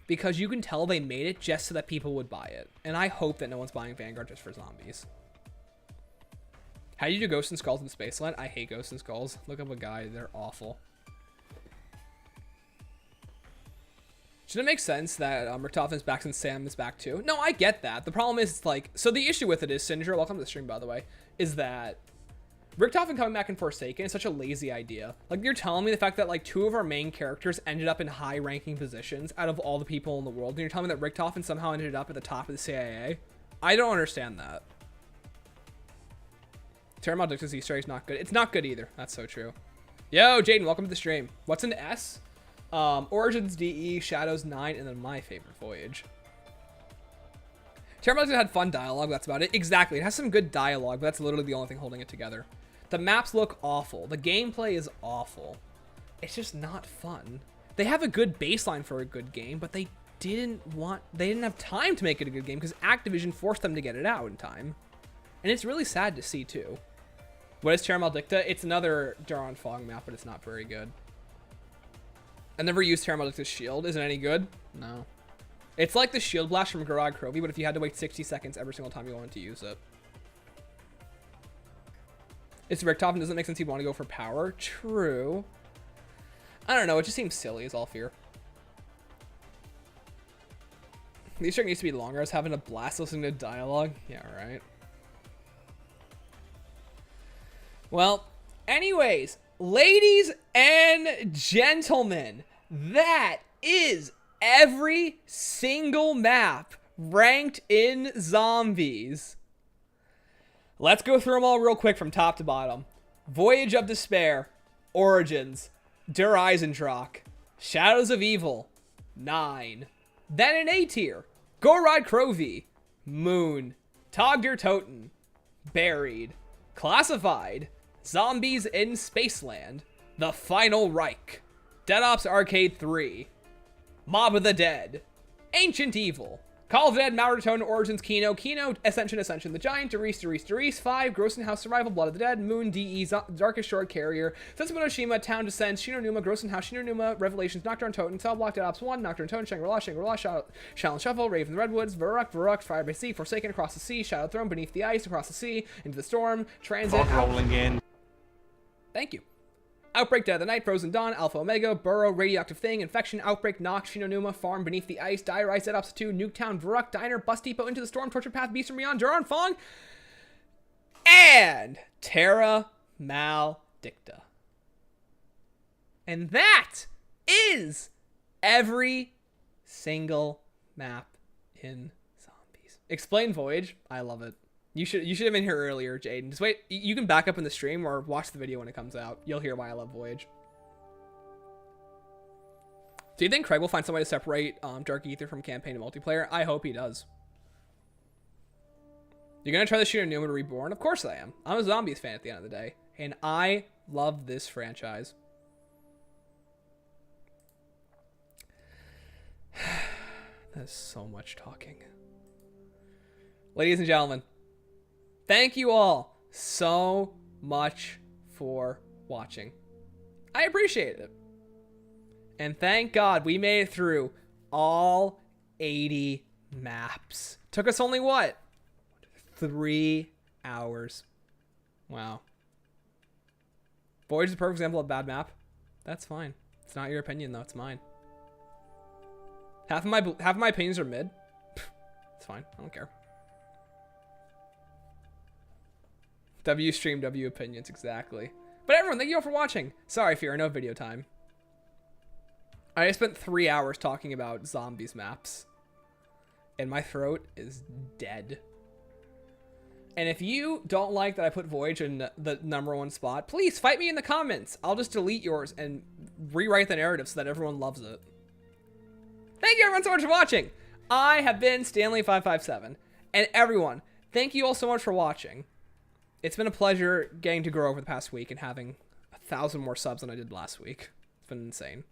Because you can tell they made it just so that people would buy it. And I hope that no one's buying Vanguard just for zombies. How do you do Ghosts and Skulls in Spaceland? I hate Ghosts and Skulls. Look up a guide. They're awful. Should it make sense that Richtofen's back since Sam is back too? No, I get that. The problem is, like... So the issue with it is, Sindra, welcome to the stream, by the way, is that Richtofen coming back in Forsaken is such a lazy idea. Like, you're telling me the fact that, like, 2 of our main characters ended up in high-ranking positions out of all the people in the world, and you're telling me that Richtofen somehow ended up at the top of the CIA? I don't understand that. Terra Maldicta's Easter egg's not good. It's not good either. That's so true. Yo, Jaden, welcome to the stream. What's an S? Origins, DE, Shadows 9, and then my favorite, Voyage. Terra Maldicta had fun dialogue, that's about it. Exactly, it has some good dialogue, but that's literally the only thing holding it together. The maps look awful. The gameplay is awful. It's just not fun. They have a good baseline for a good game, but they didn't have time to make it a good game because Activision forced them to get it out in time. And it's really sad to see too. What is Terra Maldicta? It's another Duron Fong map, but it's not very good. I never used Terra Maldicta's shield. Is it any good? No. It's like the shield blast from Garag Krovi, but if you had to wait 60 seconds every single time you wanted to use it. It's Richtofen, doesn't make sense he'd want to go for power. True. I don't know, it just seems silly is all fear. The Easter egg needs to be longer. I was having a blast listening to dialogue. Yeah, right. Well, anyways, ladies and gentlemen, that is every single map ranked in Zombies. Let's go through them all real quick from top to bottom. Voyage of Despair, Origins, Der Eisendrache, Shadows of Evil, 9. Then in A tier, Gorod Krovi, Moon, Kino der Toten, Buried, Classified, Zombies in Spaceland, The Final Reich, Dead Ops Arcade 3, Mob of the Dead, Ancient Evil, Call of the Dead, Mauritone, Origins, Kino, Ascension, The Giant, Der Riese, 5, Grossen House Survival, Blood of the Dead, Moon, DE, Darkest Shore, Carrier, Zetsubou, Shima, Town Descents, Shinonuma, Grossen House, Shinonuma, Revelations, Nocturne Toten, Cell Block, Dead Ops 1, Nocturne Toten, Shangri-La, Shall and Shuffle, Raven the Redwoods, Varuk, Fire by Sea, Forsaken, Across the Sea, Shadow Throne, Beneath the Ice, Across the Sea, Into the Storm, Transit, Fog rolling in. Thank you. Outbreak, Dead of the Night, Frozen Dawn, Alpha Omega, Burrow, Radioactive Thing, Infection, Outbreak, Nox, Shinonuma, Farm, Beneath the Ice, Die Rise, Dead Ops 2, Nuketown, Varuk, Diner, Bus Depot, Into the Storm, Torture Path, Beast from Beyond, Duron Fong, and Terra Maldicta. And that is every single map in Zombies. Explain Voyage. I love it. You should have been here earlier, Jaden. Just wait. You can back up in the stream or watch the video when it comes out. You'll hear why I love Voyage. Do you think Craig will find some way to separate Dark Ether from campaign and multiplayer? I hope he does. You're going to try the Shinonuma Reborn? Of course I am. I'm a Zombies fan at the end of the day. And I love this franchise. is so much talking. Ladies and gentlemen, thank you all so much for watching. I appreciate it. And thank God we made it through all 80 maps. Took us only what? 3 hours. Wow. Voyage is a perfect example of a bad map. That's fine. It's not your opinion though, it's mine. Half of my opinions are mid. It's fine. I don't care. W stream, W opinions, exactly. But everyone, thank you all for watching. Sorry, Fear, no video time. I spent 3 hours talking about zombies maps. And my throat is dead. And if you don't like that I put Voyage in the #1 spot, please fight me in the comments. I'll just delete yours and rewrite the narrative so that everyone loves it. Thank you everyone so much for watching. I have been Stanley557. And everyone, thank you all so much for watching. It's been a pleasure getting to grow over the past week and having 1,000 more subs than I did last week. It's been insane.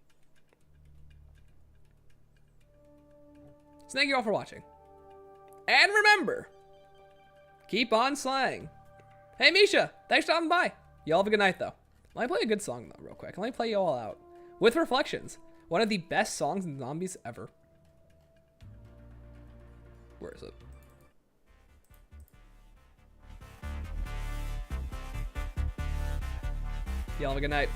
So thank you all for watching. And remember, keep on slaying. Hey Misha, thanks for stopping by. Y'all have a good night though. Let me play a good song though real quick. Let me play you all out. With Reflections, one of the best songs in Zombies ever. Where is it? Y'all have a good night.